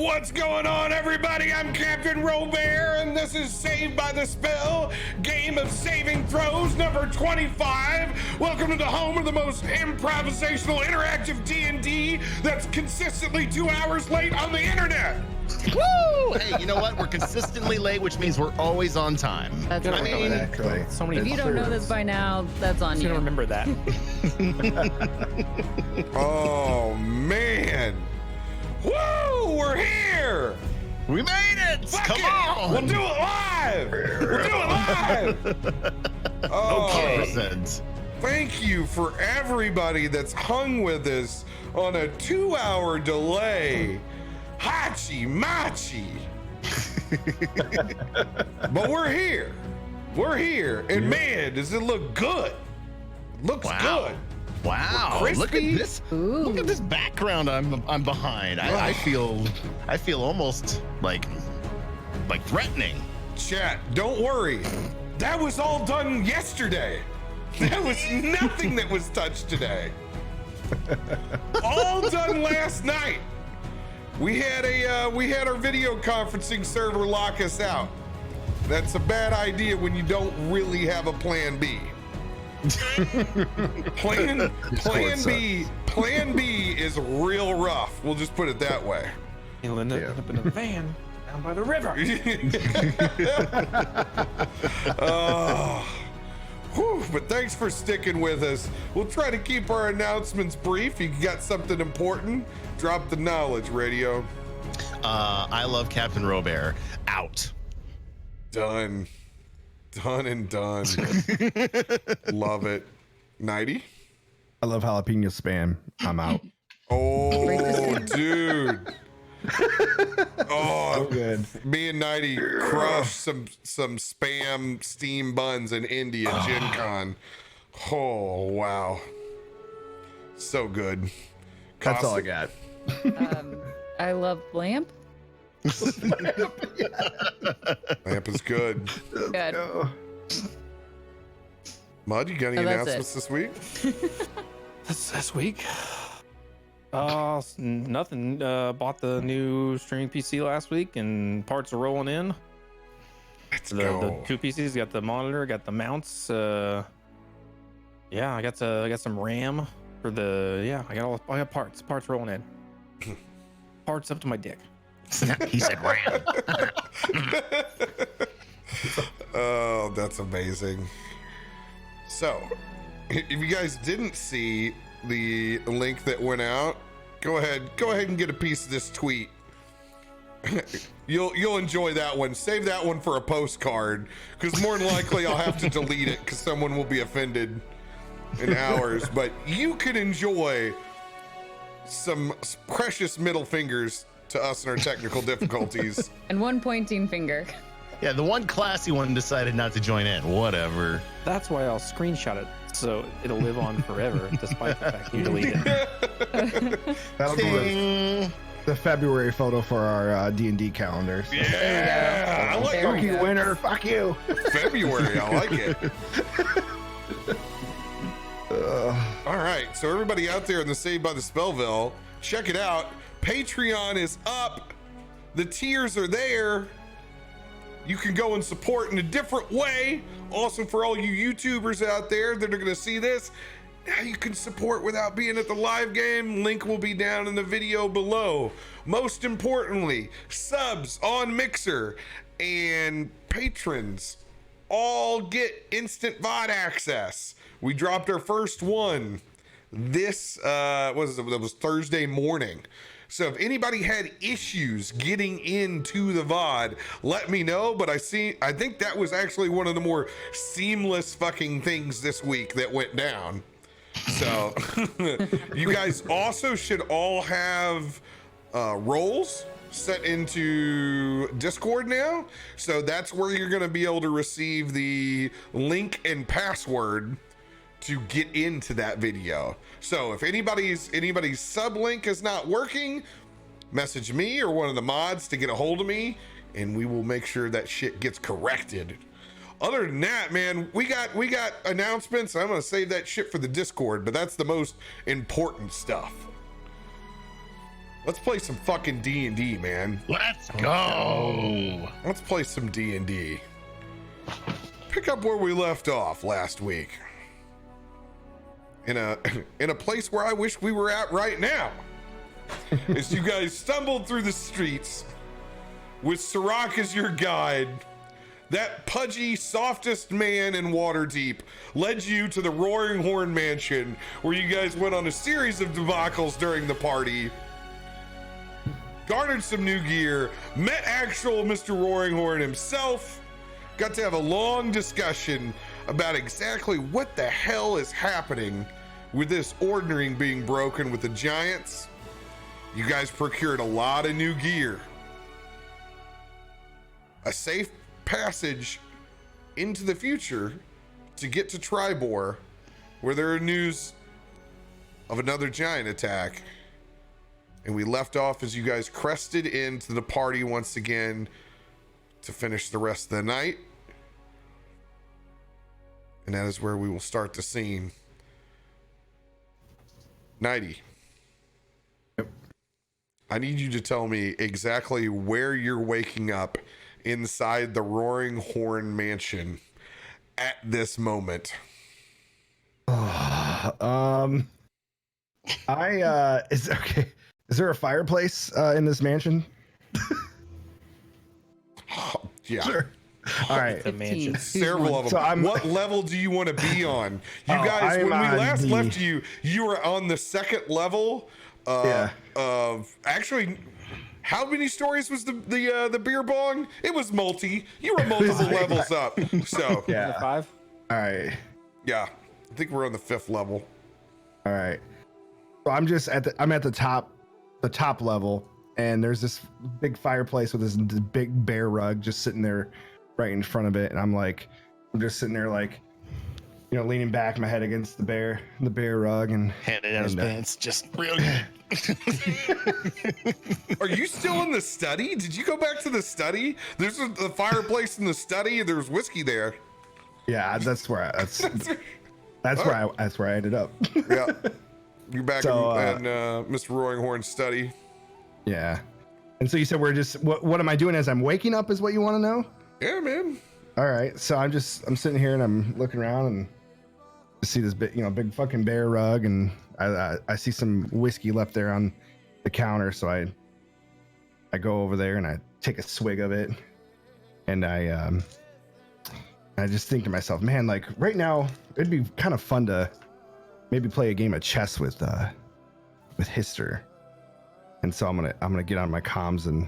What's going on, everybody? I'm Captain RoBear, and this is Saved by the Spell, Game of Saving Throws, number 25. Welcome to the home of the most improvisational, interactive D&D that's consistently 2 hours late on the internet. Woo! Hey, you know what? We're consistently late, which means we're always on time. That's I mean, actually. So many. If you don't know this by now, that's on you. Don't remember that. Oh, man. Woo! We're here! we made it! Fuck Come it! on! We'll do it live! We'll do it live! Oh, Okay. thank you for everybody that's hung with us on a 2-hour delay. Hachi Machi. But we're here. We're here. And man, does it look good? Looks good. Wow! Look at this! Ooh. Look at this background I'm behind. I feel almost like threatening. Chat, don't worry. That was all done yesterday. There was nothing that was touched today. All done last night. We had our video conferencing server lock us out. That's a bad idea when you don't really have a plan B. Plan B is real rough. We'll just put it that way. He'll end up in a van down by the river. But thanks for sticking with us. We'll try to keep our announcements brief. You got something important, drop the knowledge, radio. I love Captain RoBear. Out. Done and done. Love it. 90. I love jalapeno spam. I'm out. Oh, dude. Oh, So good. Me and 90 crushed some spam steam buns in India, Gen Con. Oh, wow. So good. That's all I got. I love lamp. Lamp is good. Good. Mud, you got any Oh, that's announcements this week? This week? Nothing. Bought the new streaming PC last week, and parts are rolling in. Let's The go. two PCs, got the monitor, got the mounts. I got some RAM for the. Yeah, I got parts. Parts rolling in. Parts up to my dick. He said ram. Oh, that's amazing. So, if you guys didn't see the link that went out, go ahead and get a piece of this tweet. You'll enjoy that one. Save that one for a postcard, because more than likely I'll have to delete it because someone will be offended in hours. But you can enjoy some precious middle fingers to us and our technical difficulties. And one pointing finger. Yeah, the one classy one decided not to join in. Whatever. That's why I'll screenshot it so it'll live on forever, despite the fact you delete it. That'll be the February photo for our D&D calendars. Yeah, I like Fuck you, it. winner. Fuck you. February, I like it. All right, so everybody out there in the Saved by the Spellville, check it out. Patreon is up. The tiers are there. You can go and support in a different way. Also, for all you YouTubers out there that are going to see this, now you can support without being at the live game. Link will be down in the video below. Most importantly, subs on Mixer and patrons all get instant VOD access. We dropped our first one this that was Thursday morning. So if anybody had issues getting into the VOD, let me know. But I think that was actually one of the more seamless fucking things this week that went down. So you guys also should all have roles set into Discord now. So that's where you're going to be able to receive the link and password to get into that video. So if anybody's sub link is not working, message me or one of the mods to get a hold of me, and we will make sure that shit gets corrected. Other than that, man, we got announcements. I'm gonna save that shit for the Discord, but that's the most important stuff. Let's play some fucking D&D, man. Let's go. Let's play some D&D. Pick up where we left off last week. In a place where I wish we were at right now. As you guys stumbled through the streets with Sirach as your guide, that pudgy, softest man in Waterdeep led you to the Roaring Horn Mansion, where you guys went on a series of debacles during the party, garnered some new gear, met actual Mr. Roaring Horn himself, got to have a long discussion about exactly what the hell is happening with this ordering being broken with the giants. You guys procured a lot of new gear. A safe passage into the future to get to Tribor, where there are news of another giant attack. And we left off as you guys crested into the party once again to finish the rest of the night. And that is where we will start the scene. Nighty. Yep. I need you to tell me exactly where you're waking up inside the Roaring Horn Mansion at this moment. Is there a fireplace in this mansion? Yeah. Sure. All right. The mansion. Several of them. So what level do you want to be on? You Oh, guys, I'm when we on last the- left you, you were on the second level. Yeah. Of actually, how many stories was the beer bong? It was multi. You were multiple levels up. So Yeah. 5? All right. yeah, I think we're on the 5th level. All right. So I'm at the top level, and there's this big fireplace with this big bear rug just sitting there right in front of it, and I'm just sitting there leaning back, my head against the bear rug, and Handing down his pants, just real good. Are you still in the study? Did you go back to the study? There's the fireplace in the study, and there's whiskey there. yeah, that's where I ended up. Yeah, you're back So, in Mr. Roaring Horn's study. Yeah. And so you said what am I doing as I'm waking up is what you want to know? Yeah, man. All right. So I'm sitting here and I'm looking around and I see this big fucking bear rug, and I see some whiskey left there on the counter. So I go over there and I take a swig of it, and I just think to myself, man, like right now it'd be kind of fun to maybe play a game of chess with Hister. And so I'm gonna get on my comms and.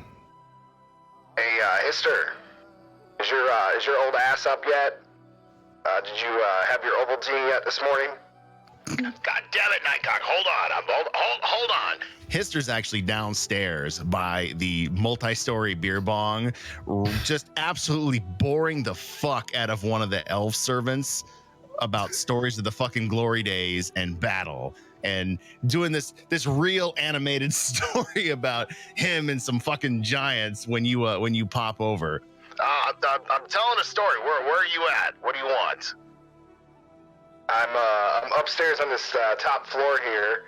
Hey, Hister, is your old ass up yet? Did you have your Ovaltine yet this morning? God damn it, Nightcock! Hold on, hold on. Hister's actually downstairs by the multi-story beer bong, just absolutely boring the fuck out of one of the elf servants about stories of the fucking glory days and battle, and doing this real animated story about him and some fucking giants when you pop over. I'm telling a story. Where are you at? What do you want? I'm upstairs on this top floor here.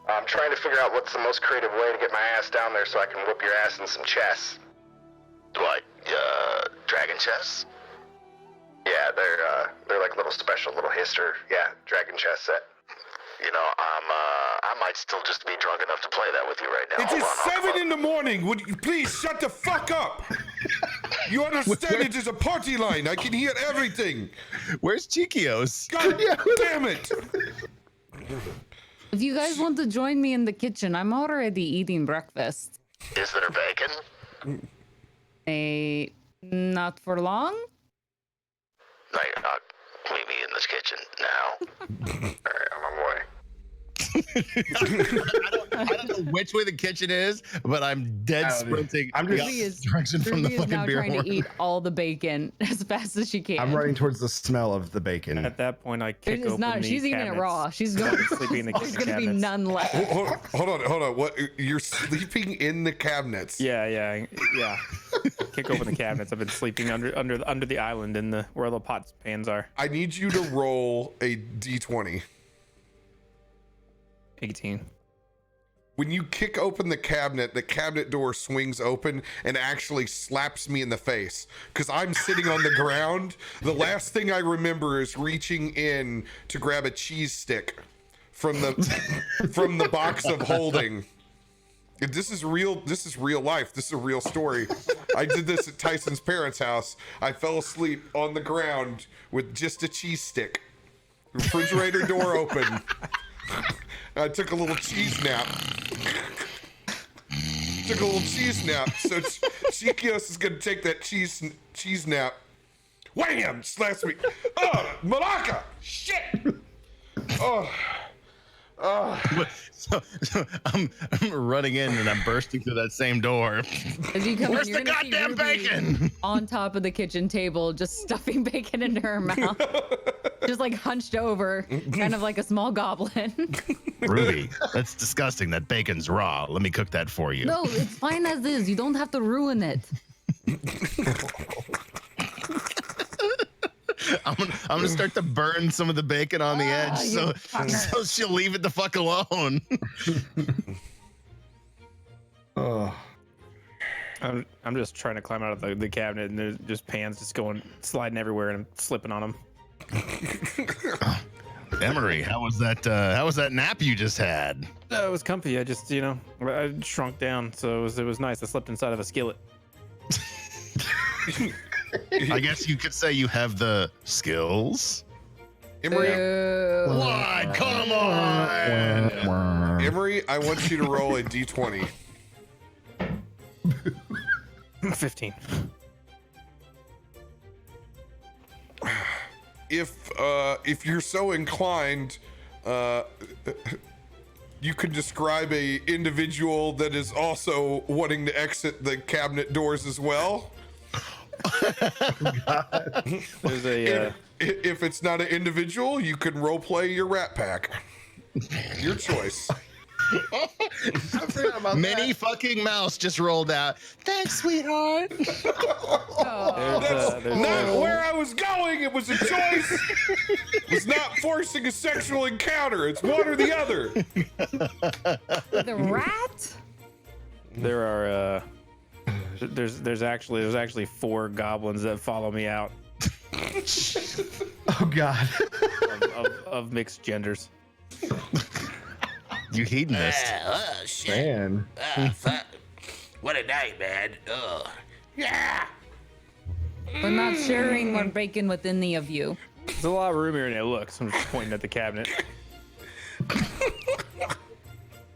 I'm trying to figure out what's the most creative way to get my ass down there so I can whip your ass in some chess. What? Dragon chess? Yeah, they're like little special little Hister. Yeah, dragon chess set. You know, I might still just be drunk enough to play that with you right now. It is 7 in the morning. Would you please shut the fuck up? You understand it is a party line. I can hear everything. Where's Chiquios? God damn it. If you guys want to join me in the kitchen, I'm already eating breakfast. Is there bacon? Not for long. No, you're not. Meet me in this kitchen now. All right, I'm on my way. I don't know which way the kitchen is, but I'm dead sprinting. I'm just- Ruby is, direction from the Ruby is fucking now beer trying horn. to eat all the bacon as fast as she can. I'm running towards the smell of the bacon. At that point, I It kick is open not. the She's eating it cabinets. raw. She's going. Sleeping in the There's kitchen gonna be cabinets. none left. Hold on. What? You're sleeping in the cabinets? Yeah. Kick open the cabinets. I've been sleeping under the island in where all the pots pans are. I need you to roll a d20. 18. when you kick open the cabinet door swings open and actually slaps me in the face because I'm sitting on the ground. The last thing I remember is reaching in to grab a cheese stick from the box of holding. This is real life. This is a real story. I did this at Tyson's parents' house. I fell asleep on the ground with just a cheese stick. Refrigerator door open. I took a little cheese nap. So Chikios is gonna take that cheese nap. Wham! Slaps me. Oh, Malaka! Shit! Oh. So I'm running in and I'm bursting through that same door. As you come Where's in, you're the gonna see goddamn Ruby bacon? on top of the kitchen table, just stuffing bacon into her mouth, just like hunched over, kind of like a small goblin. Ruby, that's disgusting. That bacon's raw. Let me cook that for you. No, it's fine as is. You don't have to ruin it. I'm gonna start to burn some of the bacon on the edge, so she'll leave it the fuck alone. Oh, I'm just trying to climb out of the cabinet, and there's just pans just sliding everywhere, and I'm slipping on them. Emery, how was that nap you just had? It was comfy. I just, I shrunk down, so it was nice. I slept inside of a skillet. I guess you could say you have the skills. Emery, What? Come on! Emery, I want you to roll a d20. 15. If you're so inclined, you could describe a individual that is also wanting to exit the cabinet doors as well. There's a If it's not an individual, you can role play your Rat Pack. Your choice. Mini fucking mouse just rolled out. Thanks, sweetheart. there's Not where I was going. It was a choice. It was not forcing a sexual encounter. It's one or the other. The rat? there are there's actually 4 goblins that follow me out oh God. of mixed genders. You hedonist. Oh, shit. Man. Fuck. What a night, man. Oh. Yeah. We're not sharing more bacon with any of you. There's a lot of room here, and it looks. I'm just pointing at the cabinet.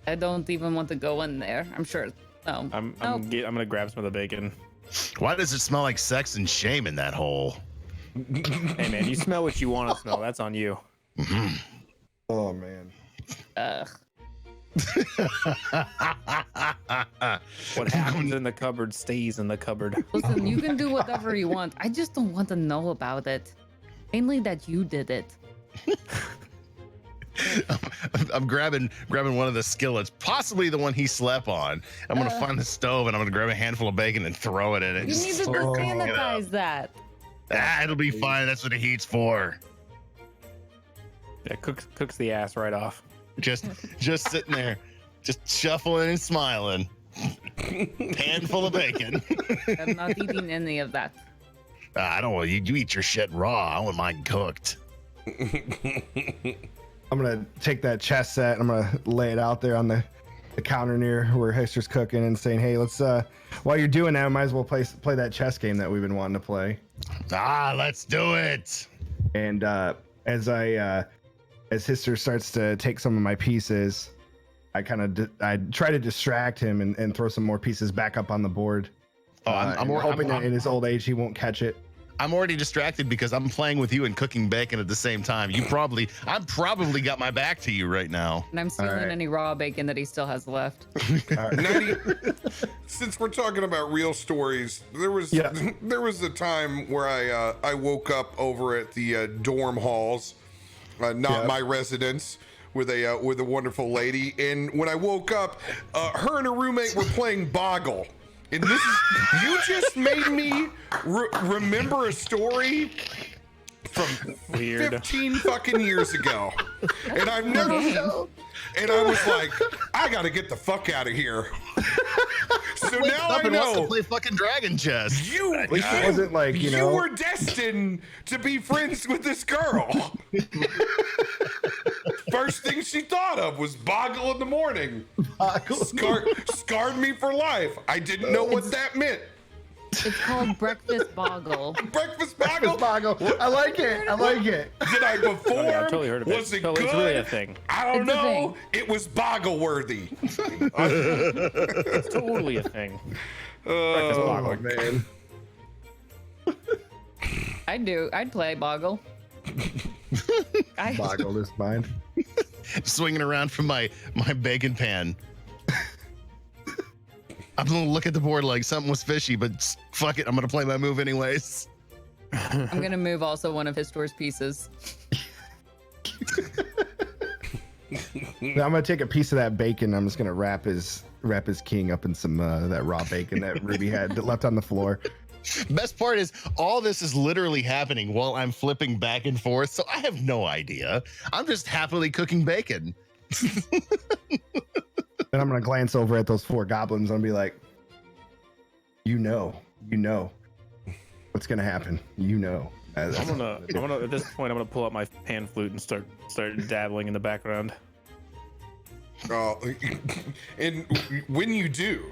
I don't even want to go in there. I'm sure. No. I'm Nope. gonna grab some of the bacon. Why does it smell like sex and shame in that hole? Hey man, you smell what you want to smell. That's on you. Oh man. Ugh. What happens in the cupboard stays in the cupboard. Listen, you can do whatever you want. I just don't want to know about it. Mainly that you did it. I'm grabbing one of the skillets, possibly the one he slept on. I'm gonna find the stove and I'm gonna grab a handful of bacon and throw it in it. You needed to sanitize that. It'll be fine. That's what the heat's for. Yeah, cooks the ass right off. Just sitting there, just shuffling and smiling. Pan full of bacon. I'm not eating any of that. I don't want you eat your shit raw. I want mine cooked. I'm gonna take that chess set and I'm gonna lay it out there on the counter near where Hester's cooking and saying, "Hey, let's while you're doing that, might as well play that chess game that we've been wanting to play." Let's do it. And as Hester starts to take some of my pieces, I I try to distract him and throw some more pieces back up on the board. I'm hoping that in his old age he won't catch it. I'm already distracted because I'm playing with you and cooking bacon at the same time. I'm probably got my back to you right now. And I'm stealing any raw bacon that he still has left. 90, since we're talking about real stories, there was a time where I woke up over at the dorm halls, not my residence, with a wonderful lady, and when I woke up, her and her roommate were playing Boggle. And you just made me remember a story from Weird. 15 fucking years ago. And I've never, and I was like, I gotta get the fuck out of here. So now I Wants to know play fucking Dragon Chess. At least it wasn't like, you know. were destined to be friends with this girl. First thing she thought of was Boggle in the morning. Scarred me for life. I didn't know what that meant. It's called breakfast boggle. Breakfast Boggle? Boggle. I like it. I like it. Did I perform? Oh, yeah, I've totally heard of it. Was it So good? it's really a thing. I don't It's a know. thing. It was Boggle worthy. It's totally a thing. Breakfast Oh, boggle. Man. I'd play boggle. Boggle is mine. Swinging around from my bacon pan. I'm gonna look at the board like something was fishy, but fuck it, I'm gonna play my move anyways. I'm gonna move also one of his store's pieces. Now I'm gonna take a piece of that bacon. I'm just gonna wrap his king up in some that raw bacon that Ruby had left on the floor. Best part is all this is literally happening while I'm flipping back and forth, so I have no idea. I'm just happily cooking bacon. Then I'm gonna glance over at those 4 goblins and be like, you know what's gonna happen. You know. I'm gonna at this point I'm gonna pull out my pan flute and start dabbling in the background. And when you do,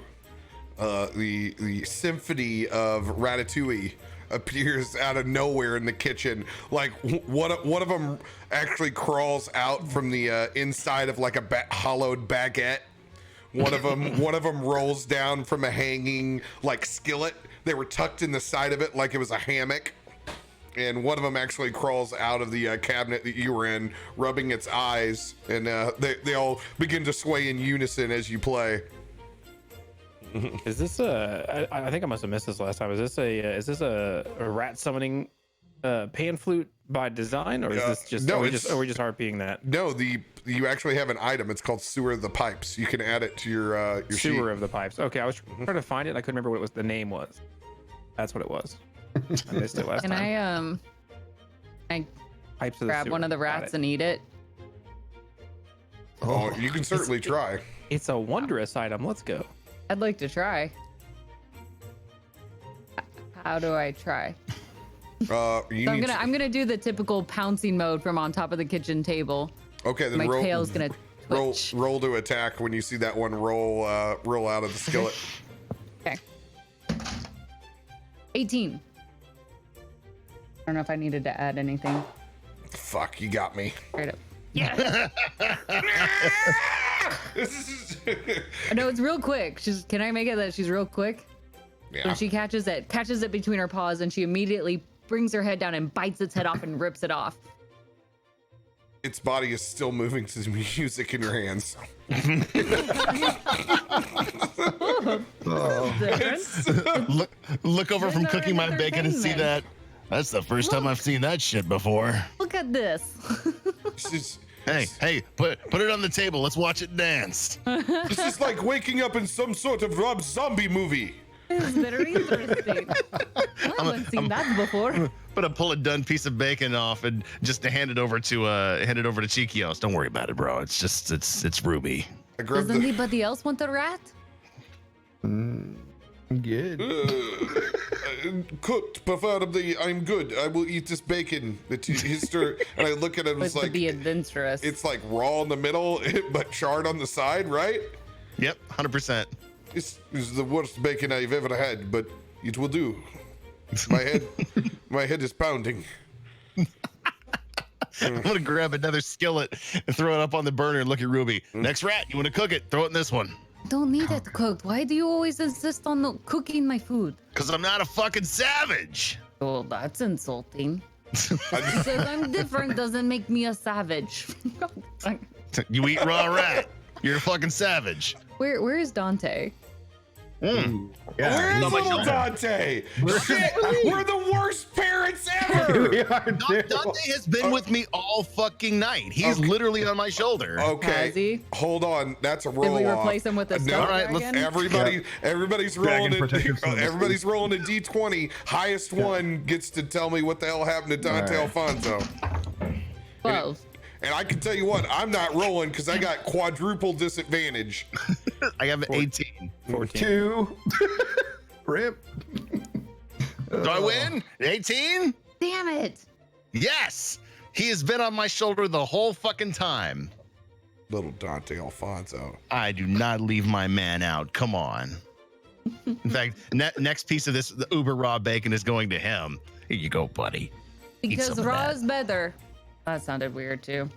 the symphony of Ratatouille appears out of nowhere in the kitchen. Like one of them actually crawls out from the inside of like a hollowed baguette. One of them rolls down from a hanging like skillet. They were tucked in the side of it like it was a hammock. And one of them actually crawls out of the cabinet that you were in, rubbing its eyes, and they all begin to sway in unison as you play. Is this I think I must have missed this last time. Is this a rat summoning pan flute by design, or is this just no, are we just RPing that? No, you actually have an item. It's called Sewer of the Pipes. You can add it to your sheet. Sewer of the Pipes. Okay, I was trying to find it. I couldn't remember what the name was. That's what it was. I missed it last Can time. I Pipes of the grab sewer. one of the Got rats it. and eat it? Oh, you can certainly try. It's a wondrous item. Let's go. I'd like to try. How do I try? So I'm gonna do the typical pouncing mode from on top of the kitchen table. Okay, then My roll. tail's gonna twitch. Roll to attack when you see that one roll out of the skillet. Okay. 18. I don't know if I needed to add anything. Fuck, you got me. Straight up. Yeah. No, it's real quick. Can I make it that she's real quick? Yeah. So she catches it between her paws, and she immediately brings her head down and bites its head off and rips it off. Its body is still moving to the music in your hands. Look over from There's cooking my bacon and see entertainment. that. That's the first time I've seen that shit before. Look at this. Hey, put it on the table. Let's watch it dance. This is like waking up in some sort of Rob Zombie movie. This is very interesting. I haven't seen that before. Put a pull a done piece of bacon off and just to hand it over to Chiquios. Don't worry about it, bro. It's just it's Ruby. I grabbed Does the anybody else want a rat? Good. cooked, preferably. I'm good. I will eat this bacon. And I look at it, It's it's to like be adventurous. it's like raw in the middle, but charred on the side, right? Yep, 100%. This is the worst bacon I've ever had, but it will do. My head is pounding. I'm gonna grab another skillet and throw it up on the burner and look at Ruby. Next rat, you want to cook it? Throw it in this one. Don't need it cooked. Why do you always insist on cooking my food? Cause I'm not a fucking savage. Oh, that's insulting. Because I'm different doesn't make me a savage. You eat raw rat. You're a fucking savage. Where is Dante? Yeah. Where's on my little shoulder. Dante? Shit, we're the worst parents ever. We are Dante has been with me all fucking night. He's literally on my shoulder. Has Okay, he? hold on. That's a roll Did we off. replace him with a No, stealth all right, let's- dragon? Everybody's Dragon rolling. protective services. Everybody's rolling a d20. Highest one gets to tell me what the hell happened to Dante All right. Alfonso. 12. And I can tell you what, I'm not rolling because I got quadruple disadvantage. I have 18. 14. 2. Rip. Do I win? 18? Damn it. Yes. He has been on my shoulder the whole fucking time. Little Dante Alfonso. I do not leave my man out. Come on. In fact, next piece of this, the Uber raw bacon is going to him. Here you go, buddy. Eat Because some of raw that. is better. That sounded weird too.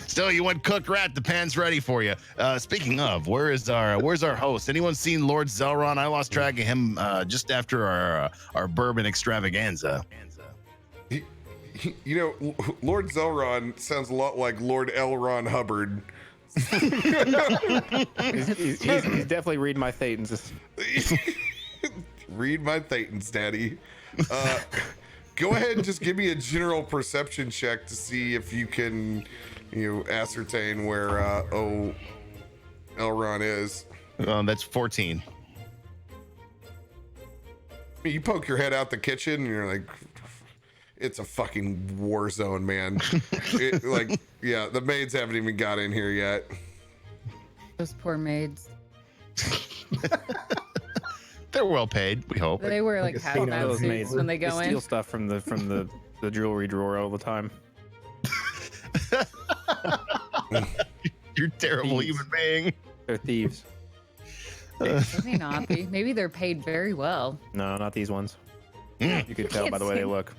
Still, you want cooked rat? The pan's ready for you. Speaking of, where's our host? Anyone seen Lord Zelron? I lost track of him just after our bourbon extravaganza. You know, Lord Zelron sounds a lot like Lord L. Ron Hubbard. He's definitely reading my Thetans. Read my Thetans, Daddy. Go ahead and just give me a general perception check to see if you can, ascertain where Elron is. That's 14. You poke your head out the kitchen and you're like, it's a fucking war zone, man. The maids haven't even got in here yet. Those poor maids. They're well paid, we hope. They wear like Like a scene out of hazmat those suits maids. when they They go steal in. stuff from the jewelry drawer all the time. You're a terrible Thieves. human being. They're thieves. They may not be. Maybe they're paid very well. No, not these ones. Mm. You could tell can't by the way see. they look.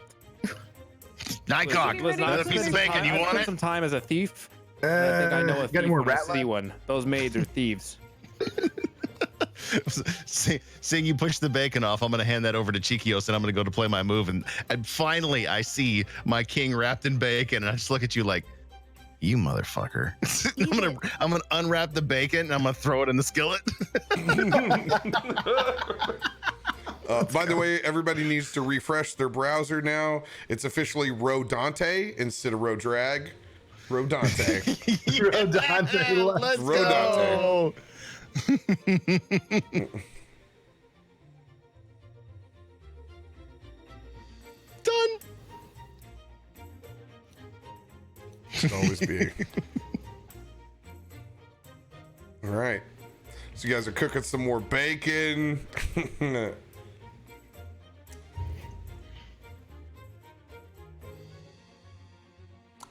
Nycock, Listen, another I've piece of bacon. You I want spent it? some time as a thief. And I think I know a got thief any more when I rat see one. Those maids are thieves. Seeing you push the bacon off, I'm going to hand that over to Chiquios and I'm going to go to play my move. And finally, I see my king wrapped in bacon. And I just look at you like, you motherfucker. I'm gonna unwrap the bacon and I'm going to throw it in the skillet. By the way, everybody needs to refresh their browser now. It's officially Rodante instead of Rodrag. Rodante. Dante, Let's Rodante. go. Done. Should always be. All right. So you guys are cooking some more bacon.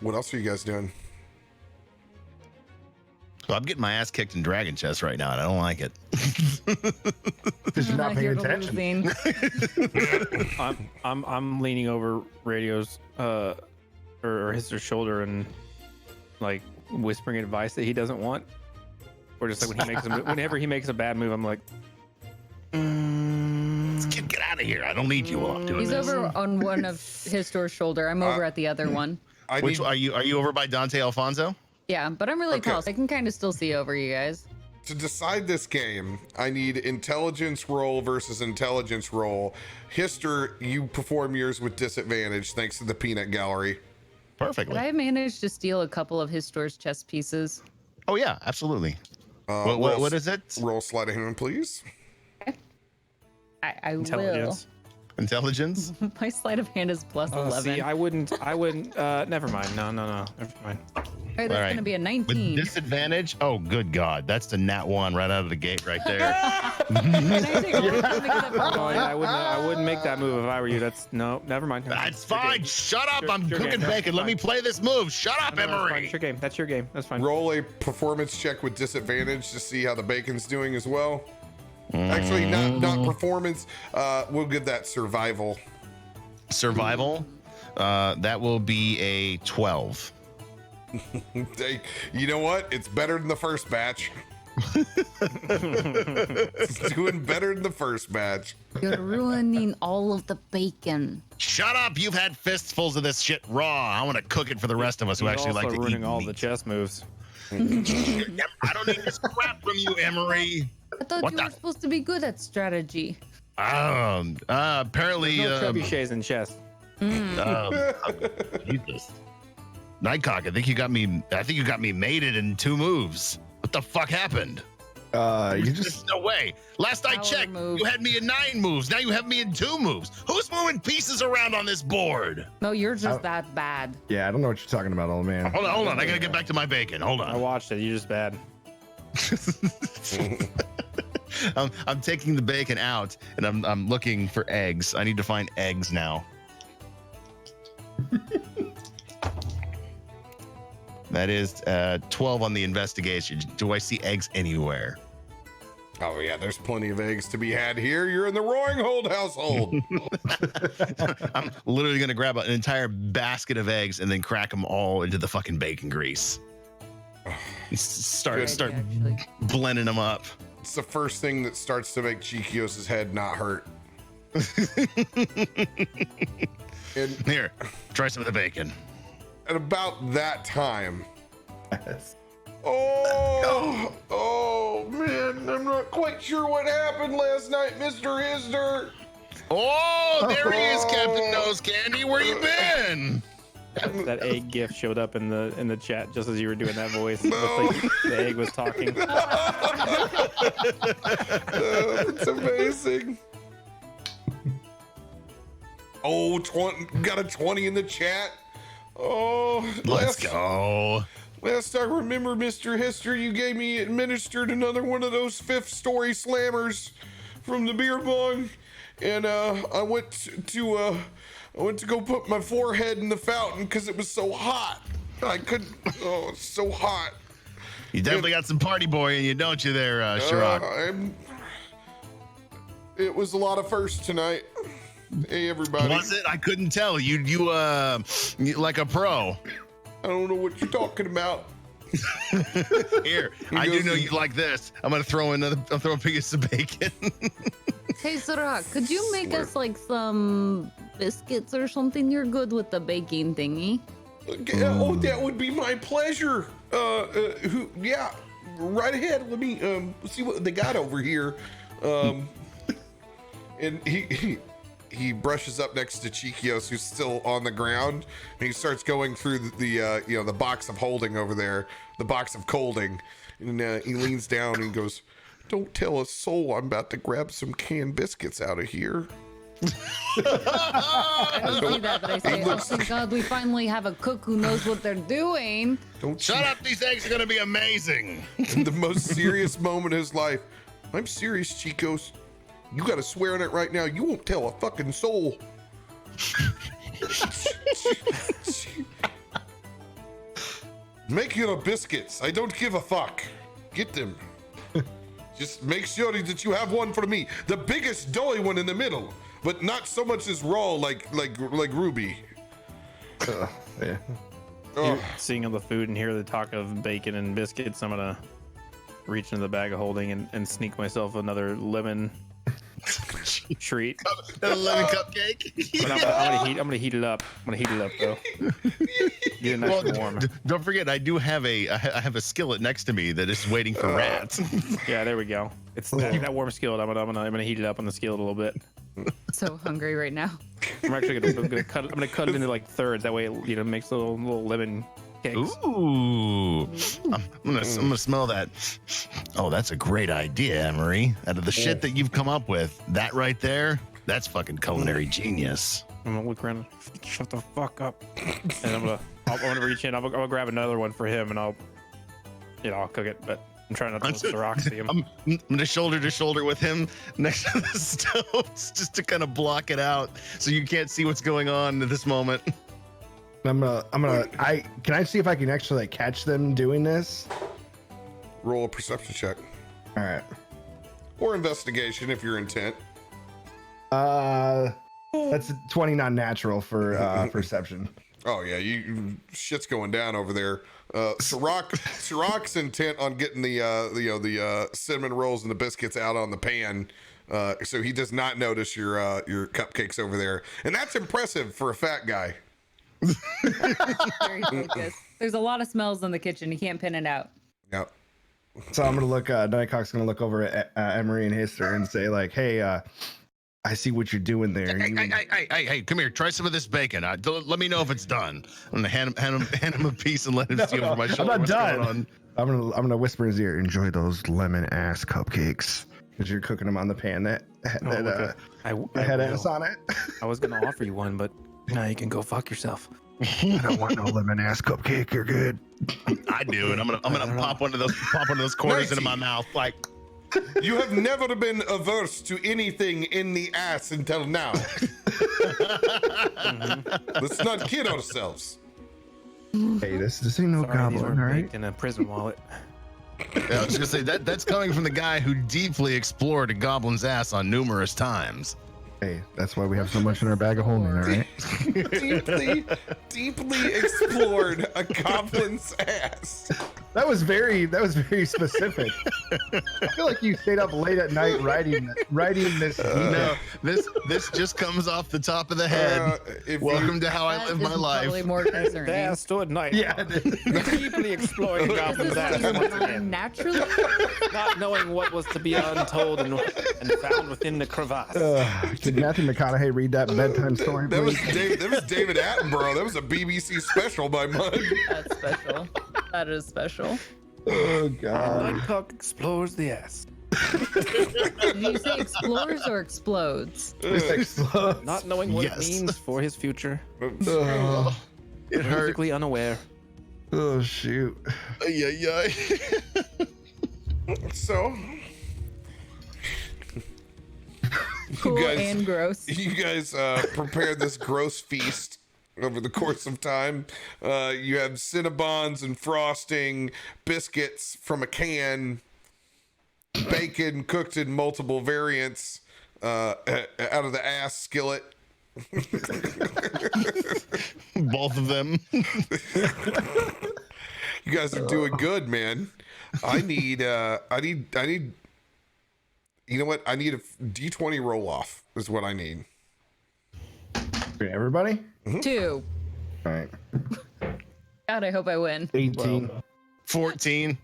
What else are you guys doing? Well, I'm getting my ass kicked in Dragon Chess right now, and I don't like it. Because you're not Here paying to attention. losing. I'm leaning over Radio's or his shoulder and like whispering advice that he doesn't want. Or just like when he makes whenever he makes a bad move, I'm like, Get out of here. I don't need you while I'm doing He's this. over on one of his store's shoulder. I'm over at the other one. I Which need are you over by Dante Alfonso? Yeah, but I'm really Okay. tall, so I can kind of still see over you guys. to decide this game. I need intelligence roll versus intelligence roll. Hister, you perform yours with disadvantage thanks to the peanut gallery. Perfectly. Did I manage to steal a couple of his store's chess pieces? Oh yeah, absolutely. What is it? Roll sleight of hand, please. I will. intelligence. Intelligence? My sleight of hand is plus 11. See, I wouldn't. Never mind. No. Never mind. All right, that's All right. gonna be a With 19. disadvantage? Oh, good God. That's the nat 1 right out of the gate right there. Can I take all of them except for No, one? I wouldn't make that move if I were you. That's no. Never mind. That's fine. Shut up. Sure, I'm sure cooking game. bacon. Let me play this move. Shut up, No, that's fine. Emery. It's your game. That's your game. That's fine. Roll a performance check with disadvantage to see how the bacon's doing as well. Actually, not performance. We'll give that survival. Survival. That will be a 12. Hey, you know what? It's better than the first batch. It's doing better than the first batch. You're ruining all of the bacon. Shut up. You've had fistfuls of this shit raw. I want to cook it for the rest of us who He's actually also like to ruining eat all meat. the chess moves. I don't need this crap from you, Emery. I thought What you the- were supposed to be good at strategy. Apparently, No trebuchets in chest. Jesus. Nightcock, I think you got me mated in 2 moves. What the fuck happened? You There's just no way. Last I Power checked, move. you had me in 9 moves. Now you have me in 2 moves. Who's moving pieces around on this board? No, you're just that bad. I don't know what you're talking about, old man. Hold on. I gotta get back to my bacon. Hold I on. watched it. You're just bad. I'm taking the bacon out and I'm looking for eggs. I need to find eggs now. That is 12 on the investigation. Do I see eggs anywhere? Oh yeah, there's plenty of eggs to be had here. You're in the Roaring Hold household. I'm literally gonna grab an entire basket of eggs and then crack them all into the fucking bacon grease. Start Actually. blending them up. It's the first thing that starts to make Chikios' head not hurt. And Here, try some of the bacon. at about that time, Yes. oh man, I'm not quite sure what happened last night, Mr. Hisder. Oh, there he is, Captain Nose Candy. Where you been? That egg gift showed up in the chat just as you were doing that voice. It looked like the egg was talking. It's amazing. Oh, 20, got a 20 in the chat. Oh, Let's go. Last I remember, Mr. History, you gave me administered another one of those 5th story slammers from the beer bong, and I went to go put my forehead in the fountain because it was so hot. I couldn't. Oh, it's so hot. You definitely got some party boy in you, don't you, there, Chirac? It was a lot of firsts tonight. Hey, everybody. Was it? I couldn't tell. You like a pro. I don't know what you're talking about. Here, I do know you like this. I'm gonna throw a piece of bacon. Hey, Surak, could you make us like some biscuits or something? You're good with the baking thingy. Oh, that would be my pleasure. Yeah, right ahead. Let me see what they got over here. And he brushes up next to Chikios, who's still on the ground, and he starts going through the box of holding over there, the box of colding, and he leans down and goes, "Don't tell a soul I'm about to grab some canned biscuits out of here." I don't see that, but I say, oh, thank God we finally have a cook who knows what they're doing. Don't Shut up! These eggs are gonna be amazing. In the most serious moment of his life, "I'm serious, Chicos. You gotta swear on it right now. You won't tell a fucking soul." Make your biscuits. I don't give a fuck. Get them. Just make sure that you have one for me. The biggest doughy one in the middle, but not so much as raw like Ruby. Yeah. Oh, Seeing all the food and hear the talk of bacon and biscuits, I'm gonna reach into the bag of holding and sneak myself another lemon treat. A lemon cupcake. But I'm gonna heat it up. I'm gonna heat it up though. Get it nice and warm. Don't forget, I do have I have a skillet next to me that is waiting for rats. Yeah, there we go. It's that warm skillet. I'm gonna heat it up on the skillet a little bit. So hungry right now. I'm actually gonna cut it into like thirds. That way, it makes little lemon cakes. Ooh, I'm gonna smell that. Oh, that's a great idea, Emery. Out of the shit that you've come up with, that right there, that's fucking culinary genius. I'm gonna look around. Shut the fuck up. And I'm gonna reach in. I'm gonna grab another one for him, and I'll cook it. But I'm trying not to let the rock see him. I'm gonna shoulder to shoulder with him next to the stove, just to kind of block it out so you can't see what's going on at this moment. Can I see if I can actually like catch them doing this? roll a perception check All right. or investigation if you're intent. That's a 20 non-natural for perception. Oh yeah, shit's going down over there. Chirac's intent on getting the cinnamon rolls and the biscuits out on the pan, so he does not notice your cupcakes over there, and that's impressive for a fat guy. Very focused. There's a lot of smells in the kitchen. You can't pin it out. Yep. So I'm gonna look. Nightcock's gonna look over at Emery and Hister and say, like, "Hey, I see what you're doing there. Hey, come here. Try some of this bacon. Let me know if it's done. I'm gonna hand him a piece and let him see over my shoulder. I'm not what's done. going on. I'm gonna whisper in his ear. Enjoy those lemon ass cupcakes because you're cooking them on the pan that I had will. ass on it. I was gonna offer you one, but now you can go fuck yourself. I don't want no lemon ass cupcake. You're good. I do, and I'm gonna pop one of those quarters into my mouth. Like, You have never been averse to anything in the ass until now. Let's not kid ourselves. Hey, this ain't no Sorry, these goblin, weren't all right? baked in a prison wallet. I was gonna say that's coming from the guy who deeply explored a goblin's ass on numerous times. Hey, that's why we have so much in our bag of holding, all right? deeply explored a goblin's ass. That was very specific. I feel like you stayed up late at night writing this. No, this just comes off the top of the head. Welcome to how I live my life. Probably more concerning. There stood night. Yeah. Deeply exploring goblin's ass once again, Naturally. not knowing what was to be untold and found within the crevasse. Did Matthew McConaughey read that bedtime story? That was please? David Attenborough. That was a BBC special by Mud. That's special. That is special. Oh God. Nightcock explores the ass. Did you say explores or explodes? Not knowing what Yes. it means for his future. Oh, It hurt. Perfectly unaware. oh shoot. Yeah. So, Cool guys- and gross. you guys prepared this gross feast over the course of time. You have Cinnabons and frosting, biscuits from a can, bacon cooked in multiple variants out of the ass skillet. Both of them. You guys are doing good, man. I need you know what? I need a D20 roll off is what I need. Okay, everybody? 2. All right. God, I hope I win. 18. 14.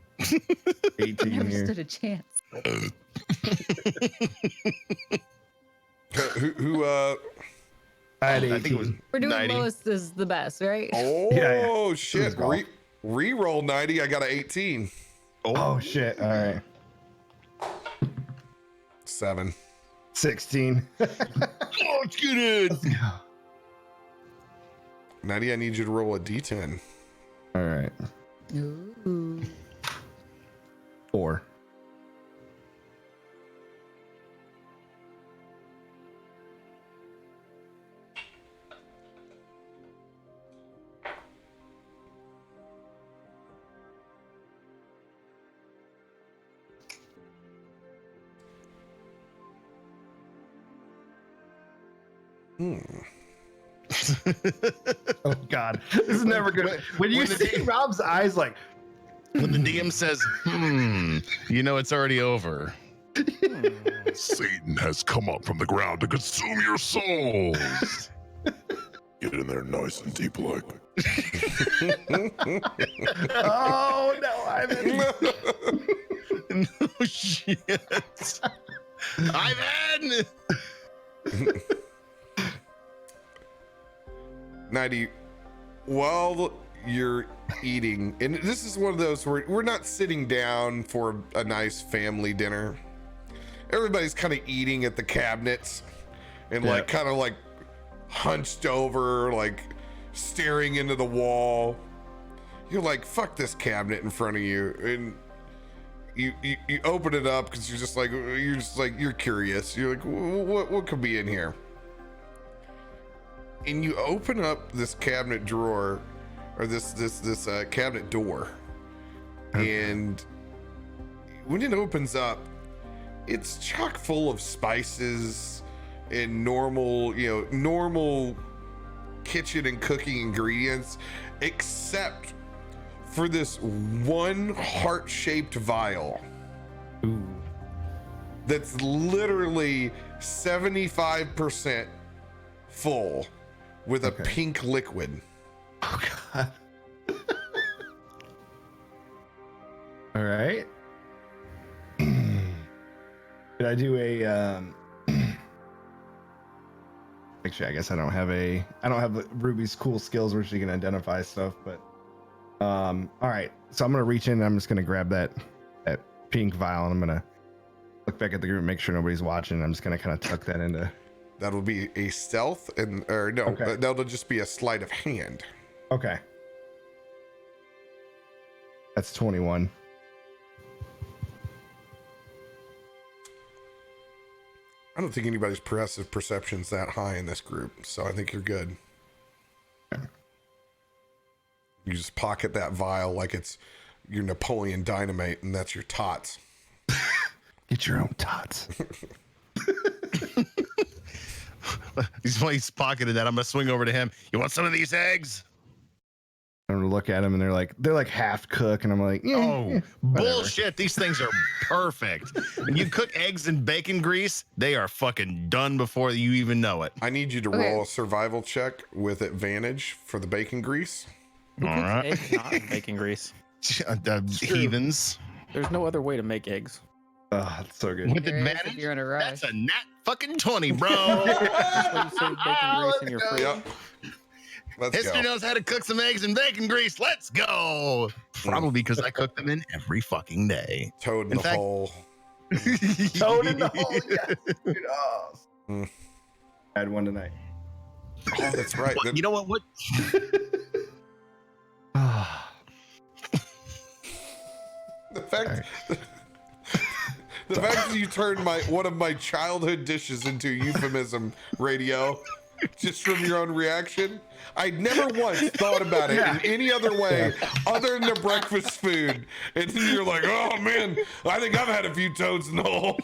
18 Never here. stood a chance. Who I had 18. I think it was We're doing 90. lowest is the best, right? Oh Yeah. shit. Golf. Re-roll 90. I got an 18. Oh shit. All right. 7. 16. Let's get it. 90, I need you to roll a D10. All right. Ooh. 4. Oh God, this is never good. When you see Rob's eyes, like, When the DM says, you know it's already over. Satan has come up from the ground to consume your souls. Get in there nice and deep like. oh no, Ivan. No shit. Ivan! 90, while you're eating, and this is one of those where we're not sitting down for a nice family dinner. Everybody's kind of eating at the cabinets and like kind of like hunched over, like staring into the wall. You're like, fuck this cabinet in front of you. And you open it up because you're curious. You're like, what could be in here? And you open up this cabinet drawer, or this cabinet door, and when it opens up, it's chock full of spices and normal kitchen and cooking ingredients, except for this one heart-shaped vial. Ooh. That's literally 75% full with a pink liquid. Oh God. All right. Did I do a? Actually, I guess I don't have Ruby's cool skills where she can identify stuff. But all right, so I'm gonna reach in and I'm just gonna grab that pink vial and I'm gonna look back at the group, make sure nobody's watching. I'm just gonna kind of tuck that into. That'll be a stealth, Okay. That'll just be a sleight of hand. Okay. That's 21. I don't think anybody's passive perception's that high in this group, so I think you're good. You just pocket that vial like it's your Napoleon Dynamite, and that's your tots. Get your own tots. He's pocketed that. I'm gonna swing over to him. You want some of these eggs? I'm gonna look at them and they're like half cooked, and I'm like, yeah, Oh, whatever. bullshit. These things are perfect. When you cook eggs in bacon grease, they are fucking done before you even know it. I need you to roll a survival check with advantage for the bacon grease. All right. Eggs not in bacon grease. Heathens. There's no other way to make eggs. Oh, that's so good. With There is if advantage? you're in a rush. That's a nat fucking 20, bro. That's why you save bacon grease in your fridge. Yep. Let's History go. knows how to cook some eggs in bacon grease. Let's go. Probably because I cook them in every fucking day. Toad in In the fact- hole. Toad in the hole. Yes, dude. Oh. Mm. I had one tonight. Oh, that's right. What- you know what? The fact that you turned one of my childhood dishes into euphemism, radio, just from your own reaction. I'd never once thought about it in any other way other than the breakfast food. And then you're like, oh man, I think I've had a few toads in the hole.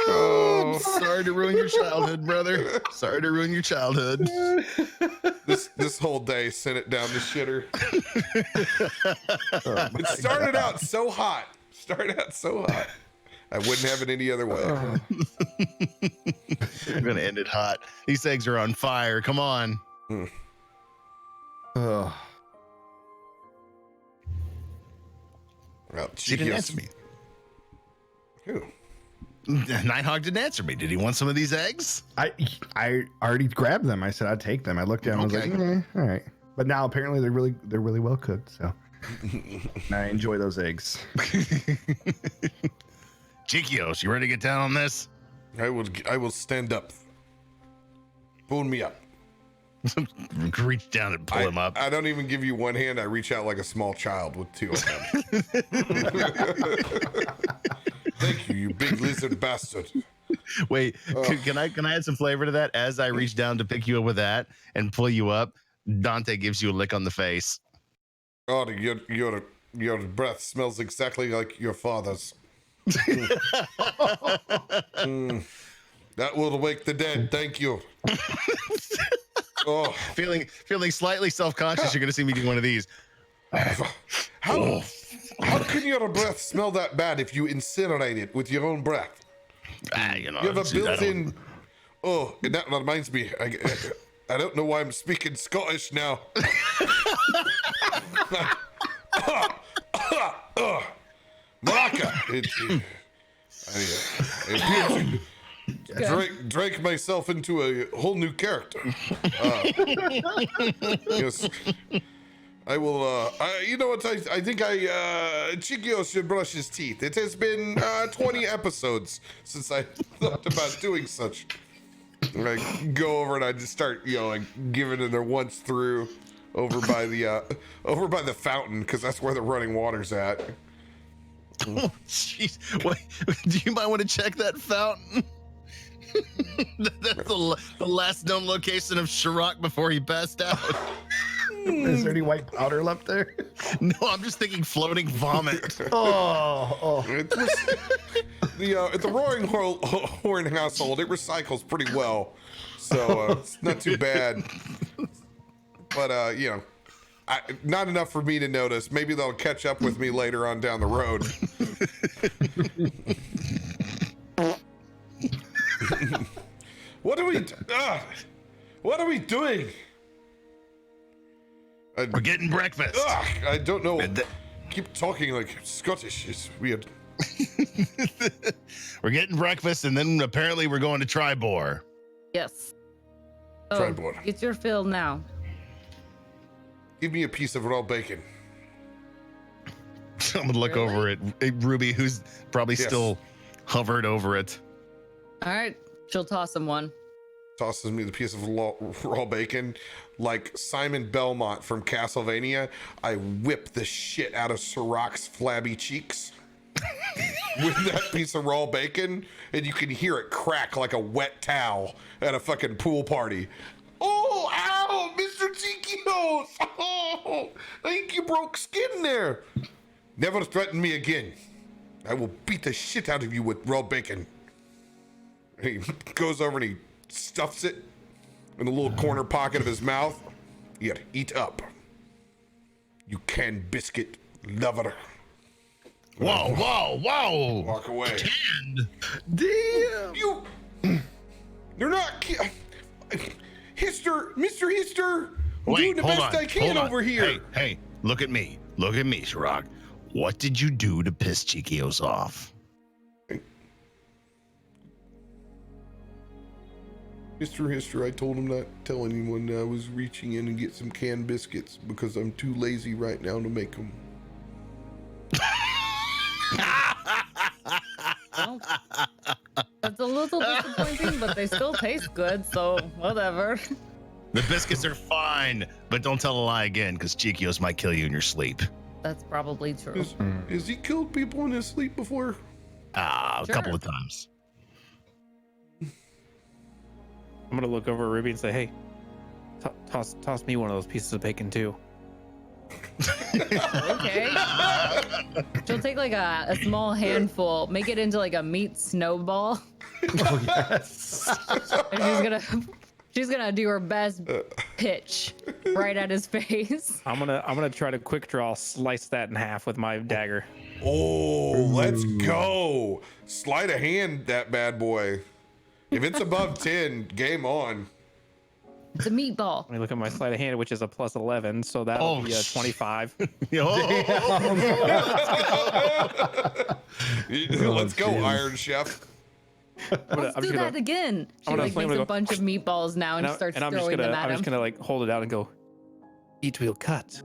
Oh, sorry to ruin your childhood, brother. Sorry to ruin your childhood. This whole day sent it down the shitter. It started out so hot. I wouldn't have it any other way. I'm gonna end it hot. These eggs are on fire. Come on. Oh. Well, She didn't answer me. Who? Nighthawk didn't answer me. Did he want some of these eggs? I already grabbed them. I said I'd take them. I looked down. Okay. I was like, all right. But now apparently they're really well cooked. So and I enjoy those eggs. Chiquios, you ready to get down on this? I will stand up. Pull me up. Reach down and pull him up. I don't even give you one hand. I reach out like a small child with two of them. Thank you, you big lizard bastard. Wait, can I add some flavor to that? As I reach down to pick you up with that and pull you up, Dante gives you a lick on the face. Oh, your breath smells exactly like your father's. That will wake the dead. Thank you. Oh, Feeling slightly self-conscious, you're gonna see me do one of these. how can your breath smell that bad if you incinerate it with your own breath? You know, You have a see, I don't- built-in. Oh, and that reminds me. I don't know why I'm speaking Scottish now. Malacca. I drank myself into a whole new character. Yes. I will, you know what, I think Chiquio should brush his teeth. It has been 20 episodes since I thought about doing such. And I go over and I just start, like giving it a once through over by the fountain, because that's where the running water's at. Oh, jeez. Wait, do you might want to check that fountain? That's the last known location of Shirok before he passed out. Is there any white powder left there? No, I'm just thinking floating vomit. Oh. It was, at the Roaring Horn household, it recycles pretty well, so it's not too bad. But not enough for me to notice. Maybe they'll catch up with me later on down the road. What are we doing? We're getting breakfast. I don't know. keep talking like Scottish. It's weird. We're getting breakfast, and then apparently we're going to Tribor. Yes. Tribor. Get your fill now. Give me a piece of raw bacon. I'm gonna look over at Ruby, who's probably Yes. still hovered over it. All right. She'll toss him one. Tosses me the piece of raw bacon. Like Simon Belmont from Castlevania, I whip the shit out of Sirach's flabby cheeks with that piece of raw bacon, and you can hear it crack like a wet towel at a fucking pool party. Oh, ow, Mr. Chiquios! Oh, I think you broke skin there. Never threaten me again. I will beat the shit out of you with raw bacon. And he goes over and he stuffs it in the little corner pocket of his mouth. Here, eat up. You canned biscuit lover. Whoa, whoa, whoa! Walk away. Damn! You. They're not. Mr. Hister. I'm doing the best I can over here. Hey, look at me. Look at me, Sirach. What did you do to piss Chiquios off? Mr. Hister, I told him not to tell anyone I was reaching in and get some canned biscuits because I'm too lazy right now to make them. Well, that's a little disappointing, but they still taste good, so whatever. The biscuits are fine, but don't tell a lie again, because Chiquios might kill you in your sleep. That's probably true. Has he killed people in his sleep before? A Sure. couple of times. I'm gonna look over at Ruby and say, "Hey, toss me one of those pieces of bacon too." Okay. She'll take like a small handful, make it into like a meat snowball, Oh yes. and she's gonna do her best pitch right at his face. I'm gonna try to quick draw slice that in half with my dagger. Oh, let's go. Sleight of hand that bad boy. If it's above 10, game on. It's a meatball. Let me look at my sleight of hand, which is a plus 11, so that'll be a 25. Let's go, Iron Chef. Let's do that again. She I'm gonna like flame makes it a up. bunch of meatballs now and starts I'm throwing them at I'm him. just gonna like hold it out and go, eat will cut.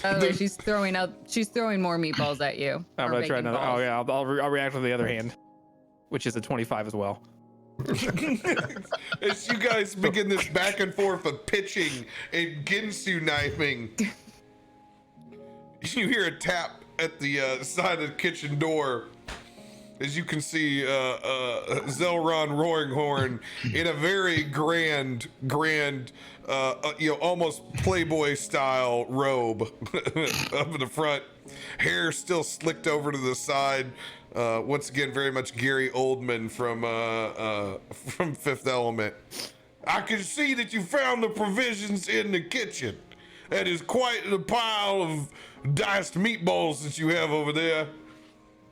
Oh, she's throwing more meatballs at you. I'm Or gonna try bacon another. balls. Oh yeah, I'll react with the other hand, which is a 25 as well. As you guys begin this back and forth of pitching and Ginsu knifing, you hear a tap at the side of the kitchen door. As you can see, Zelron Roaringhorn in a very grand, almost Playboy style robe up in the front, hair still slicked over to the side. Once again, very much Gary Oldman from Fifth Element. I can see that you found the provisions in the kitchen. That is quite the pile of diced meatballs that you have over there.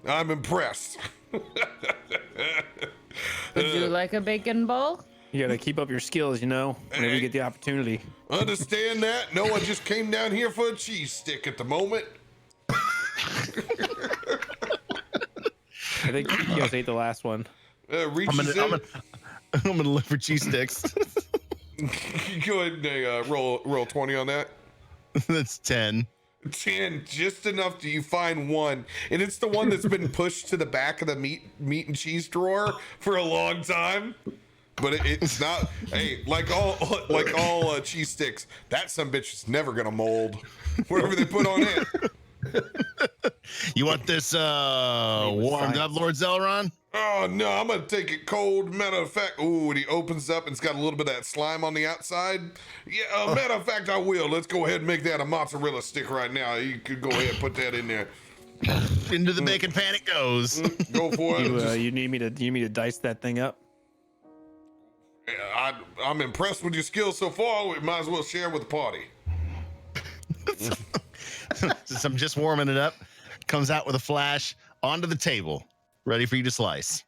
I'm impressed. Would you like a bacon ball? You gotta keep up your skills, whenever you get the opportunity. Understand that? No, I just came down here for a cheese stick at the moment. I think you guys ate the last one. Reaches I'm gonna look for cheese sticks. Go ahead and roll 20 on that. That's 10. 10, just enough to you find one, and it's the one that's been pushed to the back of the meat and cheese drawer for a long time. But it's not. Hey, like all cheese sticks, that some bitch is never gonna mold. Whatever they put on it. You want this warmed up, Lord Zelron? Oh no, I'm gonna take it cold. Matter of fact, ooh, and he opens up and it's got a little bit of that slime on the outside. Yeah, matter of fact, I will. Let's go ahead and make that a mozzarella stick right now. You could go ahead and put that in there. Into the bacon pan it goes. Go for it. You need me to dice that thing up? I'm impressed with your skills so far. We might as well share with the party. Since I'm just warming it up, comes out with a flash onto the table, ready for you to slice.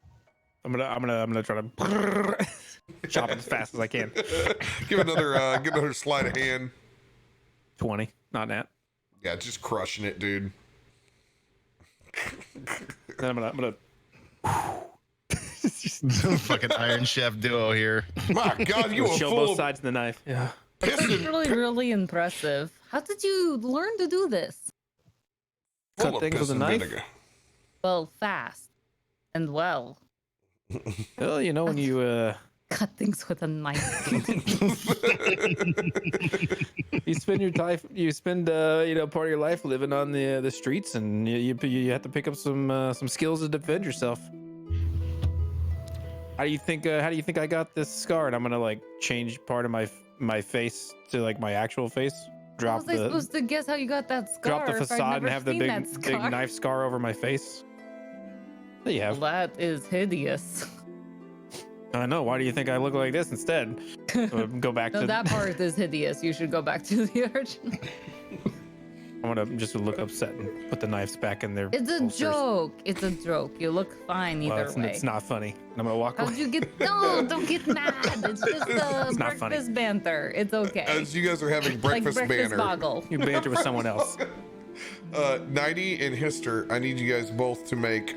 I'm gonna try to chop it as fast as I can. Give another sleight of hand. 20. Not Nat. Yeah, just crushing it, dude. Then I'm gonna Fucking Iron Chef duo here. My God, you are show full both of sides of the knife. Yeah. That's piston, really, really impressive. How did you learn to do this? full Cut of things with piss a and knife? vinegar. Well, fast and well. Well, you know when you Cut things with a knife. you spend your time, you spend part of your life living on the streets, and you have to pick up some skills to defend yourself. How do you think I got this scar? And I'm gonna like change part of my face to like my actual face. How Drop was I supposed to guess how you got that scar? drop the if I've facade and never have the seen big that big scar? knife scar over my face. There you Well, have. that is hideous. I know. Why do you think I look like this instead? Go back No, to that part is hideous. You should go back to the original. I'm gonna just look upset and put the knives back in their It's a holsters. joke. It's a joke. You look fine either Well, way. it's not funny. And I'm gonna walk How'd away. you get? No, don't get mad. It's just It's not funny. breakfast banter. It's okay. As you guys are having Like breakfast breakfast banner, boggle. You banter with someone else. 90 and Hister, I need you guys both to make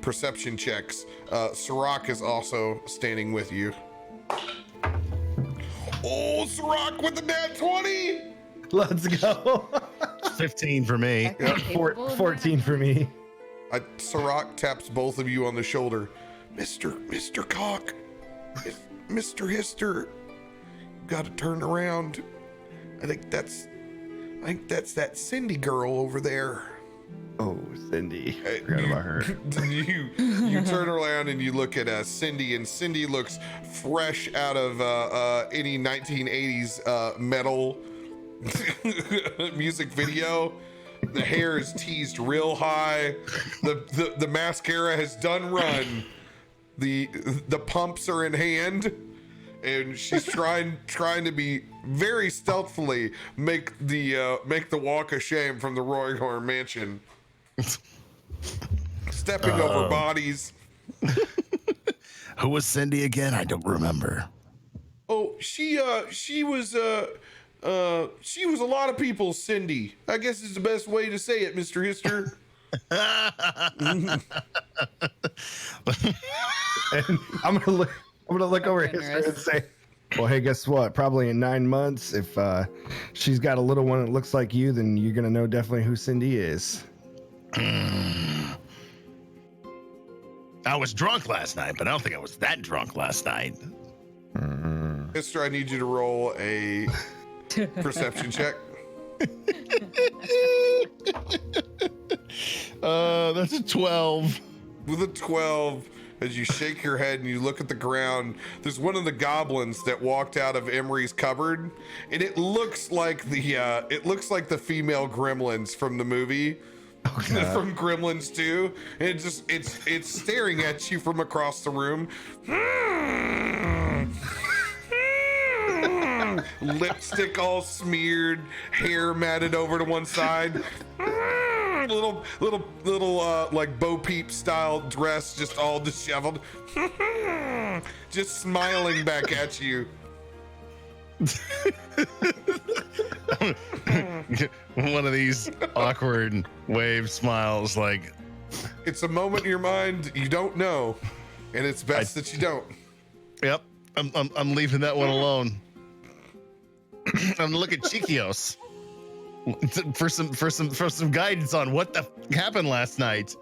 perception checks. Sirach is also standing with you. Oh, Sirach with the nat 20! Let's go. 15 for me. Capable of 14 for me. Sirach taps both of you on the shoulder. Mr. Cock, Mr. Hister, you gotta turn around. I think that's that Cindy girl over there. Oh, Cindy. Forgot about her. you turn around and you look at Cindy, and Cindy looks fresh out of any 1980s metal music video. The hair is teased real high. The mascara has done run. The pumps are in hand, and she's trying to be very stealthily make the walk of shame from the Roaring Horn Mansion. Stepping over bodies. Who was Cindy again? I don't remember. Oh, she was a lot of people's Cindy. I guess is the best way to say it, Mr. Hister. And I'm gonna look over at History and say, well, hey, guess what? Probably in 9 months, if she's got a little one that looks like you, then you're gonna know definitely who Cindy is. I was drunk last night, but I don't think I was that drunk last night. Hister, I need you to roll a perception check. That's a 12. With a 12, as you shake your head and you look at the ground, there's one of the goblins that walked out of Emery's cupboard, and it looks like the female gremlins from the movie. From Gremlins 2. And it's staring at you from across the room. Lipstick all smeared, hair matted over to one side. Little like Bo Peep style dress, just all disheveled. Just smiling back at you. One of these awkward wave smiles, like, It's a moment in your mind you don't know, and it's best that you don't. yep, I'm leaving that one alone. I'm gonna look at Chiquios for some guidance on what the happened last night.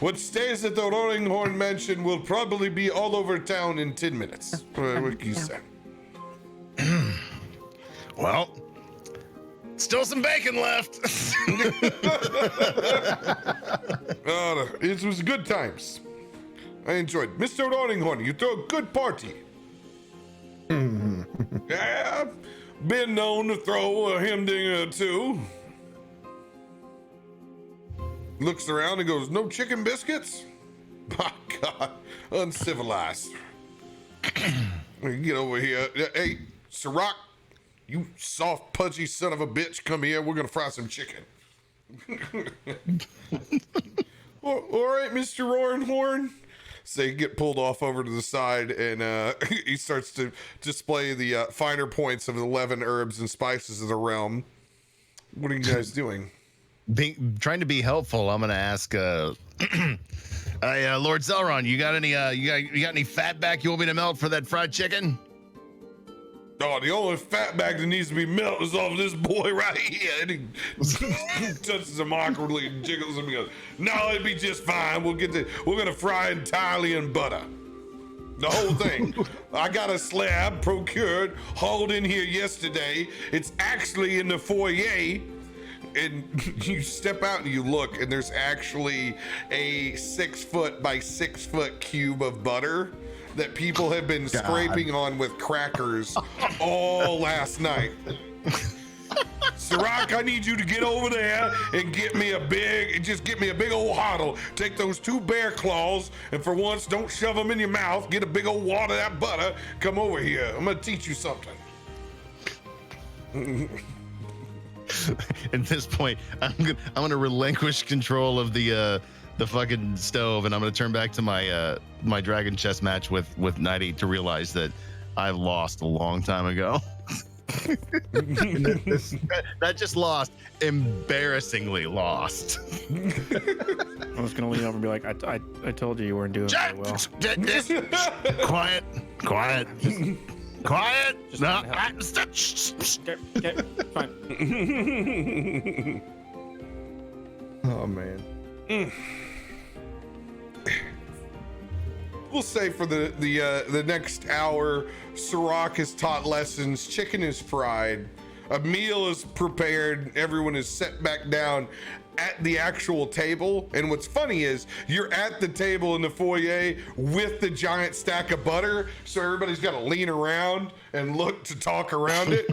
What stays at the Roaring Horn Mansion will probably be all over town in 10 minutes. What can you say? Well, still some bacon left. It was good times. I enjoyed it. Mr. Roaring Horn, you throw a good party. Yeah, been known to throw a humdinger too. Looks around and goes, no chicken biscuits? My God, uncivilized. Get over here. Hey, Sirach, you soft, pudgy son of a bitch, come here. We're gonna fry some chicken. All right, Mr. Roaring Horn. So you get pulled off over to the side, and he starts to display the finer points of 11 herbs and spices of the realm. What are you guys doing? Trying to be helpful. I'm gonna ask, Lord Zelron, you got any, you got any fat back you want me to melt for that fried chicken? Oh, the only fat bag that needs to be melted is off this boy right here. And he touches him awkwardly and jiggles him and goes, "No, it'd be just fine. We're gonna fry entirely in butter. The whole thing. I got a slab procured, hauled in here yesterday. It's actually in the foyer." And you step out and you look, and there's actually a 6 foot by 6 foot cube of butter that people have been scraping on with crackers all last night. Sirach, I need you to get over there and get me a big old huddle. Take those 2 bear claws, and for once, don't shove them in your mouth. Get a big old wad of that butter. Come over here. I'm gonna teach you something. At this point, I'm gonna relinquish control of the fucking stove, and I'm gonna turn back to my my dragon chess match with Nighty to realize that I lost a long time ago. Not just lost, embarrassingly lost. I was gonna lean over and be like, I told you weren't doing very well. Quiet. Just No, Okay, fine. Oh man. We'll say for the next hour, Sirach has taught lessons, chicken is fried, a meal is prepared, everyone is set back down at the actual table. And what's funny is you're at the table in the foyer with the giant stack of butter, so everybody's got to lean around and look to talk around it.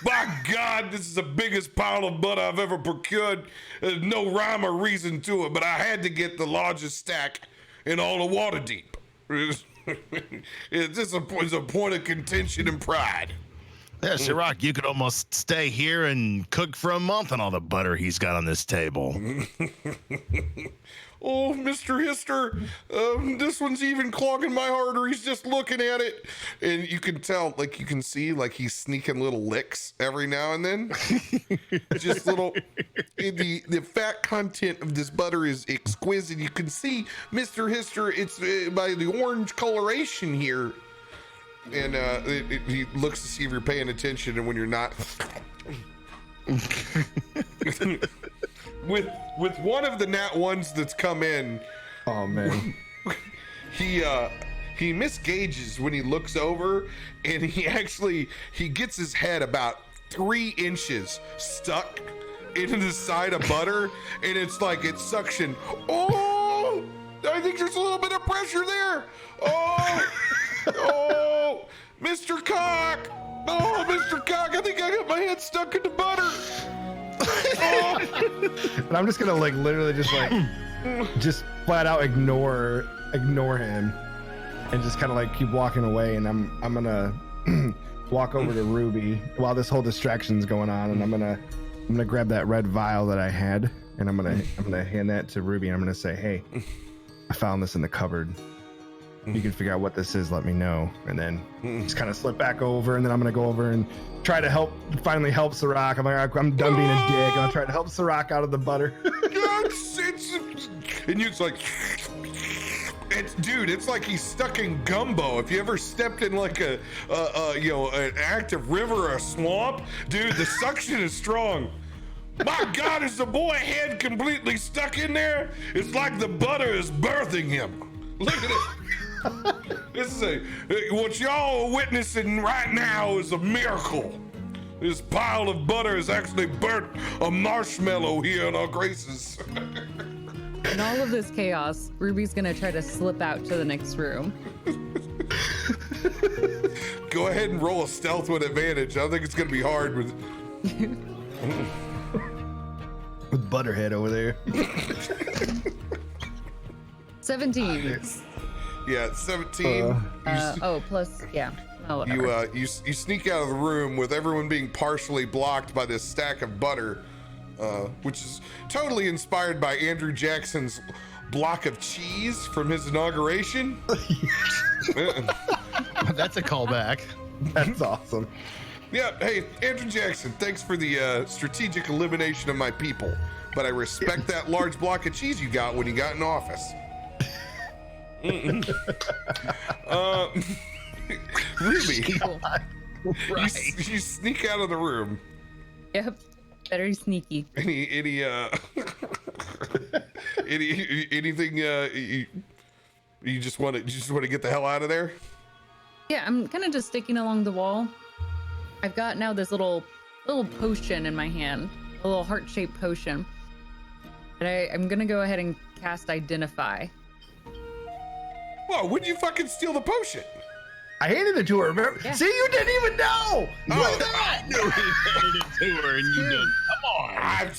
My God, this is the biggest pile of butter I've ever procured. There's no rhyme or reason to it, but I had to get the largest stack in all of Waterdeep. It's a point of contention and pride. Yeah, Sirach, you could almost stay here and cook for a month on all the butter he's got on this table. Oh, Mr. Hister, this one's even clogging my arteries just looking at it. And you can tell, like, you can see, like, he's sneaking little licks every now and then. Just little, the fat content of this butter is exquisite. You can see, Mr. Hister, it's by the orange coloration here. And he looks to see if you're paying attention, and when you're not. With one of the nat ones that's come in, Oh man. he misgauges when he looks over, and he gets his head about 3 inches stuck into the side of butter, and it's like it's suction. Oh, I think there's a little bit of pressure there. Oh, Mr. Cock. Oh, Mr. Cock, I think I got my head stuck in the butter. Oh. And I'm just gonna like literally just flat out ignore him and just kind of like keep walking away, and I'm gonna walk over to Ruby while this whole distraction's going on, and I'm gonna grab that red vial that I had, and I'm gonna hand that to Ruby, and I'm gonna say, hey, I found this in the cupboard. You can figure out what this is, let me know. And then just kind of slip back over, and then I'm gonna go over and try to finally help Sirach. I'm like, I'm done being a dick, and I'll try to help Sirach out of the butter. And it's like, it's like he's stuck in gumbo. If you ever stepped in like an active river or a swamp, dude, the suction is strong. My God, is the boy head completely stuck in there? It's like the butter is birthing him. Look at it. This is what y'all are witnessing right now is a miracle. This pile of butter has actually burnt a marshmallow here in our graces. In all of this chaos, Ruby's gonna try to slip out to the next room. Go ahead and roll a stealth with advantage. I don't think it's gonna be hard with Butterhead over there. 17. Yeah, 17. Plus, yeah. Oh, whatever. You sneak out of the room with everyone being partially blocked by this stack of butter, which is totally inspired by Andrew Jackson's block of cheese from his inauguration. That's a callback. That's awesome. Yeah, hey, Andrew Jackson, thanks for the strategic elimination of my people, but I respect that large block of cheese you got when you got in office. Ruby, you sneak out of the room. Yep. Better sneaky. Anything you just want to get the hell out of there? Yeah, I'm kind of just sticking along the wall. I've got now this little potion in my hand, a little heart-shaped potion. And I'm gonna go ahead and cast Identify. Whoa, when did you fucking steal the potion? I handed it to her. Remember? Yeah. See, you didn't even know. I knew he handed it to her, and you didn't. Come on.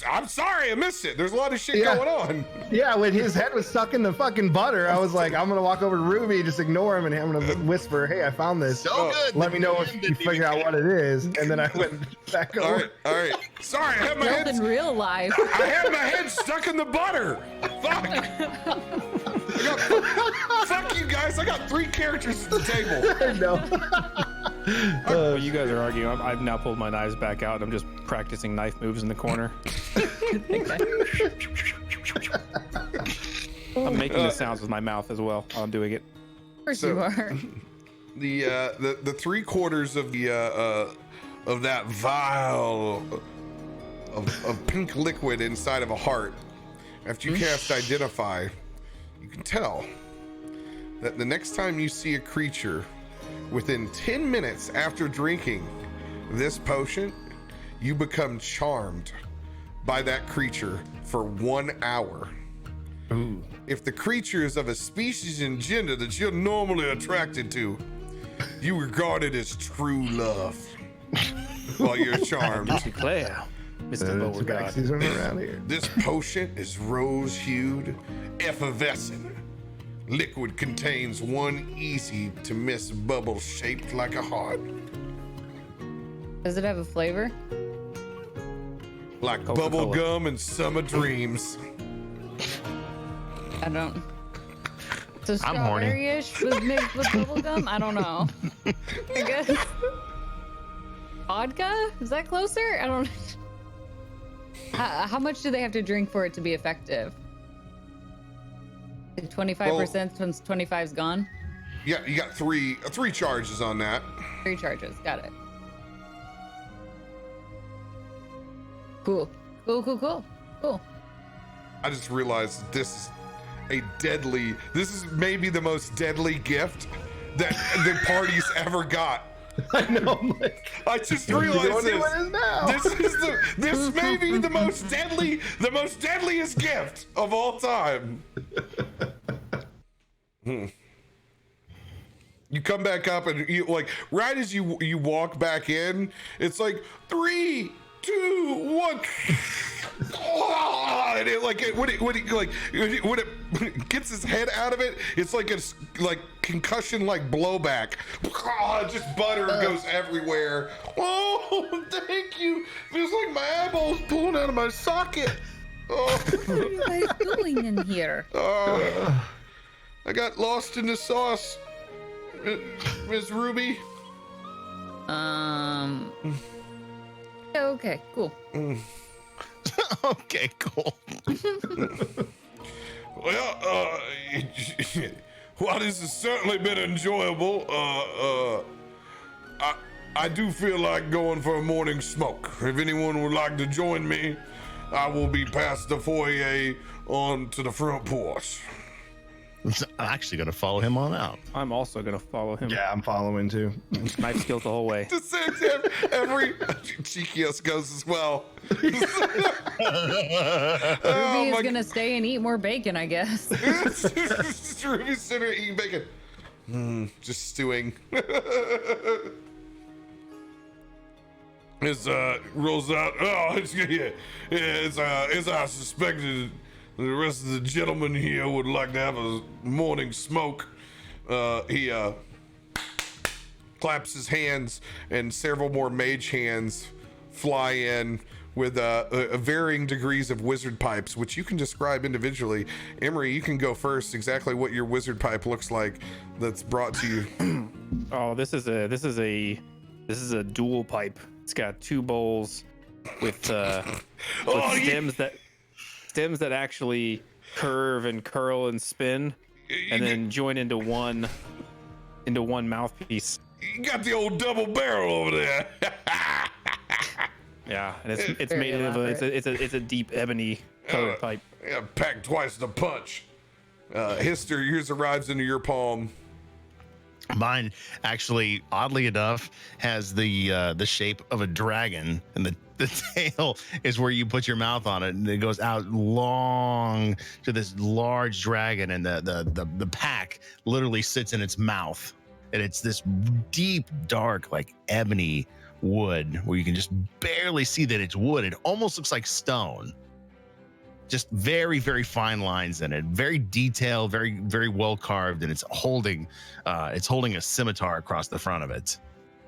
I'm sorry, I missed it. There's a lot of shit going on. Yeah, when his head was stuck in the fucking butter, I was like, I'm gonna walk over to Ruby, just ignore him, and I'm gonna whisper, "Hey, I found this. So good. Let me know if you figure out what it is." And then I went back over. All right. Sorry, I had my Built in head. real life. I had my head stuck in the butter. Fuck. Fuck you guys. I got 3 characters at the table. No. While you guys are arguing, I've now pulled my knives back out. I'm just practicing knife moves in the corner. I'm making the sounds with my mouth as well while I'm doing it. Of course you are. The 3/4 of the of that vial of pink liquid inside of a heart. After you cast Identify, you can tell that the next time you see a creature within 10 minutes after drinking this potion, you become charmed by that creature for 1 hour. Ooh. If the creature is of a species and gender that you're normally attracted to, you regard it as true love while you're charmed. Declare, Mr. Beauregard. Season around here. This potion is rose-hued, effervescent. Liquid contains one easy-to-miss bubble shaped like a heart. Does it have a flavor? Like Coca-Cola. bubble gum and summer dreams. I don't. So I'm horny. strawberry-ish with mixed with bubblegum? I don't know. I guess. Vodka? Is that closer? I don't. How much do they have to drink for it to be effective? 25% once 25's gone? Yeah, you got three charges on that. 3 charges. Got it. Cool. I just realized this is maybe the most deadly gift that the party's ever got. I know. I'm like, I just realized this. What is now? This may be the most deadliest gift of all time. You come back up and you like right as you walk back in, it's like 3, 2, 1. And when it gets his head out of it, it's like a concussion like blowback. Just butter goes everywhere. Oh, thank you. Feels like my eyeballs pulling out of my socket. Oh. What are you guys doing in here? I got lost in the sauce, Miss Ruby. Yeah, okay, cool. Okay, cool. Well, while this has certainly been enjoyable, I do feel like going for a morning smoke. If anyone would like to join me, I will be past the foyer on to the front porch. I'm actually gonna follow him on out. I'm also gonna follow him. Yeah, I'm following too. Knife skills the whole way. The same time, every Chikios goes as well. Ruby is gonna stay and eat more bacon, I guess. Ruby's sitting there eating bacon. Just stewing. Rolls out. Oh, as I suspected, the rest of the gentlemen here would like to have a morning smoke. He claps his hands, and several more mage hands fly in with varying degrees of wizard pipes, which you can describe individually. Emery, you can go first. Exactly what your wizard pipe looks like that's brought to you. Oh, this is a dual pipe. It's got 2 bowls with stems that actually curve and curl and spin, and then join into one mouthpiece. You got the old double barrel over there. Yeah, and it's made of it's a deep ebony colored pipe. Yeah, packed twice the punch. Hister, yours arrives into your palm. Mine actually, oddly enough, has the shape of a dragon, and the tail is where you put your mouth on it, and it goes out long to this large dragon, and the pack literally sits in its mouth, and it's this deep, dark, like ebony wood where you can just barely see that it's wood. It almost looks like stone. Just very, very fine lines in it, very detailed, very, very well carved, and it's holding a scimitar across the front of it.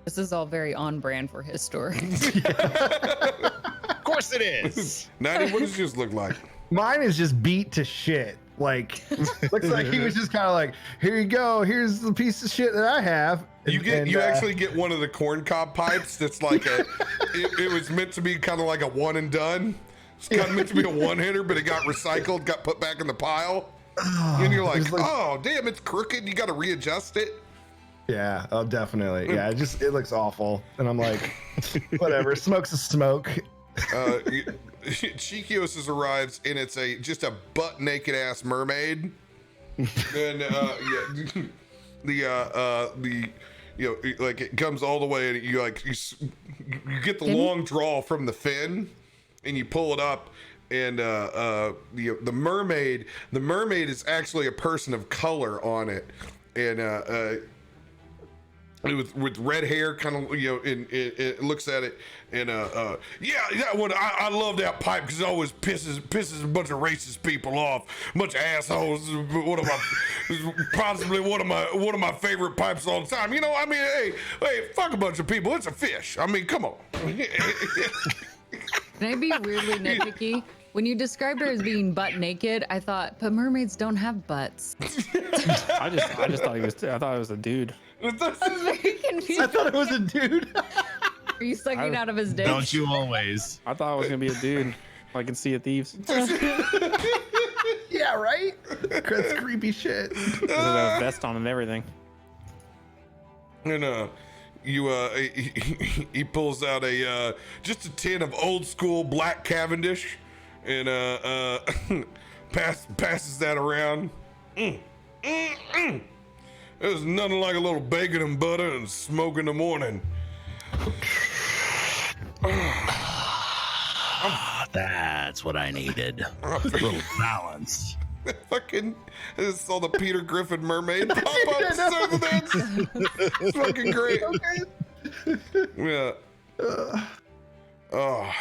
This is all very on brand for his story. Of course it is. 90, what does yours look like? Mine is just beat to shit. Like, looks like he was just kind of like, here you go, here's the piece of shit that I have. You actually get one of the corncob pipes that's like it was meant to be kind of like a one and done. It's kind of meant to be a one-hitter, but it got recycled, got put back in the pile. And you're like, oh, damn, it's crooked. You got to readjust it. Yeah, oh, definitely. Yeah, it looks awful. And I'm like, whatever, smoke's a smoke. Chikios arrives, and it's just a butt-naked ass mermaid. And like it comes all the way, and you get the long draw from the fin, and you pull it up, and the mermaid is actually a person of color on it, and with red hair, kind of, it looks at it, and I love that pipe because it always pisses a bunch of racist people off, a bunch of assholes. Possibly one of my favorite pipes all the time. I mean, hey, fuck a bunch of people. It's a fish. I mean, come on. Can I be weirdly nitpicky? When you described her as being butt naked, I thought, but mermaids don't have butts. I just thought it was a dude. I was very confused. I thought it was a dude. Are you sucking out of his dick? Don't you always? I thought it was gonna be a dude, like in Sea of Thieves. Yeah, right? That's creepy shit. With a vest on and everything. And he pulls out just a tin of old school black Cavendish, and passes that around. There's nothing like a little bacon and butter and smoke in the morning. That's what I needed. A little balance. Fucking, I just saw the Peter Griffin mermaid pop up. So that's fucking great. Yeah. Well,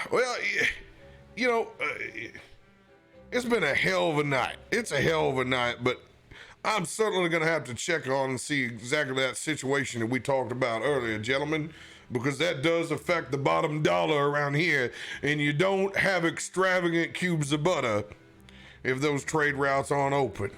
it's been a hell of a night. It's a hell of a night, but I'm certainly going to have to check on and see exactly that situation that we talked about earlier, gentlemen, because that does affect the bottom dollar around here, and you don't have extravagant cubes of butter if those trade routes aren't open.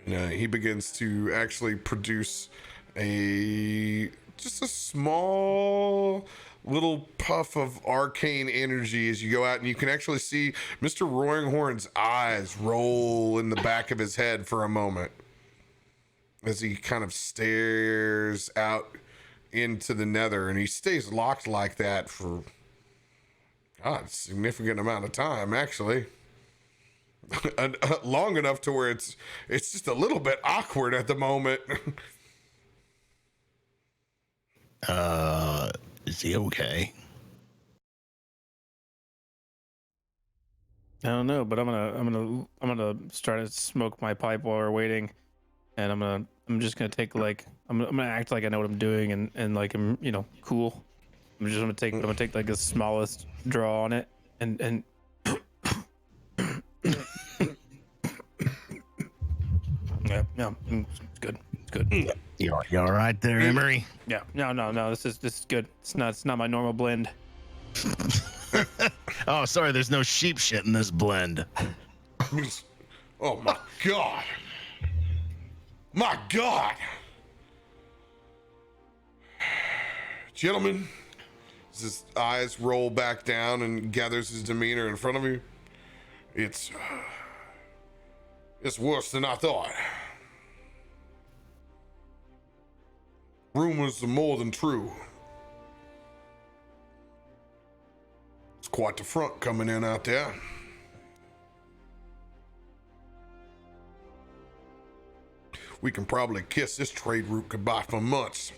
He begins to actually produce just a small little puff of arcane energy as you go out, and you can actually see Mr. Roaringhorn's eyes roll in the back of his head for a moment as he kind of stares out into the nether, and he stays locked like that for a significant amount of time, actually. Long enough to where it's just a little bit awkward at the moment. Is he okay? I don't know, but I'm gonna start to smoke my pipe while we're waiting, and I'm just gonna take I'm gonna act like I know what I'm doing and like I'm cool. I'm gonna take like the smallest draw on it and yeah, it's good. It's good. You all right there, Emery? Yeah, no. This is good. It's not my normal blend. Oh, sorry, there's no sheep shit in this blend. Oh my God. My God. Gentlemen, as his eyes roll back down and gathers his demeanor in front of you, it's worse than I thought. Rumors are more than true. It's quite the front coming in out there. We can probably kiss this trade route goodbye for months.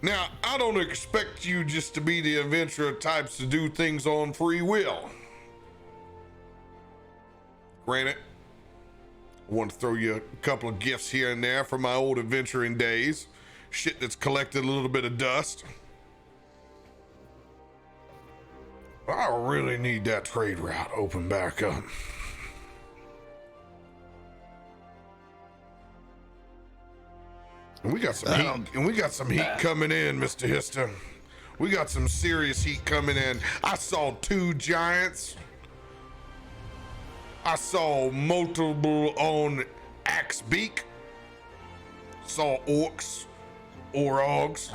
Now, I don't expect you just to be the adventurer types to do things on free will. Granted, I want to throw you a couple of gifts here and there from my old adventuring days. Shit that's collected a little bit of dust. I really need that trade route open back up. And we got some heat. And we got some heat coming in, Mr. Hister. We got some serious heat coming in. I saw 2 giants. I saw multiple on axe beak. Saw orcs, orogs.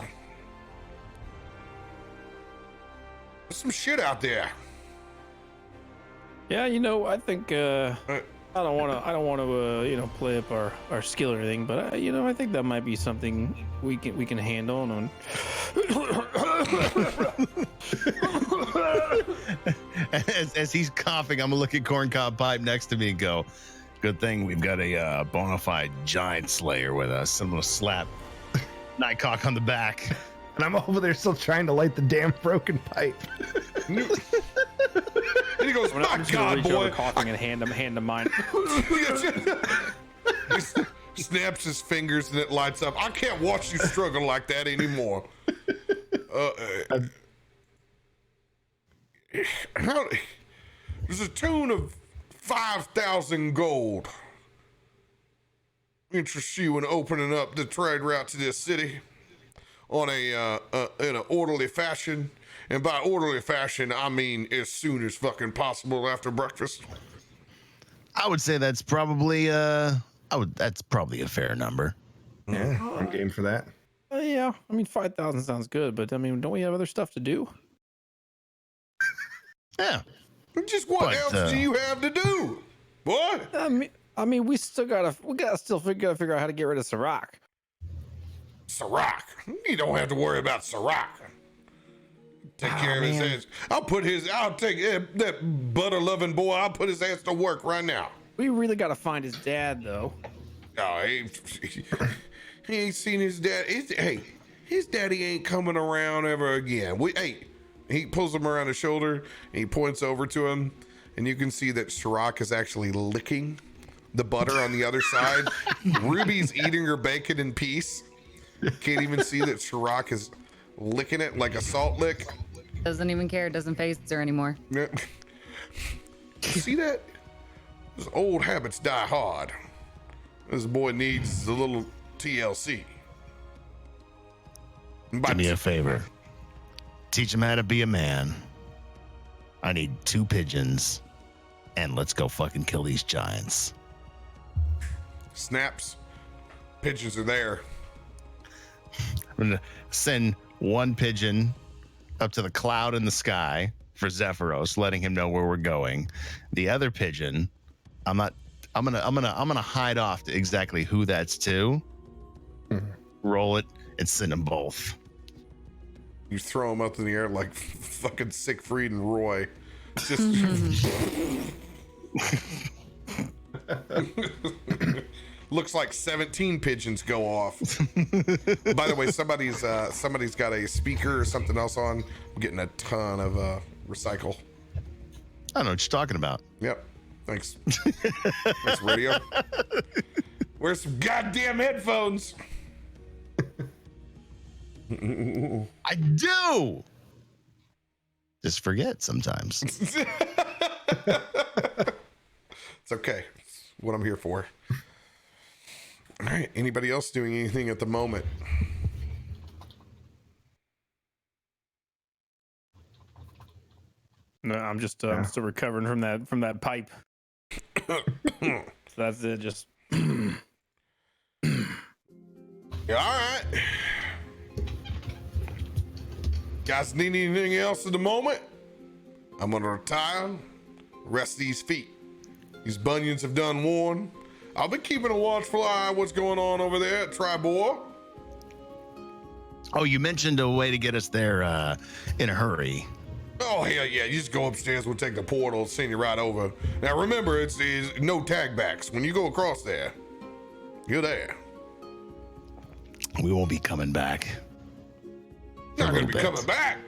There's some shit out there. Yeah, I think I don't want to play up our skill or anything, but I think that might be something we can handle. And as he's coughing, I'm gonna look at Corncob Pipe next to me and go, "Good thing we've got a bona fide giant slayer with us." I'm gonna slap Nightcock on the back. And I'm over there still trying to light the damn broken pipe. And he goes, I'm "My just God, gonna reach boy!" over coughing and hand him mine. He snaps his fingers and it lights up. I can't watch you struggle like that anymore. There's a tune of 5,000 gold. Interest you in opening up the trade route to this city on in an orderly fashion. And by orderly fashion, I mean as soon as fucking possible after breakfast. I would say that's probably that's probably a fair number. Yeah, I'm game for that. Yeah, 5,000 sounds good, but don't we have other stuff to do? Yeah. Just what else do you have to do? What? We gotta figure out how to get rid of Sirach. Sirach? You don't have to worry about Sirach. Take care of his ass. I'll take that butter-loving boy. I'll put his ass to work right now. We really gotta find his dad, though. No, he ain't seen his dad. His daddy ain't coming around ever again. He pulls him around his shoulder and he points over to him, and you can see that Sirach is actually licking the butter on the other side. Ruby's eating her bacon in peace. Can't even see that Sirach is licking it like a salt lick. Doesn't even care. Doesn't phase her anymore. Yeah. See that? Those old habits die hard. This boy needs a little TLC. Do me a favor. Teach him how to be a man. I need 2 pigeons. And let's go fucking kill these giants. Snaps. Pigeons are there. I'm gonna send 1 pigeon up to the cloud in the sky for Zephyros, letting him know where we're going. The other pigeon, I'm gonna hide off to exactly who that's to. Roll it and send them both. You throw them up in the air like fucking Siegfried and Roy. Just looks like 17 pigeons go off. By the way, somebody's got a speaker or something else on. I'm getting a ton of recycle. I don't know what you're talking about. Yep. Thanks. That's radio. Where's some goddamn headphones? I do. Just forget sometimes. It's okay. It's what I'm here for. All right. Anybody else doing anything at the moment? No, I'm just I'm still recovering from that pipe. So that's it. Just Yeah, all right. Guys, need anything else at the moment? I'm gonna retire, rest these feet. These bunions have done worn. I'll be keeping a watchful eye on what's going on over there at Tribor. Oh, you mentioned a way to get us there in a hurry. Oh, hell yeah. You just go upstairs, we'll take the portal, send you right over. Now, remember, it's no tag backs. When you go across there, you're there. We won't be coming back. Not going to be coming back.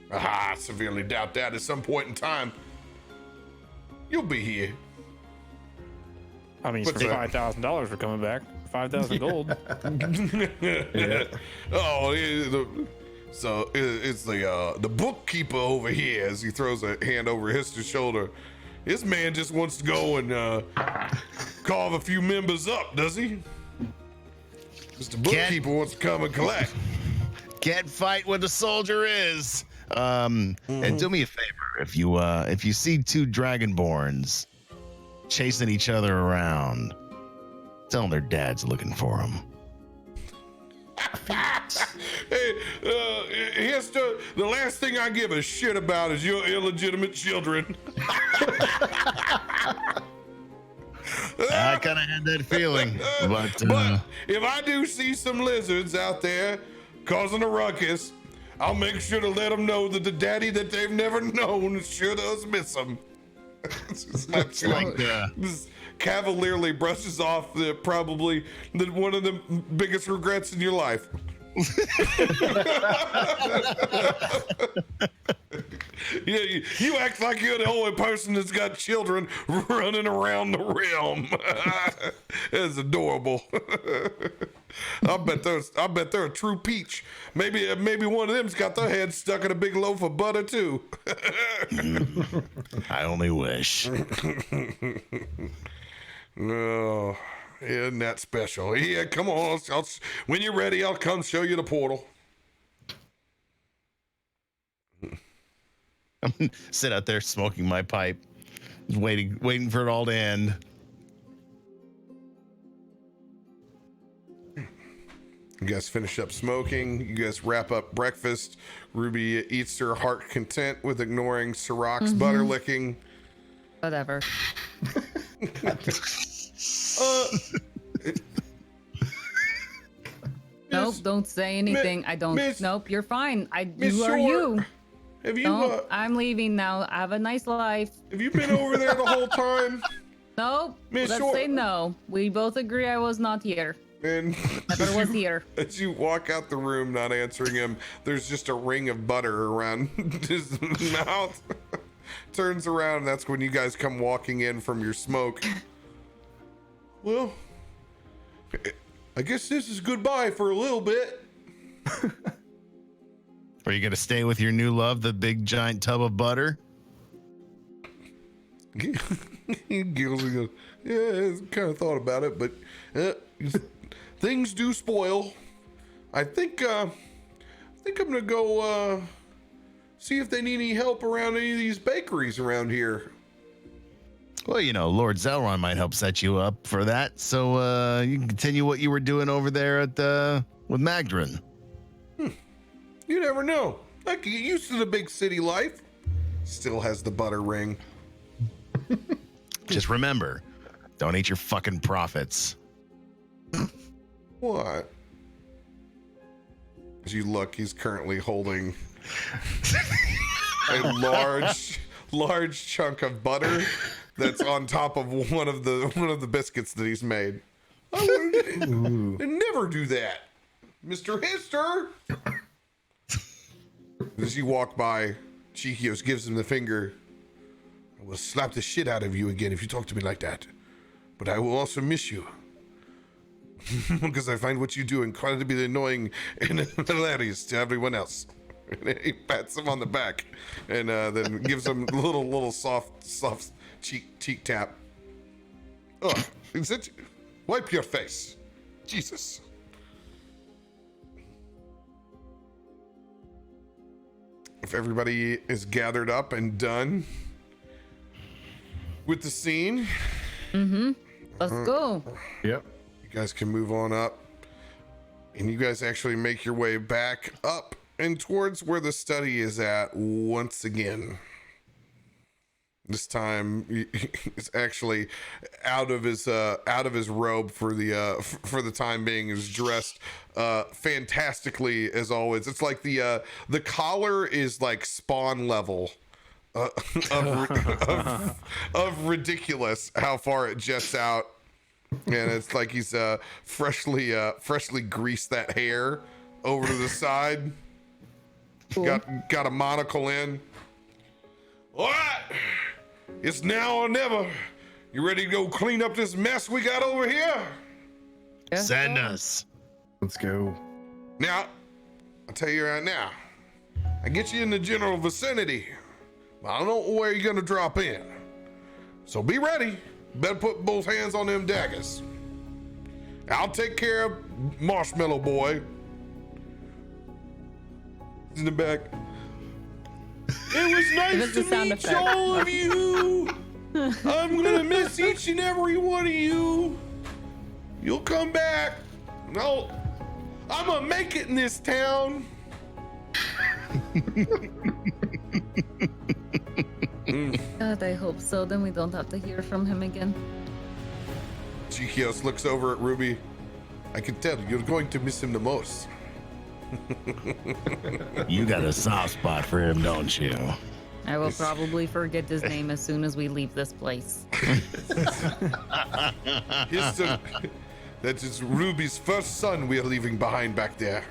I severely doubt that at some point in time. You'll be here. I mean, What's for that? $5,000 for coming back, 5,000 gold. Yeah. Oh, so it's the bookkeeper over here as he throws a hand over Hister's shoulder. This man just wants to go and carve a few members up, does he? Mr. Bookkeeper wants to come and collect. Can't fight what the soldier is. And do me a favor, if you see two dragonborns chasing each other around, tell them their dad's looking for them. Hey, Hester, the last thing I give a shit about is your illegitimate children. I kind of had that feeling, but if I do see some lizards out there causing a ruckus, I'll make sure to let them know that the daddy that they've never known sure does miss them. it's like This cavalierly brushes off probably one of the biggest regrets in your life. Yeah, you act like you're the only person that's got children running around the realm. It's adorable. I bet they're a true peach. Maybe one of them's got their head stuck in a big loaf of butter too. I only wish. Oh, isn't that special? Yeah, come on. When you're ready, I'll come show you the portal. I'm sit out there smoking my pipe, just waiting for it all to end. You guys finish up smoking. You guys wrap up breakfast. Ruby eats her heart content with ignoring Sirach's butter licking. Whatever. Nope, don't say anything. I don't. Nope, you're fine. You are you. Have you? Nope, I'm leaving now. Have a nice life. Have you been over there the whole time? Nope. Miss Let's Short. say no. We both agree I was not here. And Never was here. as you walk out the room, not answering him, there's just a ring of butter around his mouth. Turns around, and that's when you guys come walking in from your smoke. Well, I guess this is goodbye for a little bit. Are you gonna stay with your new love, the big giant tub of butter? He giggles and goes, yeah, I kind of thought about it, but things do spoil. I think I'm gonna go see if they need any help around any of these bakeries around here. Well, Lord Zelron might help set you up for that, so you can continue what you were doing over there at with Magdrin. You never know. I can get used to the big city life. Still has the butter ring. Just remember, don't eat your fucking profits. What? As you look, he's currently holding a large chunk of butter that's on top of one of the biscuits that he's made. I would never do that, Mr. Hister. As you walk by, Chikios gives him the finger. I will slap the shit out of you again if you talk to me like that. But I will also miss you. Because I find what you do incredibly annoying and hilarious to everyone else. And he pats him on the back and then gives him a little soft cheek tap. Oh, is it? Wipe your face. Jesus. if everybody is gathered up and done with the scene, Let's go. Yep. you guys can move on up, and you guys actually make your way back up and towards where the study is at once again. This time he's actually out of his robe for the time being. Is dressed fantastically as always. It's like the collar is like Spawn level of ridiculous how far it jets out, and it's like he's freshly greased that hair over to the side. Cool. Got a monocle in. All right. It's now or never. You ready to go clean up this mess we got over here? Yeah. Send us. Let's go. Now, I'll tell you right now, I get you in the general vicinity, but I don't know where you're gonna drop in. So be ready. Better put both hands on them daggers. I'll take care of Marshmallow Boy. In the back. It was nice to sound meet effect. all of you. I'm gonna miss each and every one of you. You'll come back. No, I'm gonna make it in this town. God, I hope so. Then we don't have to hear from him again. Chikios looks over at Ruby. I can tell you're going to miss him the most. You got a soft spot for him, don't you? I will probably forget his name as soon as we leave this place. That is Ruby's first son we are leaving behind back there.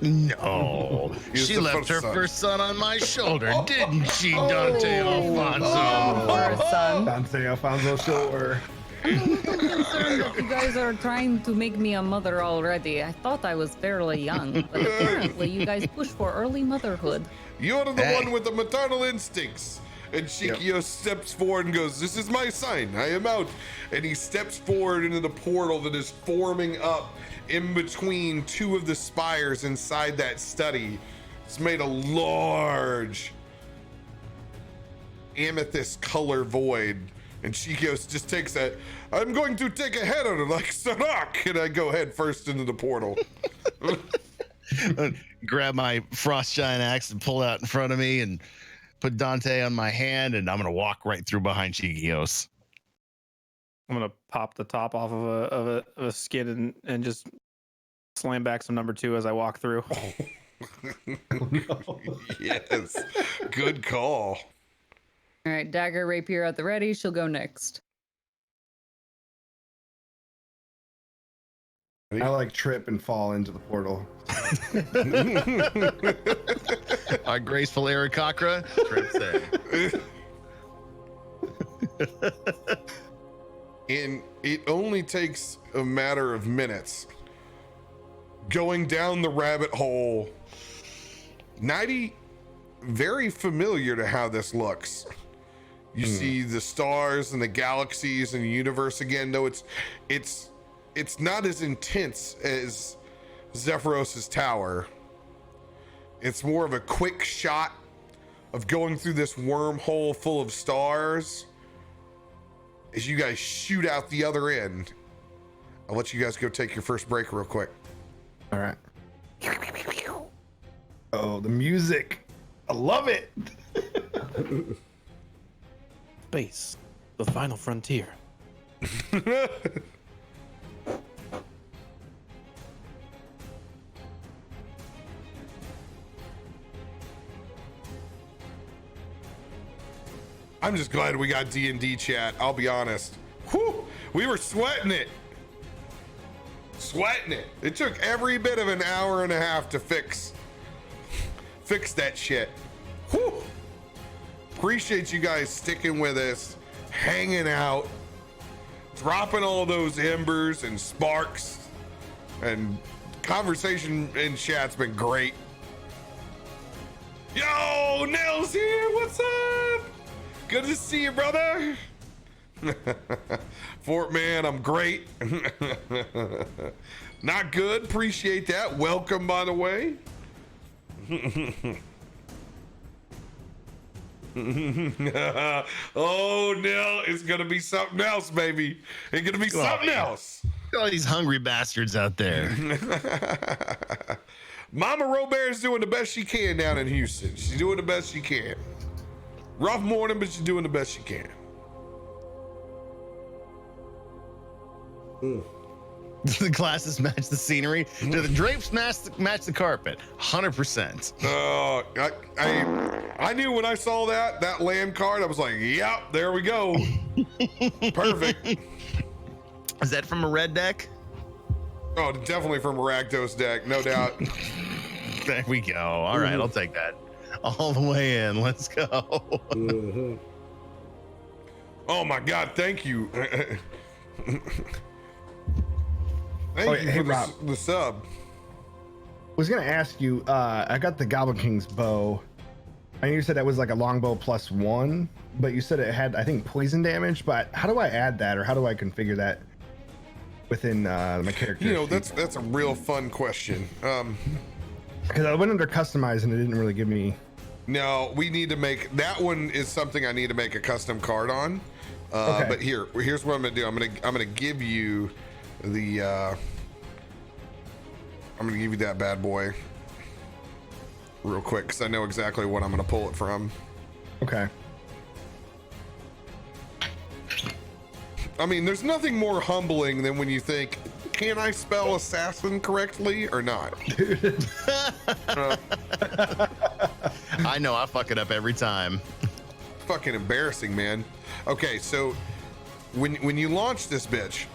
No. He's She the left first her son. first son on my shoulder, didn't she, Dante Alfonso? For a son. Dante Alfonso Shore. I'm a little concerned that you guys are trying to make me a mother already. I thought I was fairly young, but apparently you guys push for early motherhood. You're the Hey. one with the maternal instincts. And Shikio steps forward and goes, "This is my sign. I am out." And he steps forward into the portal that is forming up in between two of the spires inside that study. It's made a large amethyst color void. And Shikio just takes that. I'm going to take a header like Sarak. And I go head first into the portal. Grab my frost giant axe and pull it out in front of me and put Dante on my hand, and I'm gonna walk right through behind Chikios. I'm gonna pop the top off of a skin and just slam back some number 2 as I walk through. Yes. Good call. All right, dagger, rapier at the ready. She'll go next. I like trip and fall into the portal. Our graceful Aarakocra. And it only takes a matter of minutes. Going down the rabbit hole. 90, very familiar to how this looks. You see the stars and the galaxies and the universe again, though it's not as intense as Zephyros's tower. It's more of a quick shot of going through this wormhole full of stars as you guys shoot out the other end. I'll let you guys go take your first break real quick. All right. Oh, the music. I love it. Space, the final frontier. I'm just glad we got D&D chat. I'll be honest. Whew, we were sweating it. It took every bit of an hour and a half to fix that shit. Whew. Appreciate you guys sticking with us, hanging out, dropping all those embers and sparks, and conversation in chat's been great. Yo, Nell's here. What's up? Good to see you, brother. Fort Man, I'm great. Not good. Appreciate that. Welcome, by the way. Oh no, it's gonna be something else, baby. It's gonna be something else. All these hungry bastards out there. Mama RoBear's doing the best she can down in Houston. She's doing the best she can. Rough morning, but she's doing the best she can. The glasses match the scenery. Do the drapes match the carpet? 100%. I knew when I saw that land card, I was like, yep, there we go. Perfect. Is that from a red deck? Oh, definitely from a Rakdos deck, no doubt. There we go. All right, I'll take that. All the way in. Let's go. Oh my God, thank you. Thank you hey, for Rob. the sub. Was gonna ask you. I got the Goblin King's bow. I know you said that was like a longbow +1, but you said it had, I think, poison damage. But how do I add that, or how do I configure that within my character? You know, that's a real fun question. Because I went under customize and it didn't really give me. No, we need to make that one is something I need to make a custom card on. Okay. But here's what I'm gonna do. I'm gonna give you the. I'm gonna give you that bad boy real quick because I know exactly what I'm gonna pull it from. Okay. I mean, there's nothing more humbling than when you think, can I spell assassin correctly or not? I know I fuck it up every time. Fucking embarrassing, man. Okay, so when you launch this bitch,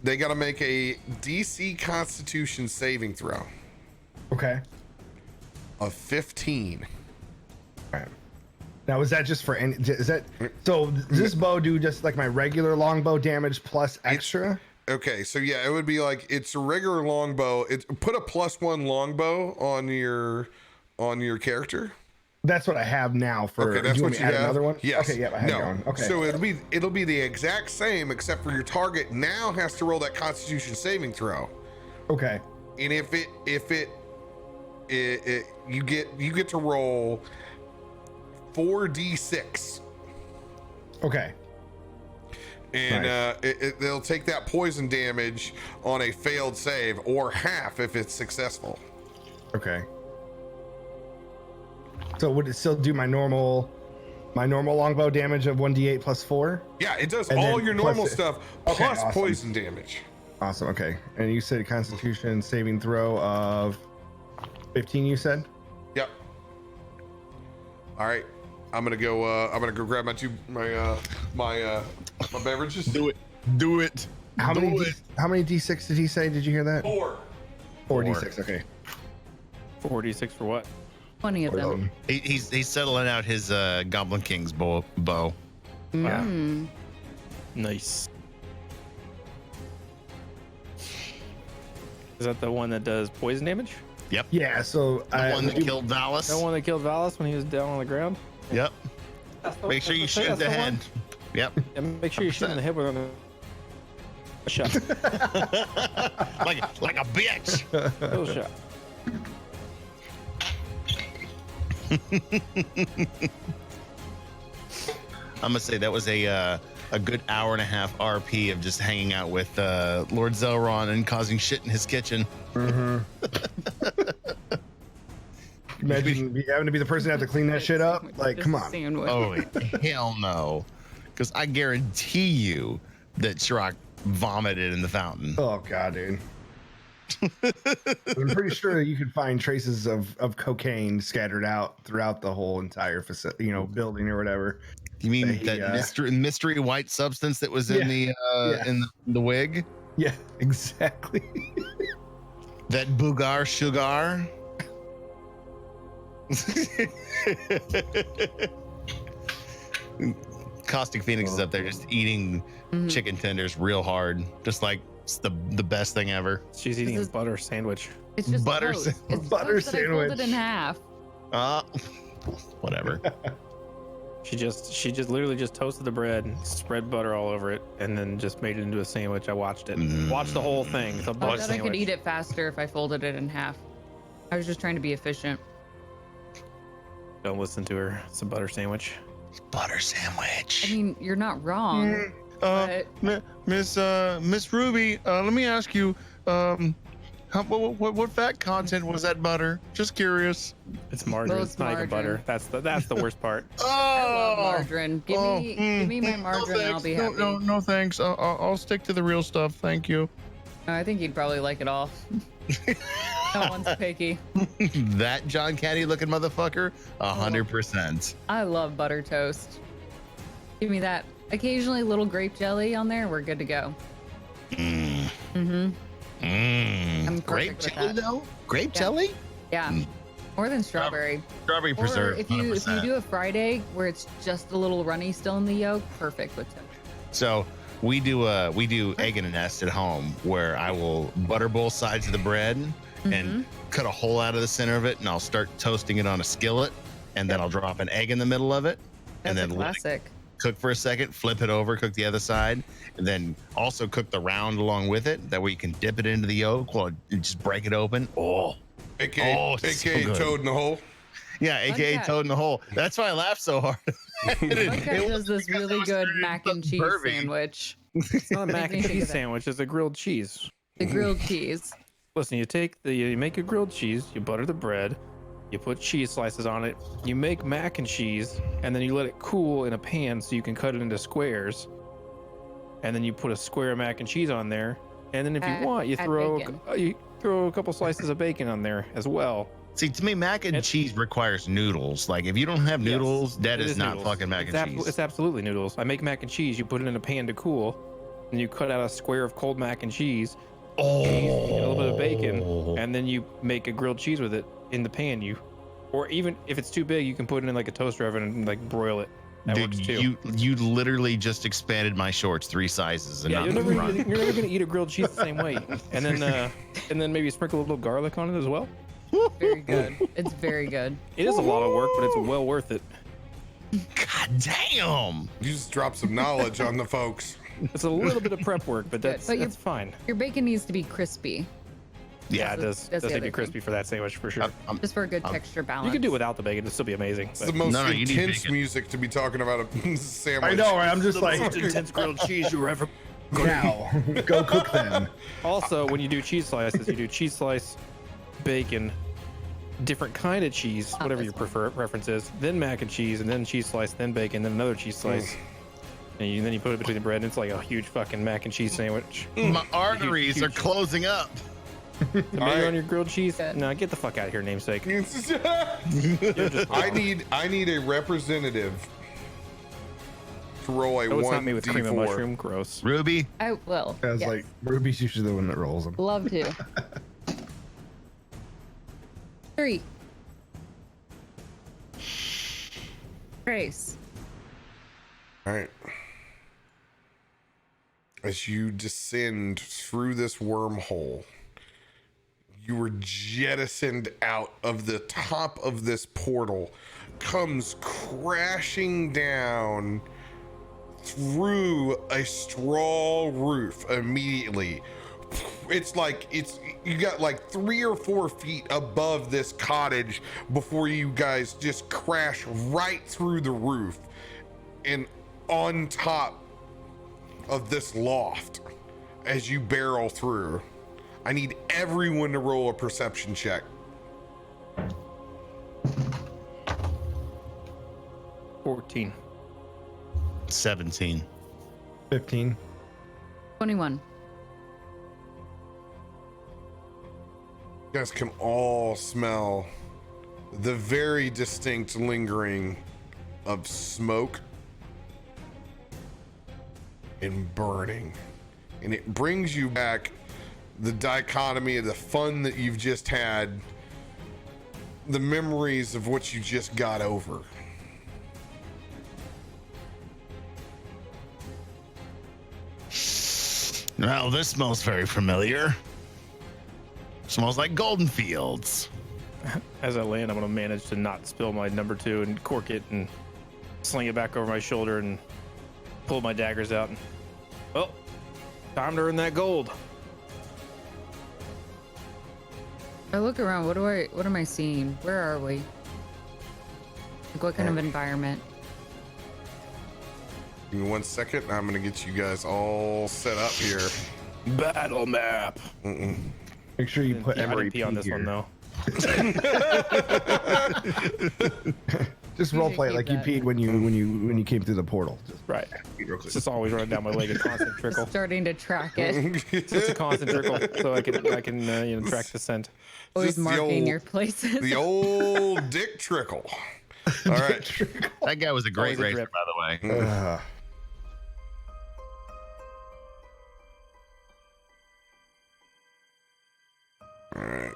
they got to make a DC Constitution saving throw Okay. of 15. All right. Now, is that just for any? Is that so? Does this bow do just like my regular longbow damage plus extra? Okay, so yeah, it would be like it's a regular longbow. Put a +1 longbow on your character. That's what I have now. For Okay, that's do you want what me you to add have. another one. Yes. Okay. Yeah, I have no. going. Okay. So it'll be the exact same, except for your target now has to roll that Constitution saving throw. Okay. And if you get to roll 4d6. Okay. And Nice. they'll take that poison damage on a failed save, or half if it's successful. Okay. So would it still do my normal longbow damage of 1d8 +4? Yeah, it does And all then your plus normal it- stuff Okay, plus awesome. poison damage. Awesome. Okay. And you said Constitution saving throw of 15. You said. Yep. All right, I'm gonna go grab my beverages. Do it. How many d6 did he say? Did you hear that? 4. 4d6. Okay. 4d6 for what? 20 of them. He's settling out his Goblin King's bow. Mm. Nice. Is that the one that does poison damage? Yep. Yeah. So The one that killed Valis. That one that killed Valis when he was down on the ground? Yep. Make sure you shoot the head. Yep. Yeah, make sure you shoot in the head with a shot. like a bitch. Little shot. I'm gonna say that was a good hour and a half RP of just hanging out with Lord Zelron and causing shit in his kitchen. Imagine having to be the person to have to clean that shit up. Like, come on. Sandwich. Oh hell no! Because I guarantee you that Shirok vomited in the fountain. Oh god, dude. I'm pretty sure you could find traces of cocaine scattered out throughout the whole entire facility, building or whatever. You mean They, that mystery white substance that was in in the wig? Yeah, exactly. That Bugar sugar? Caustic Phoenix is up there just eating chicken tenders real hard, just like it's the best thing ever. She's eating a is- butter sandwich. It's just Butter toast. sa- It's butter toast that I folded sandwich. in half. Whatever. She just literally just toasted the bread and spread butter all over it and then just made it into a sandwich. I watched it. Watched the whole thing. It's a I butter thought I sandwich. could eat it faster if I folded it in half. I was just trying to be efficient. Don't listen to her. It's a butter sandwich. Butter sandwich. I mean, you're not wrong. But Miss Ruby, let me ask you, what fat content was that butter? Just curious. It's margarine. Well, It's it's not even butter. margarine. That's the worst part. I love Oh, margarine. Give me my margarine and I'll be happy. No, thanks. I'll stick to the real stuff. Thank you. I think you'd probably like it all. No one's picky. That John Candy looking motherfucker, 100%. I love butter toast. Give me that. Occasionally, a little grape jelly on there. We're good to go. I'm Grape perfect with jelly that. though? Grape Yeah. jelly? Yeah, more than strawberry. Strawberry Or preserve. if you 100%. do a fried egg where it's just a little runny still in the yolk, perfect with toast. So we do egg in a nest at home where I will butter both sides of the bread and cut a hole out of the center of it, and I'll start toasting it on a skillet, and then I'll drop an egg in the middle of it, That's and a then let it classic. cook for a second, flip it over, cook the other side, and then also cook the round along with it. That way you can dip it into the yolk while you just break it open. AKA, it's so AKA good. Toad in the hole. Yeah, aka Cat. Toad in the hole. That's why I laughed so hard. One guy does this because I really was good staring mac at and something cheese pervy. sandwich. It's not a mac and Think of cheese that. sandwich. It's a grilled cheese. The grilled cheese. Listen, you make a grilled cheese, you butter the bread, you put cheese slices on it, you make mac and cheese, and then you let it cool in a pan so you can cut it into squares. And then you put a square of mac and cheese on there, and then if you want, you add throw bacon. you throw a couple slices of bacon on there as well. See, to me, mac and It's- cheese requires noodles. Like, if you don't have Yes, noodles, that it is not noodles. fucking mac It's and cheese. It's absolutely noodles. I make mac and cheese. You put it in a pan to cool, and you cut out a square of cold mac and cheese, cheese, you get a little bit of bacon, and then you make a grilled cheese with it in the pan. Or even if it's too big, you can put it in like a toaster oven and like broil it. That works too. you literally just expanded my shorts 3 sizes and Yeah, not you're the never, front. you're never gonna eat a grilled cheese the same way. And then maybe sprinkle a little garlic on it as well. Very good. It's very good. It is a lot of work, but it's well worth it. God damn! You just dropped some knowledge on the folks. It's a little bit of prep work, but that's But that's fine. Your bacon needs to be crispy, Yeah, it That's does. the Does need to other be thing. crispy for that sandwich for sure. just for a good texture balance. You can do without the bacon; it'd still be amazing. It's but- the most No, you need intense bacon. music to be talking about a sandwich. I know, right? I'm just like, intense grilled cheese you ever. now, go cook then. Also, when you do cheese slices, you do cheese slice, bacon, different kind of cheese, Not whatever this your preference is, then mac and cheese, and then cheese slice, then bacon, then another cheese slice. And then you put it between the bread, and it's like a huge fucking mac and cheese sandwich. My arteries huge- are closing up. Tomato Alright. on your grilled cheese? Good. No, get the fuck out of here, namesake. I need a representative to roll a Oh, it's not made with 1d4. cream of mushroom. Gross. Ruby, I will. I was yes. like, Ruby's usually the one that rolls them. Love to. 3. Grace. All right. As you descend through this wormhole, you were jettisoned out of the top of this portal, comes crashing down through a straw roof immediately. It's like you got like 3 or 4 feet above this cottage before you guys just crash right through the roof and on top of this loft as you barrel through. I need everyone to roll a perception check. 14. 17. 15. 21. You guys can all smell the very distinct lingering of smoke and burning. And it brings you back the dichotomy of the fun that you've just had, the memories of what you just got over. Well, this smells very familiar. Smells like golden fields. As I land, I'm going to manage to not spill my number 2 and cork it and sling it back over my shoulder and pull my daggers out. And, well, time to earn that gold. I look around. What am I seeing? Where are we? Like what kind of environment? Give me 1 second. I'm gonna get you guys all set up here. Battle map. Make sure you put I Emery didn't pee on this one though. Just You role should play it keep like you that. peed when you came through the portal. Just Right. real quick. It's just always running down my leg, a constant trickle. Starting to track it. It's a constant trickle, so I can track the scent. Always Just the marking old- your places. The old dick trickle. All right. That guy was a great Always a racer, drip. by the way. All right.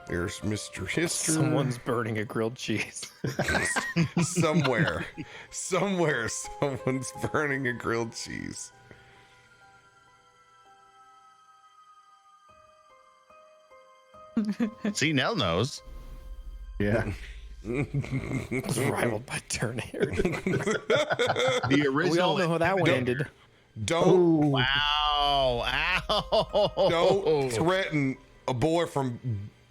There's Mr. History. Someone's burning a grilled cheese. somewhere, someone's burning a grilled cheese. See, Nell knows. Yeah. It's rivaled by Turner. The original. We all know how that one ended. Don't Wow. Ow. don't threaten a boy from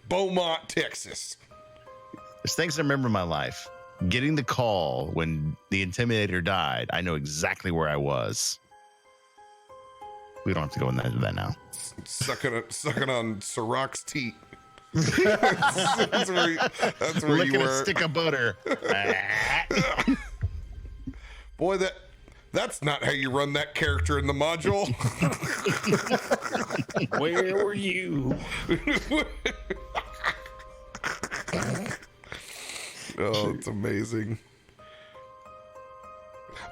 Beaumont, Texas. There's things I remember in my life. Getting the call when the Intimidator died, I know exactly where I was. We don't have to go into that now. Sucking on Sirach's teat. that's where Licking you a were. stick of butter. Boy, that's not how you run that character in the module. Where were you? Oh, it's amazing.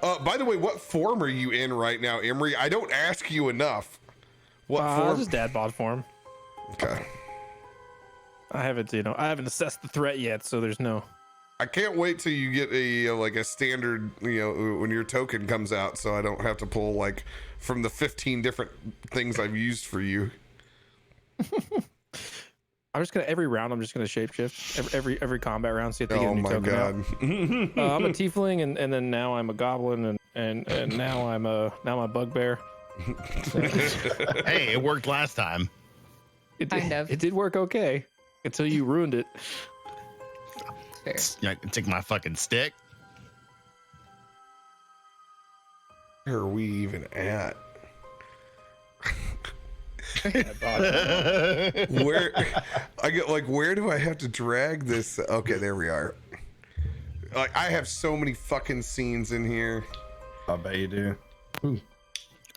By the way, what form are you in right now, Emery? I don't ask you enough. What form? Just dad bod form. Okay. I haven't assessed the threat yet, so there's no. I can't wait till you get a standard, when your token comes out, so I don't have to pull like from the 15 different things I've used for you. Every round I'm just gonna shapeshift. Every combat round, see if they get a Oh new my token out. god. I'm a tiefling, and then now I'm a goblin, and now I'm a bugbear. Hey, it worked last time. Kind of. It did work okay until you ruined it. Fair. I can take my fucking stick. Where are we even at? Where I get where do I have to drag this? Okay, there we are. Like I have so many fucking scenes in here. I bet you do. Ooh.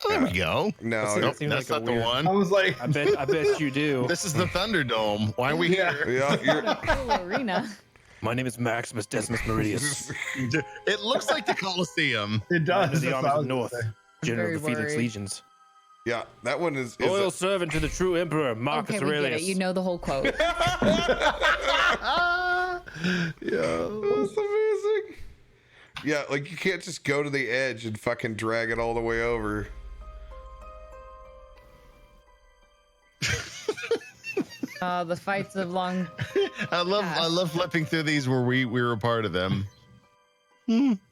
Oh, there we go. No, That Nope, seems that's like a not the weird- one. I was like, I bet you do. This is the Thunderdome. Why are we here? yeah, you're, Cool arena. My name is Maximus Decimus Meridius. It looks like the Colosseum. it Under does. the That's armies what I of was North, gonna say. general Very of the Phoenix worried. Legions. yeah, that one is Loyal servant to the true emperor, Marcus Okay, we get it. Aurelius. You know the whole quote. That's amazing. Yeah, like you can't just go to the edge and fucking drag it all the way over. The fights of long. I love flipping through these where we were a part of them.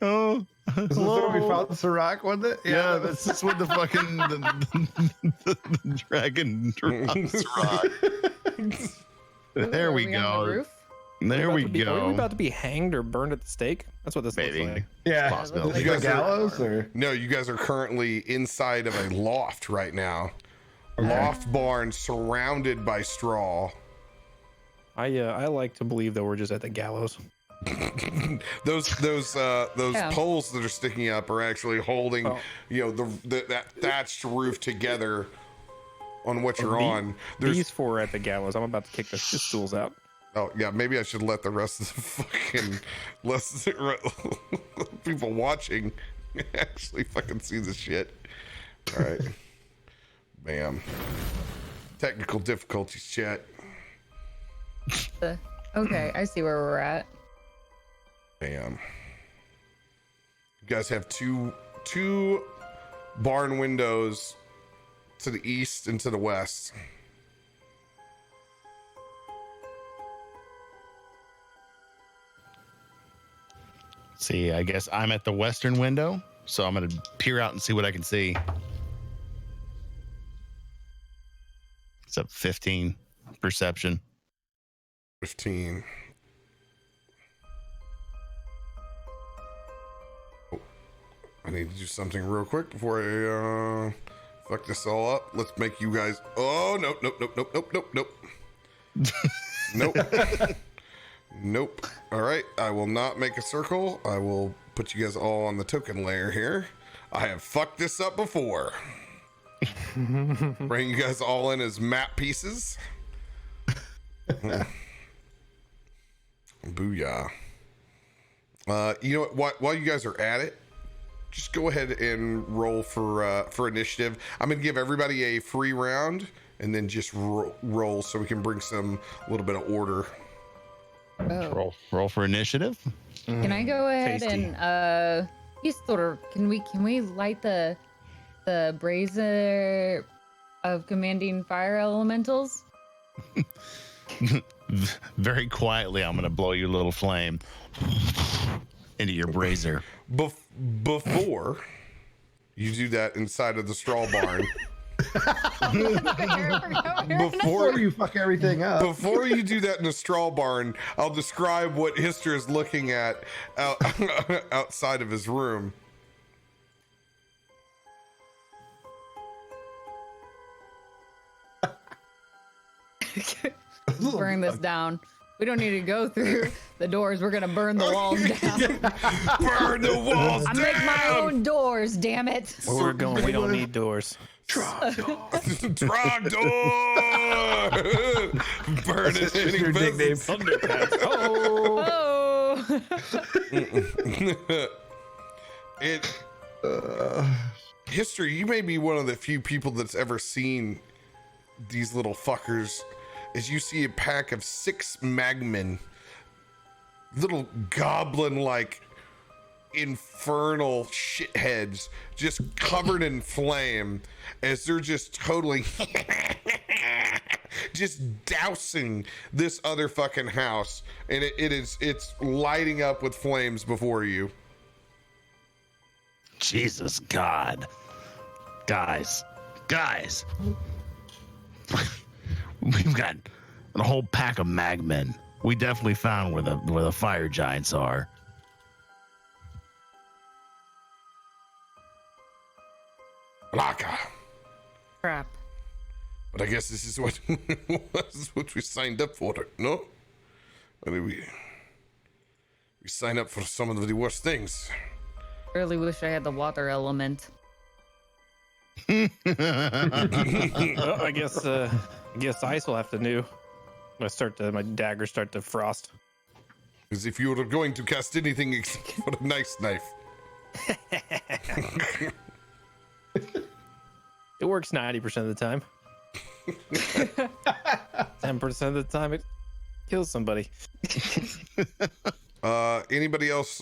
Oh, This is where we found Sirach, wasn't it? yeah, that's just what the fucking the dragon drops rock. There Are we on the go. roof? There we Are we go. about to be hanged or burned at the stake? That's what this Maybe. looks like. Yeah. Possibility. Is You it guys the are- gallows or? No, you guys are currently inside of a loft right now. Loft barn surrounded by straw. I like to believe that we're just at the gallows. Those Yeah. poles that are sticking up are actually holding Oh. that thatched roof together on what you're on. There's These four are at the gallows. I'm about to kick the stools out. oh yeah, maybe I should let the rest of the fucking people watching actually fucking see the shit. All right. Bam. Technical difficulties, chat. Okay, I see where we're at. Bam. You guys have two barn windows to the east and to the west. See, I guess I'm at the western window, so I'm gonna peer out and see what I can see. It's a 15 perception. 15. I need to do something real quick before I fuck this all up. Let's make you guys. Oh, nope. Nope. Nope. All right. I will not make a circle. I will put you guys all on the token layer here. I have fucked this up before. Bring you guys all in as map pieces. Booyah. You know what? While you guys are at it, just go ahead and roll for initiative. I'm gonna give everybody a free round, and then just roll so we can bring a little bit of order. Oh. Roll for initiative. Can I go ahead Tasty. and Eastor, can we light the brazier of commanding fire elementals? Very quietly, I'm gonna blow your little flame into your brazier. Before you do that inside of the straw barn, Before you fuck everything up. before you do that in the straw barn, I'll describe what Hister is looking at outside of his room. Burn this down. We don't need to go through the doors. We're gonna burn the walls down. Burn the walls I down! make my own doors, damn it. Where we're going, we don't need doors. Trogdor! Burn it Your any nickname. business. Oh. History, you may be one of the few people that's ever seen these little fuckers. As you see a pack of 6 magmen, little goblin-like infernal shitheads, just covered in flame, as they're just totally just dousing this other fucking house, and it's lighting up with flames before you. Jesus God, guys, we've got a whole pack of magmen. We definitely found where the fire giants are. Blaka. Crap. But I guess this is what this is what we signed up for, no? I mean, we signed up for some of the worst things. Really wish I had the water element. Well, I guess ice will have to do. My daggers start to frost. As if you were going to cast anything except for a nice knife. It works 90% of the time. 10% of the time it kills somebody. Anybody else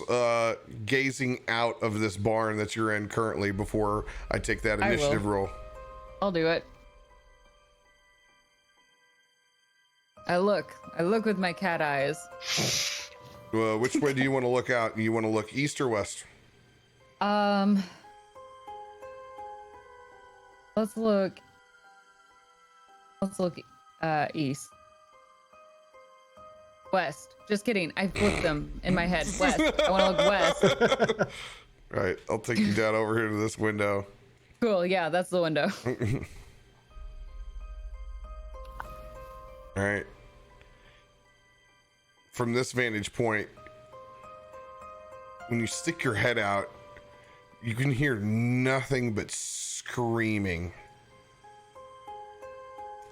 gazing out of this barn that you're in currently before I take that I will. initiative roll? I'll do it. I look with my cat eyes. Which way do you want to look out? You want to look east or west? Let's look east. West. Just kidding. I flipped them in my head. West. I want to look west. All right, I'll take you down over here to this window. Cool. Yeah, that's the window. All right. From this vantage point, when you stick your head out, you can hear nothing but screaming.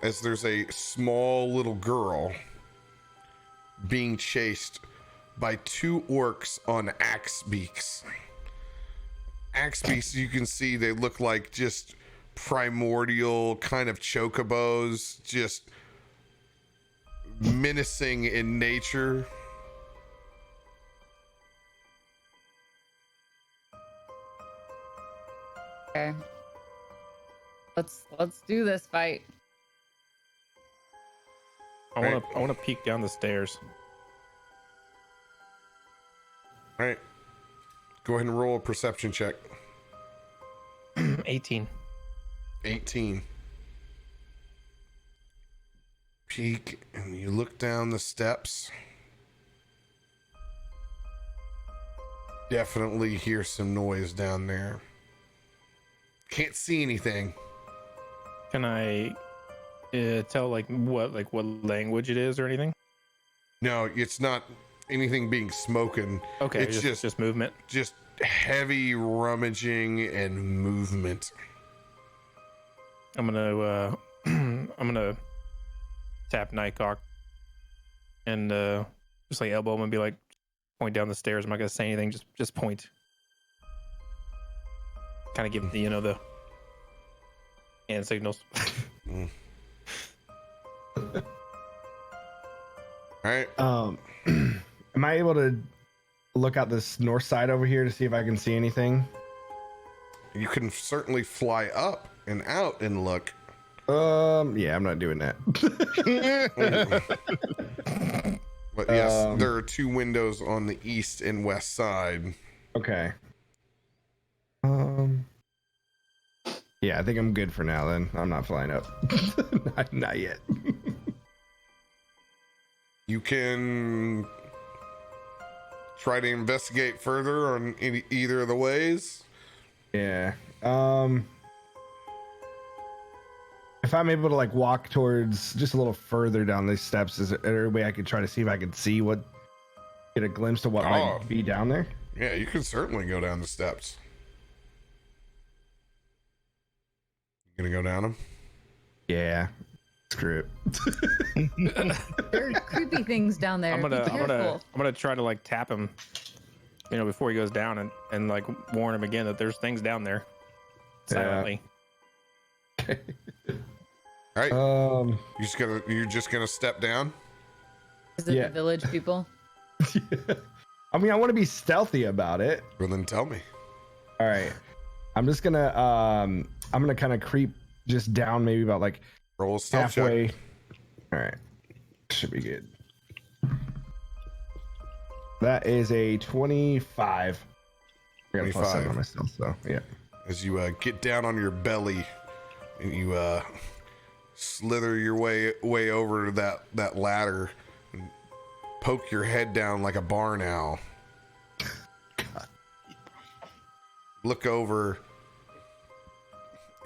As there's a small little girl being chased by 2 orcs on axe beaks. Axe beaks, you can see they look like just primordial kind of chocobos, just menacing in nature. Okay. Let's do this fight. I want to peek down the stairs. All right. Go ahead and roll a perception check. 18. 18. Peek, and you look down the steps. definitely hear some noise down there. Can't see anything. Can I tell like what language it is or anything? No, it's not anything being spoken. Okay, it's just movement. Just heavy rummaging and movement. I'm gonna I'm gonna tap Nightcock and just like elbow him and be like, point down the stairs. I'm not gonna say anything. Just point. Kind of give the the hand signals. Mm. All right. Am I able to look out this north side over here to see if I can see anything? You can certainly fly up and out and look. Yeah, I'm not doing that. But yes, there are 2 windows on the east and west side. Okay. Yeah, I think I'm good for now then. I'm not flying up. not yet. You can try to investigate further on either of the ways. Yeah. If I'm able to like walk towards just a little further down these steps, is there a way I could try to see if I could see get a glimpse of what might be down there? Yeah, you can certainly go down the steps. You gonna go down them? Yeah. Screw it. There are creepy things down there. I'm Be careful. gonna try to like tap him, before he goes down and like warn him again that there's things down there. Silently. All right. You're just gonna step down. Is it the village people? I mean, I want to be stealthy about it. Well, then tell me. All right. I'm just gonna kind of creep just down maybe about like Roll a stealth halfway. check. All right. Should be good. That is a 25. I got a plus 7 on myself, so yeah. As you get down on your belly and you slither your way over to that ladder and poke your head down like a barn owl. God. Look over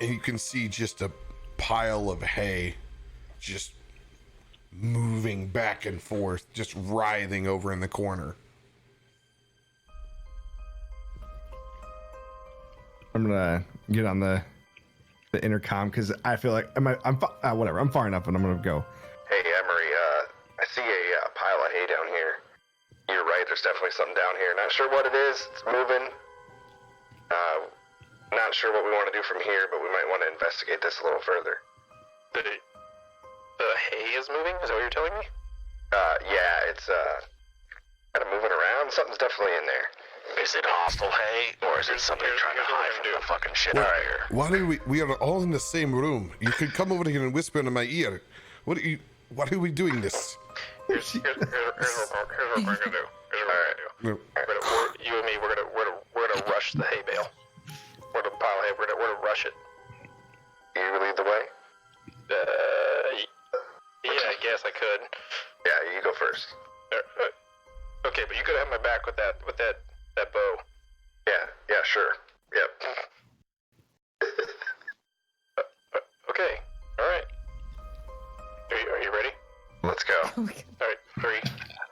and you can see just a pile of hay just moving back and forth, just writhing over in the corner. I'm gonna get on the intercom because I feel like whatever. I'm far enough, and I'm gonna go. Hey, Emery, I see a pile of hay down here. You're right, there's definitely something down here. Not sure what it is. It's moving. Not sure what we want to do from here, but we might want to investigate this a little further. The hay is moving? Is that what you're telling me? Yeah, it's kind of moving around. Something's definitely in there. Is it hostile hay, or is it somebody trying to hide from the fucking shit out here? Why do we are all in the same room? You could come over here and whisper into my ear. Why are we doing this? Here's what we're gonna do. You and me, we're gonna rush the hay bale. We're gonna pile of hay. We're gonna rush it. You lead the way? Yeah, I guess I could. Yeah, you go first. Okay, but you could have my back with that bow. Yeah, sure. Yep. Okay, all right. Are you ready? Let's go. Oh my God. All right, 3.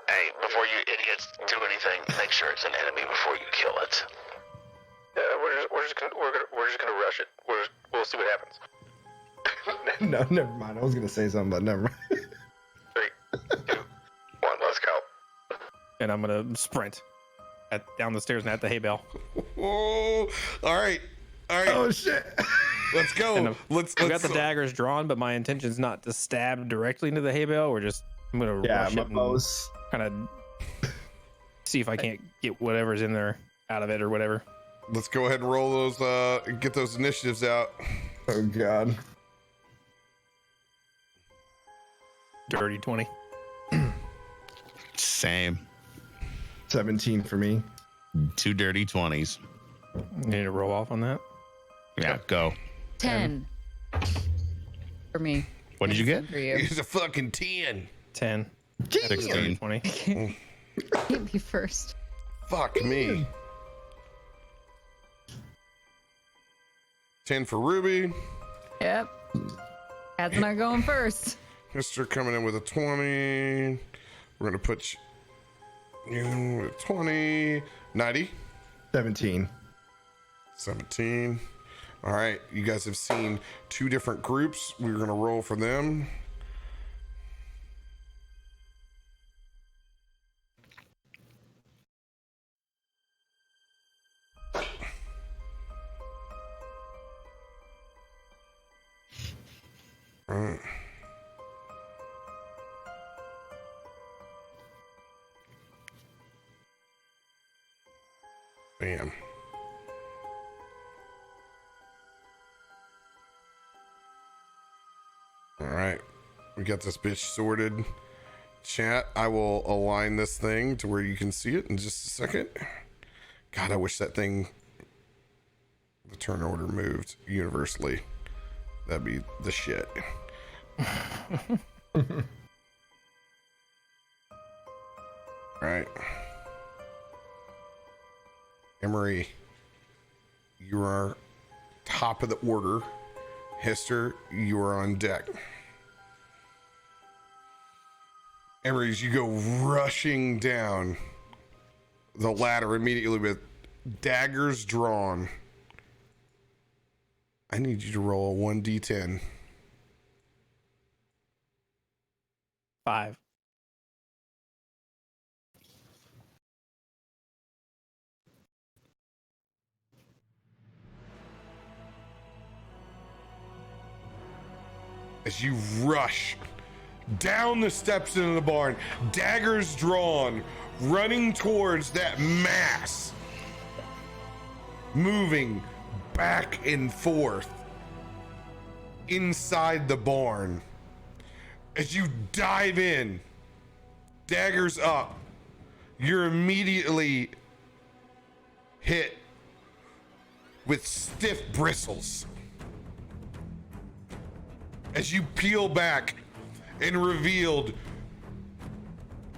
Hey, before you idiots do anything, make sure it's an enemy before you kill it. We're just gonna rush it. We'll see what happens. No, never mind. I was gonna say something, but never mind. 3, 2, 1, let's go. And I'm gonna sprint down the stairs and at the hay bale. Oh, all right. Oh shit! Let's go. Let's got the daggers drawn, but my intention is not to stab directly into the hay bale. I'm gonna rush it and kind of see if I can't get whatever's in there out of it or whatever. Let's go ahead and roll those. Get those initiatives out. Oh god. Dirty 20. Same. 17 for me. 2 dirty 20s. You need to roll off on that. Yeah, go. 10 for me. What did you get? For you. He's a fucking 10. 10. 16. 20. Can't be first. Fuck me. 10 for Ruby. Yep. Cat's not going first. Mr. coming in with a 20. We're gonna put you with 20. 90. 17. 17. All right, you guys have seen 2 different groups. We're gonna roll for them. All right. Bam. All right, we got this bitch sorted. Chat, I will align this thing to where you can see it in just a second. God, I wish that thing, the turn order moved universally. That'd be the shit. All right. Emery, you are top of the order. Hester, you are on deck. Emery, as you go rushing down the ladder immediately with daggers drawn, I need you to roll a 1d10. 5. As you rush down the steps into the barn, daggers drawn, running towards that mass, moving back and forth inside the barn. As you dive in, daggers up, you're immediately hit with stiff bristles. As you peel back and revealed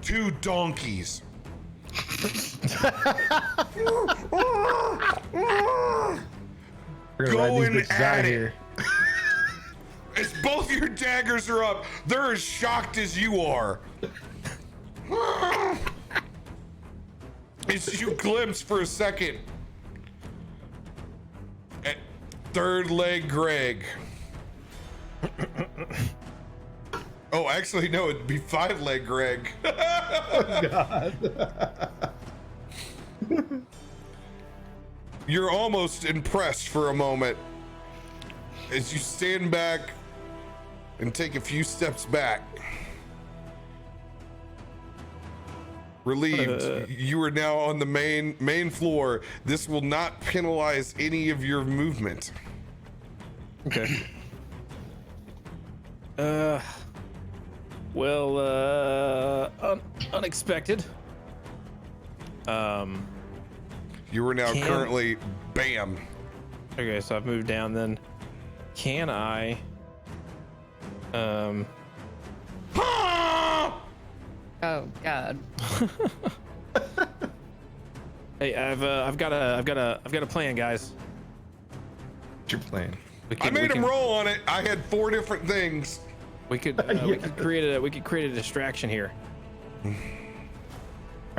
2 donkeys. Going at it. As both your daggers are up, they're as shocked as you are. As you glimpse for a second at third leg Greg. Oh, actually, no, it'd be 5 leg Greg. Oh, God. You're almost impressed for a moment as you stand back and take a few steps back. Relieved, you are now on the main floor. This will not penalize any of your movement. Okay. Unexpected. You are now currently bam. Okay, so I've moved down then. Can I Oh God. Hey, I've got a plan, guys. What's your plan? I made him roll on it. I had 4 different things. We could create a distraction here. All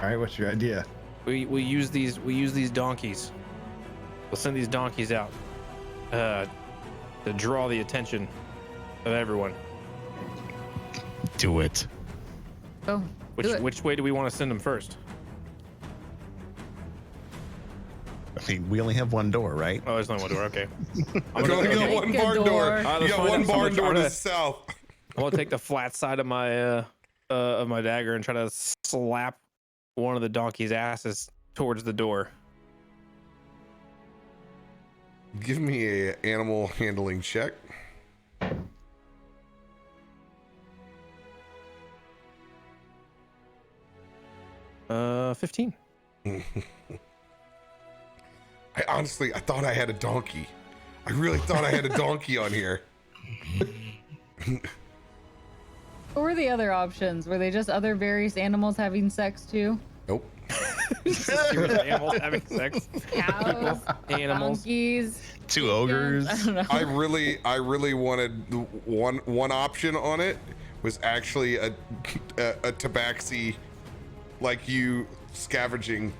right, what's your idea? We use these donkeys. We'll send these donkeys out to draw the attention of everyone. Do it. Oh. Which way do we want to send them first? I mean, we only have one door, right? Oh, there's only one door. Okay. You only got one barn door. You got one barn door to the south. I'm gonna take the flat side of my dagger and try to slap one of the donkey's asses towards the door. Give me a animal handling check. 15. I thought I had a donkey. I really thought I had a donkey on here. What were the other options? Were they just other various animals having sex too? Nope. Just a series of animals having sex. Cows, Animals. donkeys, Two chickens, ogres. I don't know. I really wanted the one option on it was actually a tabaxi, like you scavenging.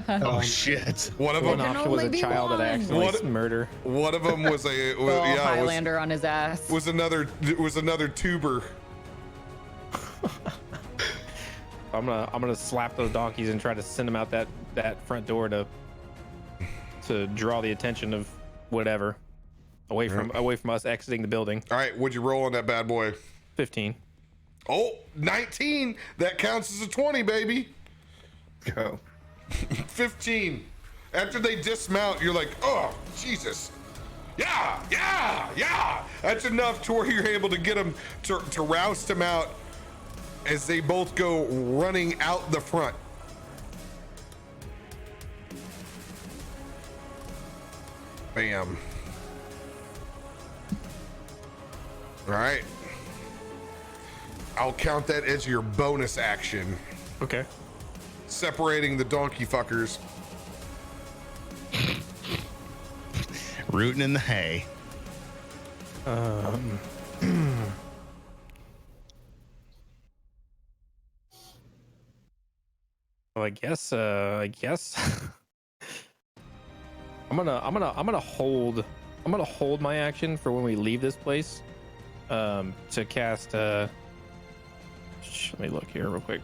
Oh shit. One of One them, option was only a be child that one. accidentally What? murder. one of them was a Little Highlander on his ass. was another tuber. I'm gonna slap those donkeys and try to send them out that front door to draw the attention of whatever away from us exiting the building. All right, what'd you roll on that bad boy? 15. Oh, 19. That counts as a 20, baby. Go. 15. After they dismount, you're like, oh, Jesus. Yeah. That's enough to where you're able to get them to roust them out as they both go running out the front. Bam. All right. I'll count that as your bonus action. Okay. Separating the donkey fuckers. Rooting in the hay. Well, I guess I'm gonna hold my action for when we leave this place to cast let me look here real quick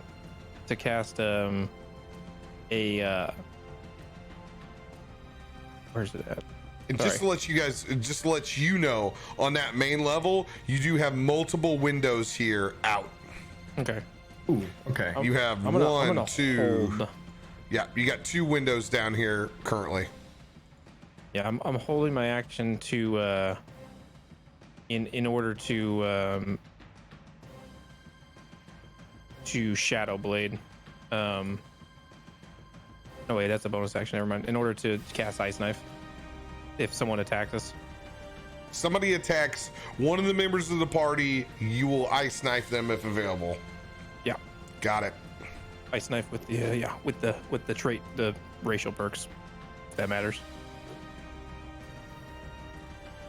to cast where's it at? And Sorry. just to let you know, on that main level, you do have multiple windows here out. Okay. Ooh, okay. You have I'm gonna one, two. hold. Yeah, you got 2 windows down here currently. Yeah, I'm holding my action to in order to Shadow Blade. No wait, that's a bonus action. Never mind. In order to cast Ice Knife, if someone attacks us. Somebody attacks one of the members of the party, you will ice knife them if available. Yeah, Got it. Ice Knife with the with the trait, the racial perks. If that matters.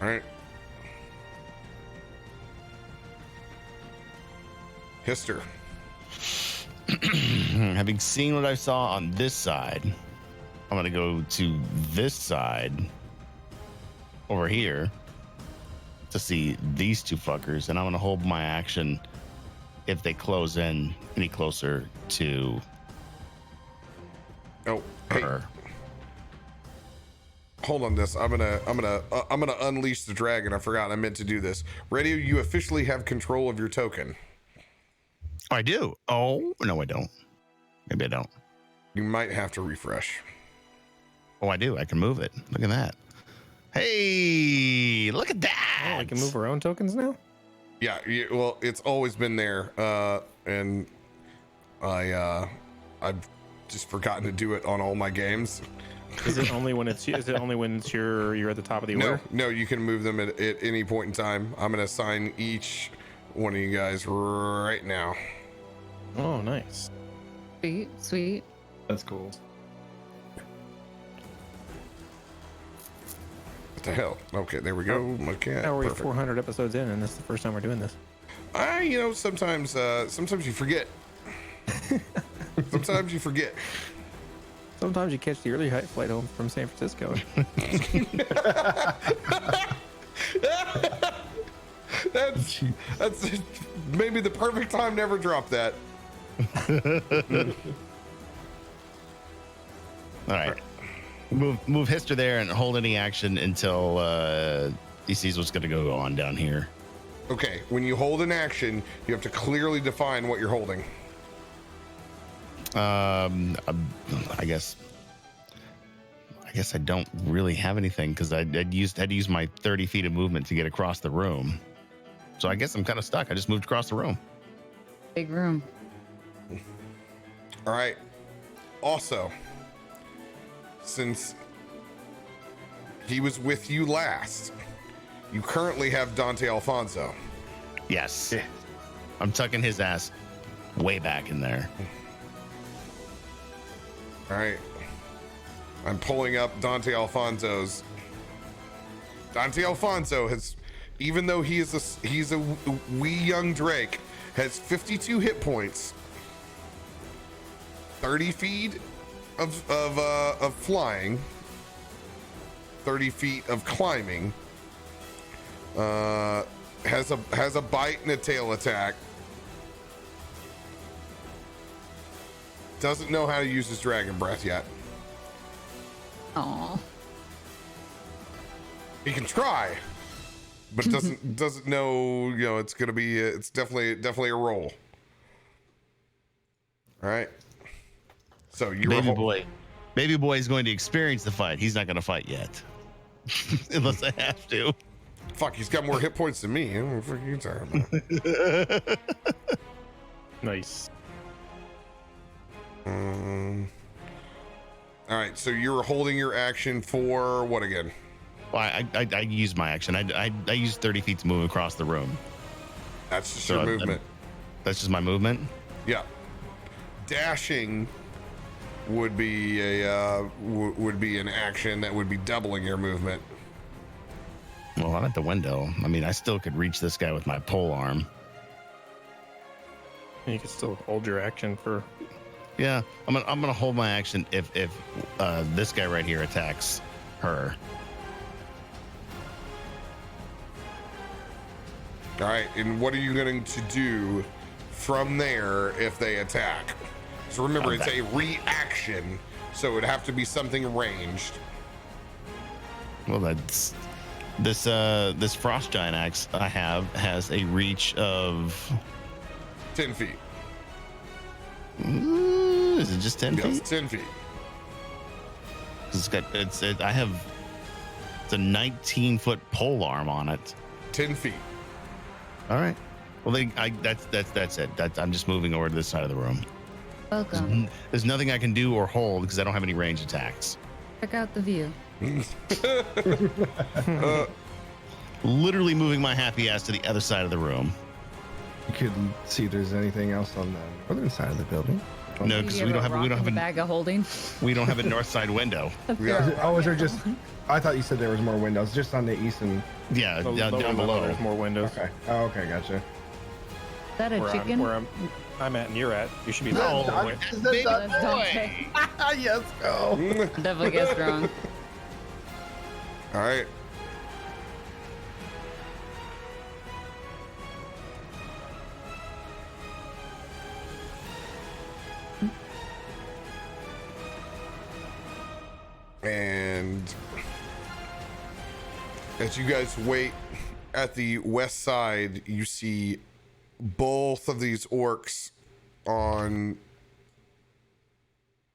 All right. Hister. Having seen what I saw on this side, I'm gonna go to this side over here to see these two fuckers, and I'm gonna hold my action if they close in any closer to Oh, hey, her. hold on this. I'm gonna unleash the dragon. I forgot I meant to do this. Radio, you officially have control of your token. Oh, I do. Oh no, I don't. Maybe I don't. You might have to refresh. Oh, I do. I can move it. Look at that. Hey, look at that. Oh, we can move our own tokens now. Yeah, well, it's always been there, and I've just forgotten to do it on all my games. Is it only when it's you're at the top of the order? No, you can move them at any point in time. I'm gonna assign each one of you guys right now. Oh, nice. Sweet. That's cool. What the hell? Okay, there we go. My cat. Now we're Perfect. 400 episodes in, and this is the first time we're doing this. Sometimes you forget. Sometimes you forget. Sometimes you catch the early flight home from San Francisco. That's maybe the perfect time to ever drop that. All right. Move Hister there and hold any action until he sees what's going to go on down here. Okay, when you hold an action, you have to clearly define what you're holding. I guess I don't really have anything because I had to use my 30 feet of movement to get across the room. So I guess I'm kind of stuck. I just moved across the room. Big room. All right. Also, since he was with you last, you currently have Dante Alfonso. Yes. I'm tucking his ass way back in there. All right. I'm pulling up Dante Alfonso's. Dante Alfonso has, even though he's a wee young Drake, has 52 hit points, 30 feet of flying, 30 feet of climbing, has a bite and a tail attack. Doesn't know how to use his dragon breath yet. Aw. He can try, but doesn't know. You know, it's gonna be. It's definitely a roll. All right. So you Baby boy is going to experience the fight. He's not going to fight yet, unless I have to. Fuck, he's got more hit points than me. What the fuck are you talking about? Nice. All right, so you're holding your action for what again? Well, I use my action. I use 30 feet to move across the room. That's just your movement. That's just my movement. Yeah. Dashing would be a would be an action that would be doubling your movement. Well, I'm at the window. I mean, I still could reach this guy with my pole arm. You can still hold your action for. Yeah, I'm gonna hold my action if this guy right here attacks her. All right, and what are you going to do from there if they attack? So remember, it's a reaction, so it would have to be something ranged. Well, that's this frost giant axe I have has a reach of 10 feet. Is it just 10 feet? Yes, 10 feet. It's a 19-foot pole arm on it. 10 feet. All right. Well, that's it. I'm just moving over to this side of the room. Welcome. There's nothing I can do or hold because I don't have any range attacks. Check out the view. Literally moving my happy ass to the other side of the room. You could see if there's anything else on the northern side of the building. No, because we don't have a bag of holding. we don't have a north side window. Is there just? I thought you said there was more windows, just on the east and. Yeah, Lower down level, below. There's more windows. Okay. Oh, okay, gotcha. Is that a chicken? Where I'm at and you're at. You should be. No, That's Dante. Yes, go. Definitely guessed wrong. All right. And as you guys wait at the west side, you see both of these orcs on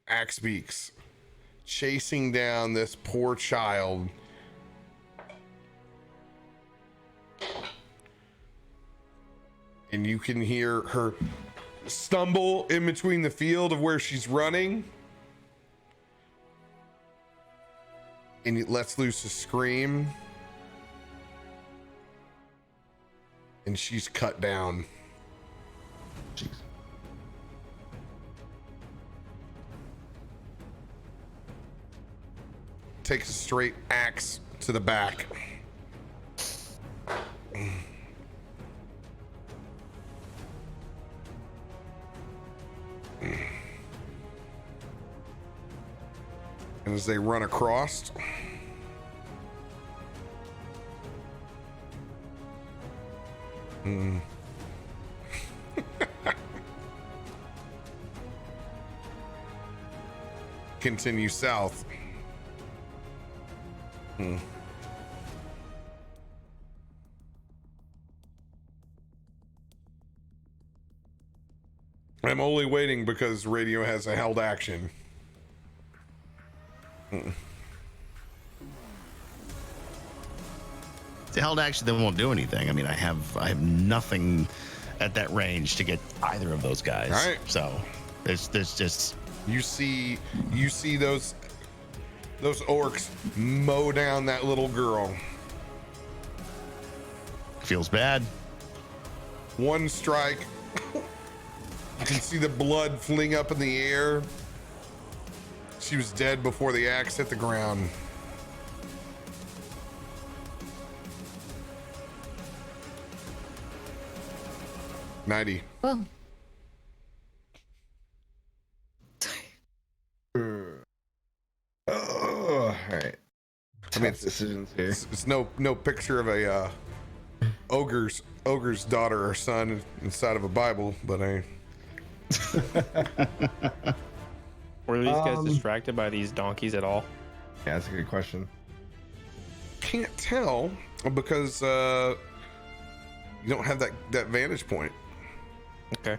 axe beaks chasing down this poor child. And you can hear her stumble in between the field of where she's running. And it lets loose a scream. And she's cut down. Jeez. Takes a straight axe to the back. And as they run across, continue south. I'm only waiting because radio has a held action. The held action that won't do anything. I mean, I have nothing at that range to get either of those guys. All right. So there's just You see those orcs mow down that little girl. feels bad. One strike. You can see the blood fling up in the air. She was dead before the axe hit the ground. $90. Well, Oh, all right. I mean, Tough decisions here. It's no picture of a ogre's daughter or son inside of a Bible, but Were these guys distracted by these donkeys at all? Yeah, that's a good question. can't tell because you don't have that vantage point. Okay.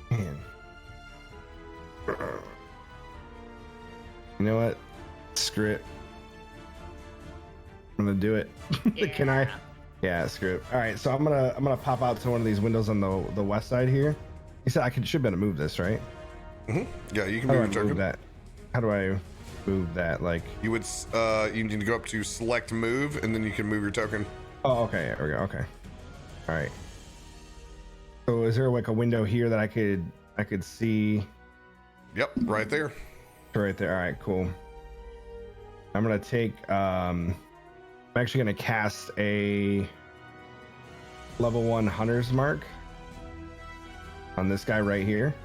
Man. You know what? Screw it. I'm gonna do it. Can I? Yeah, screw it. All right, so I'm gonna pop out to one of these windows on the west side here. You said I should be able to move this, right? Mm-hmm. Yeah, you can How do move I your move token. that? How do I move that? Like, You would you need to go up to select move, and then you can move your token. oh, okay, there we go. Okay, all right. So is there like a window here that I could see? Yep, right there. Right there. All right, cool. I'm gonna take. I'm actually gonna cast a level 1 hunter's mark on this guy right here.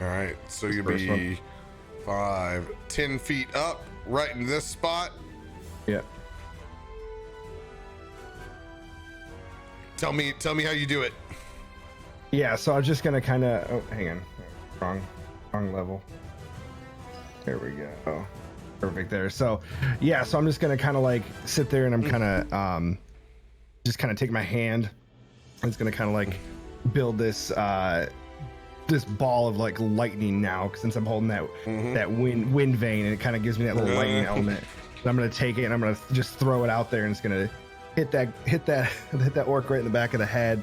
All right, so you'll First be 10 feet up, right in this spot. Yep. Tell me how you do it. Yeah. So I'm just gonna kind of. Oh, hang on. Wrong level. There we go. Perfect there. So, yeah. So I'm just gonna kind of like sit there, and I'm kind of just kind of take my hand. I'm just gonna kind of like build this this ball of like lightning now, since I'm holding that wind vein, and it kind of gives me that little lightning element. And I'm gonna take it, and I'm gonna just throw it out there, and it's gonna hit that orc right in the back of the head.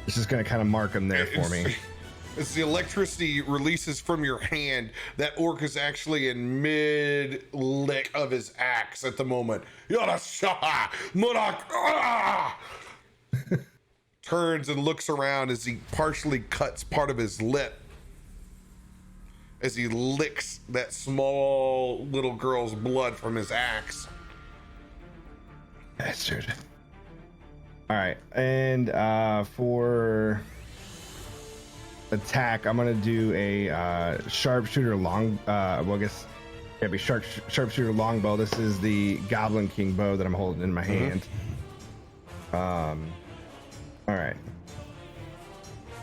It's just gonna kind of mark him there for me. As the electricity releases from your hand, that orc is actually in mid lick of his axe at the moment. Yarasha, Murak, ah! Turns and looks around as he partially cuts part of his lip as he licks that small little girl's blood from his axe. Bastard. All right, and for attack, I'm gonna do a sharpshooter long. Well, I guess it'd be sharpshooter longbow. This is the Goblin King bow that I'm holding in my hand. All right.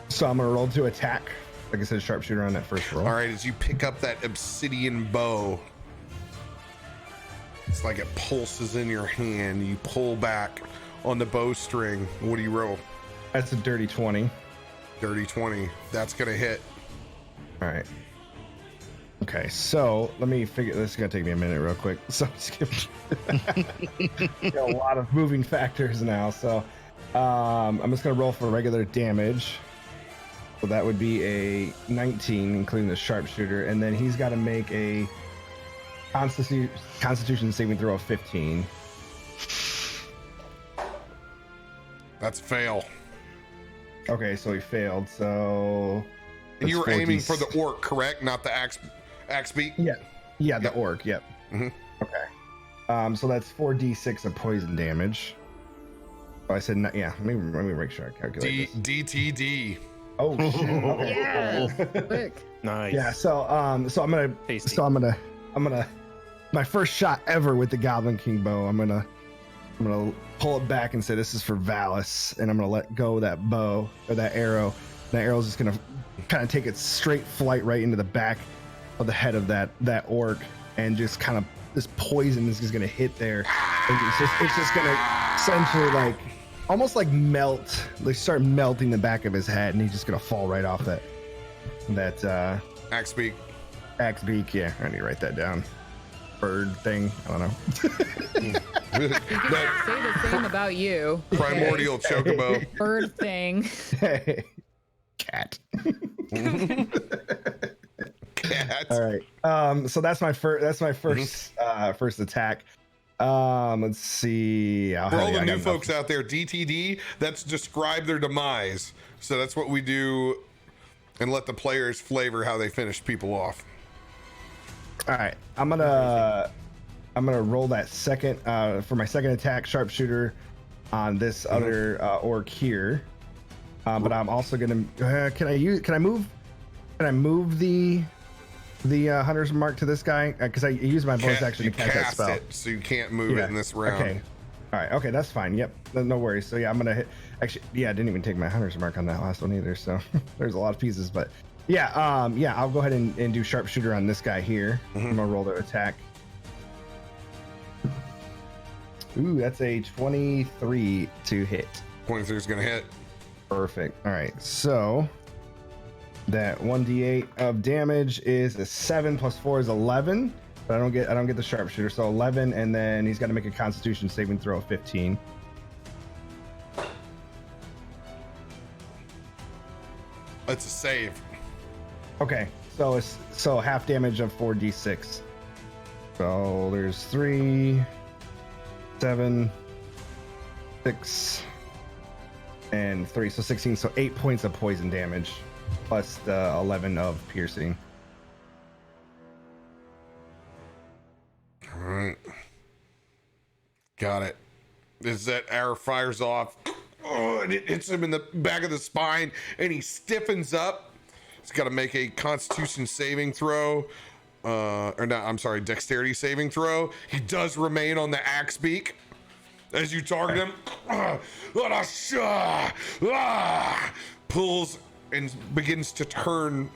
So I'm gonna roll to attack. Like I said, sharpshooter on that first roll. All right, as you pick up that obsidian bow, it's like it pulses in your hand. You pull back on the bowstring. What do you roll? That's a dirty 20. Dirty 20. That's gonna hit. All right. Okay, so let me figure. This is gonna take me a minute, real quick. So just got a lot of moving factors now. So I'm just gonna roll for regular damage. So that would be a 19, including the sharpshooter, and then he's got to make a Constitution saving throw of 15. That's a fail. Okay, so he failed. So And you were that's aiming 40. for the orc, correct? Not the axe beak? Yeah, the orc. Yep. Mhm. Okay. So that's 4d6 of poison damage. Oh, I said not. Yeah. Let me make sure I calculate this. DTD. Oh shit. Okay. yes, quick. Nice. Yeah. So I'm gonna. Tasty. So I'm gonna. My first shot ever with the Goblin King bow. I'm gonna pull it back and say this is for Valis, and I'm gonna let go of that bow or that arrow. That arrow's just gonna kind of take its straight flight right into the back of the head of that orc, and just kind of this poison is just gonna hit there. And it's just gonna essentially like almost like melt, like start melting the back of his head, and he's just gonna fall right off that Axe beak. axe beak. Yeah, I need to write that down. Bird thing. I don't know. Say the same about you. Primordial chocobo. Bird thing. Cat. Cat. All right. So that's my first. That's my first first attack. Let's see. For all the new folks out there, DTD, that's describe their demise. So that's what we do, and let the players flavor how they finish people off. All right, I'm gonna roll that second for my second attack, sharpshooter, on this other orc here. But I'm also gonna can I move the hunter's mark to this guy, because I use my bonus action to cast that spell. It, so you can't move it in this round. Okay. All right. Okay, that's fine. Yep. No worries. So yeah, I'm gonna hit. Actually, yeah, I didn't even take my hunter's mark on that last one either. So there's a lot of pieces, but yeah, yeah, I'll go ahead and do sharpshooter on this guy here. I'm gonna roll the attack. Ooh, that's a 23 to hit. 23 is gonna hit. Perfect. All right, so that 1d8 of damage is a 7 plus 4 is 11, but I don't get the sharpshooter, so 11, and then he's got to make a Constitution saving throw of 15. It's a save. Okay, so half damage of 4d6. So there's 3, 7, 6, and 3, so 16. So 8 points of poison damage, plus the 11 of piercing. All right. Got it. As that arrow fires off, and it hits him in the back of the spine, and he stiffens up. He's got to make a Constitution saving throw. Or not, I'm sorry, dexterity saving throw. He does remain on the axe beak as you target him. Pulls and begins to turn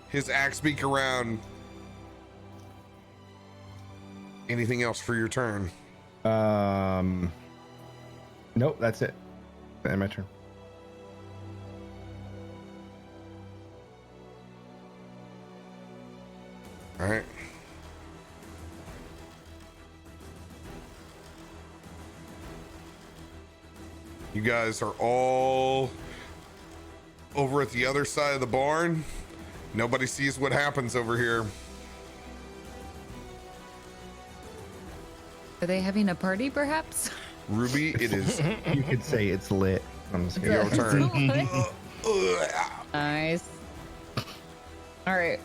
his axe beak around. Anything else for your turn? Nope, that's it. That's my turn. All right. You guys are all over at the other side of the barn. Nobody sees what happens over here. Are they having a party, perhaps? Ruby, it is You could say it's lit. I'm just kidding. your turn. Nice. All right.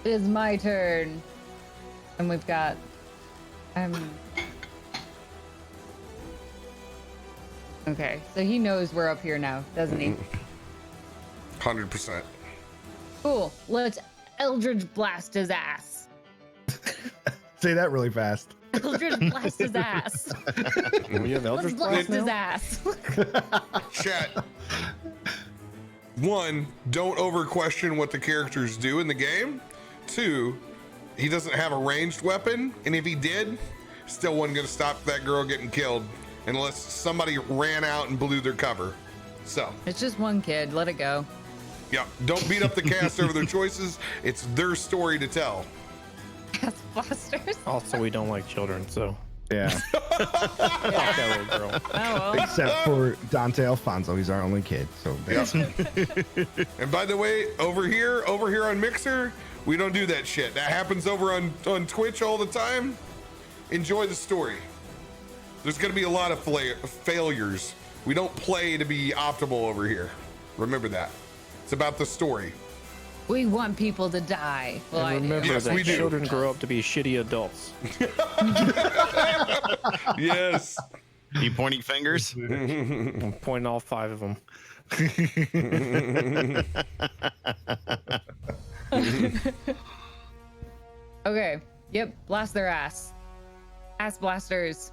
It is my turn. And we've got... Okay, so he knows we're up here now, doesn't he? 100%. Cool. Let's Eldritch blast his ass. Say that really fast. Eldritch blast his ass. We have Let's Eldritch blast Blast his now? ass. Chat. One, don't over question what the characters do in the game. Two, he doesn't have a ranged weapon, and if he did, still wasn't gonna stop that girl getting killed unless somebody ran out and blew their cover. So, It's just one kid. Let it go. yeah, don't beat up the cast over their choices. It's their story to tell. Ass blasters. Also, we don't like children, so Yeah. fuck that little girl. Oh, well. Except for Dante Alfonso, he's our only kid. So Yep. And by the way, over here on Mixer, we don't do that shit. That happens over on Twitch all the time. Enjoy the story. There's gonna be a lot of failures. We don't play to be optimal over here. Remember that. It's about the story. We want people to die. Well, And I do. remember Yes, that we do. children grow up to be shitty adults. Yes. You pointing fingers? I'm pointing all 5 of them. Okay. Yep. Blast their ass. Ass blasters.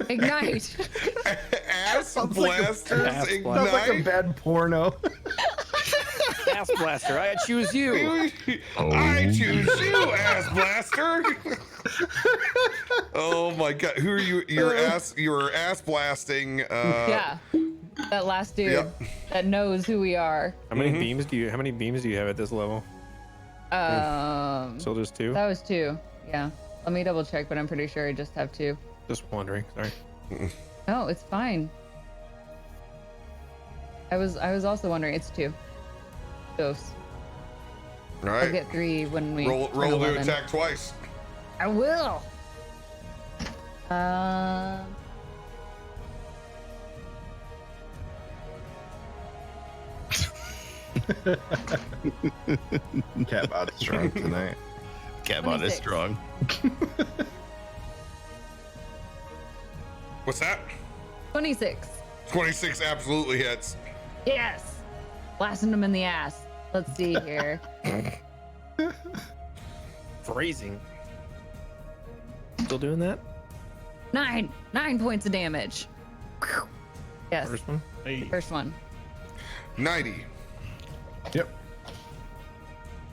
Ignite. Ass blasters Ass ignite. blasters. sounds like a bad porno. Ass blaster, I choose you. I choose you, ass blaster. Oh my god, who are you? You're ass blasting. Yeah. That last dude Yep. that knows who we are. How many beams do you have at this level? So there's 2? That was 2. Yeah. Let me double check, but I'm pretty sure I just have 2. Just wondering. Sorry. No, it's fine. I was also wondering. It's 2. Dose. All I'll right. get 3 when we Roll turn to 11. attack twice. I will. Catbot is strong tonight. Catbot is 26. strong. What's that? 26. 26 absolutely hits. Yes. Blasting him in the ass. Let's see here. Phrasing. Still doing that? 9 points of damage. Yes. First one? Hey. First one. 90. Yep.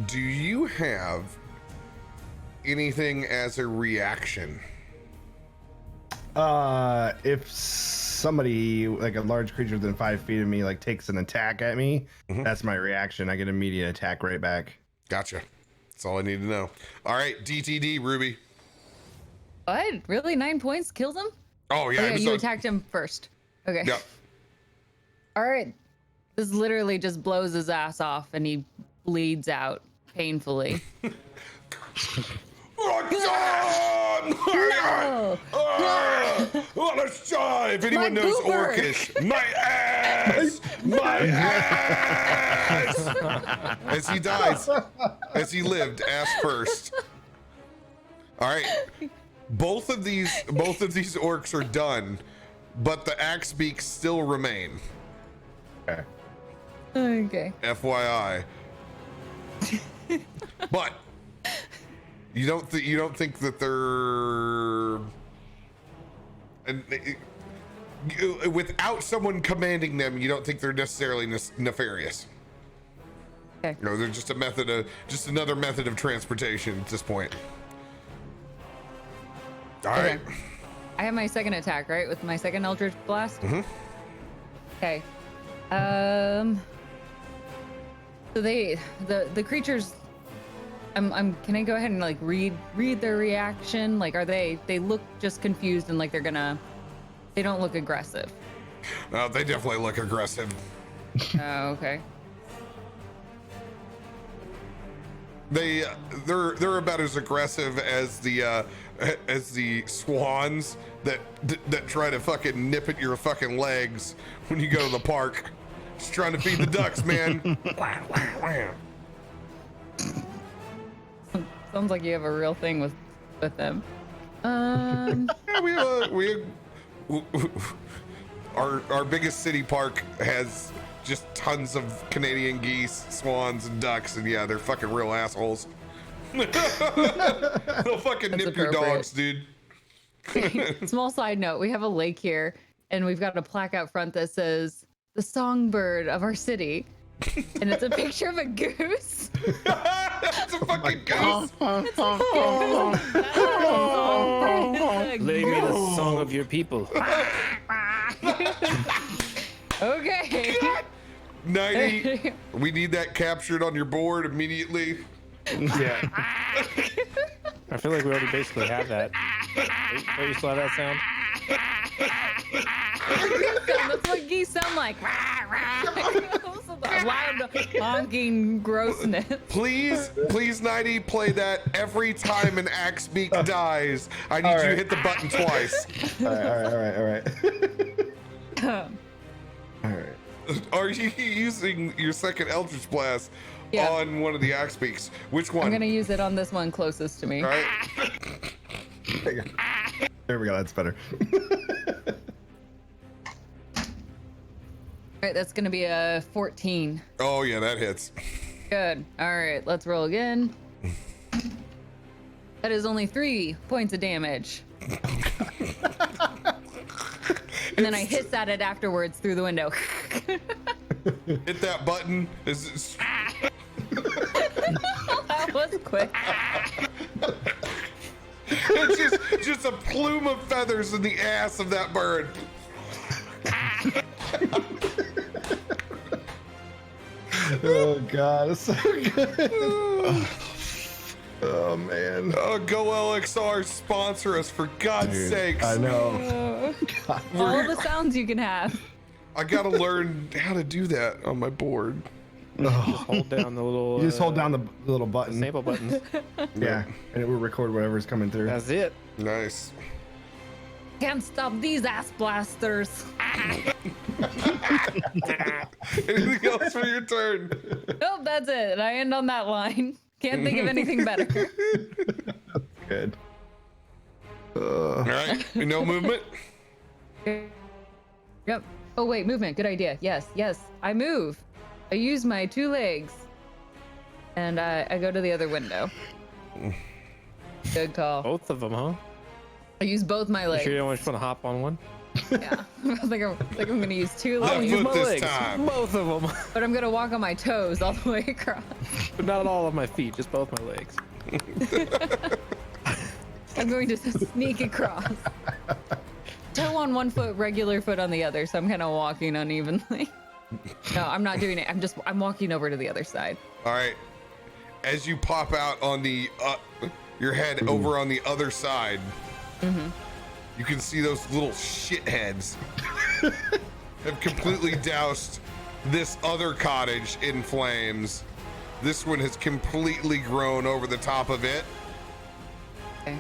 Do you have anything as a reaction? If somebody, like a large creature within 5 feet of me, like takes an attack at me, that's my reaction. I get immediate attack right back. Gotcha. That's all I need to know. All right, DTD, Ruby. What? Really? 9 points killed him? Oh, yeah. Oh, I yeah, just you saw- attacked him first. Okay. Yep. All right. This literally just blows his ass off and he bleeds out painfully. No! Let's try. If anyone My knows goober. Orcish, my ass, my ass. As he dies, as he lived, ass first. All right, both of these orcs are done, but the axe beaks still remain. Okay. Okay. FYI. But you don't think that they're without someone commanding them, you don't think they're necessarily nefarious. Okay. No, they're just another method of transportation at this point. All right. Okay. I have my second attack, right? With my second Eldritch Blast? Mm-hmm. Okay. So the creatures, can I go ahead and like read their reaction? Like, they look just confused and like they don't look aggressive. They definitely look aggressive. Oh, okay. They're about as aggressive as the swans that try to fucking nip at your fucking legs when you go to the park. Just trying to feed the ducks, man. Sounds like you have a real thing with them. Yeah, our biggest city park has just tons of Canadian geese, swans, and ducks, and yeah, they're fucking real assholes. They'll fucking That's nip your appropriate. dogs, dude. Small side note, we have a lake here and we've got a plaque out front that says the songbird of our city. And it's a picture of a goose. That's a fucking goose. Play me the song of your people. Okay. 90. We need that captured on your board immediately. Yeah. I feel like we already basically have that. Don't you still have that sound? That's what geese sound like. Loud honking grossness. Please, 90, play that every time an axe beak dies. I need All you to right. hit the button twice. All right. All right. Are you using your second Eldritch Blast Yeah. on one of the axe beaks? Which one? I'm gonna use it on this one closest to me. All right. There we go. That's better. All right, that's gonna be a 14. Oh yeah, that hits. Good. All right, let's roll again. That is only 3 points of damage. And then I hiss at it afterwards through the window. Hit that button. That was quick. It's just a plume of feathers in the ass of that bird. Oh god, it's so good. Oh man. Go LXR, sponsor us for God's Dude, sakes. I know. All the sounds you can have. I gotta learn how to do that on my board. Hold down the little. You just hold down the little button. sample buttons. Yeah, and it will record whatever's coming through. That's it. Nice. Can't stop these ass blasters. Anything else for your turn? Nope, that's it. And I end on that line. Can't think of anything better. Good. All right, no movement. Yep. Oh wait, movement. Good idea. Yes, yes. I move. I use my 2 legs, and I go to the other window. Good call. Both of them, huh? I use both my You legs. sure you don't want to hop on one? Yeah. I think I'm gonna use 2 Left legs, foot my this legs. time. Both of them. but I'm gonna walk on my toes all the way across. But not all of my feet, just both my legs. I'm going to sneak across. Toe on one foot, regular foot on the other, so I'm kind of walking unevenly. No, I'm not doing it. I'm walking over to the other side. All right. As you pop out on the your head over on the other side, you can see those little shitheads have completely doused this other cottage in flames. This one has completely grown over the top of it. Okay.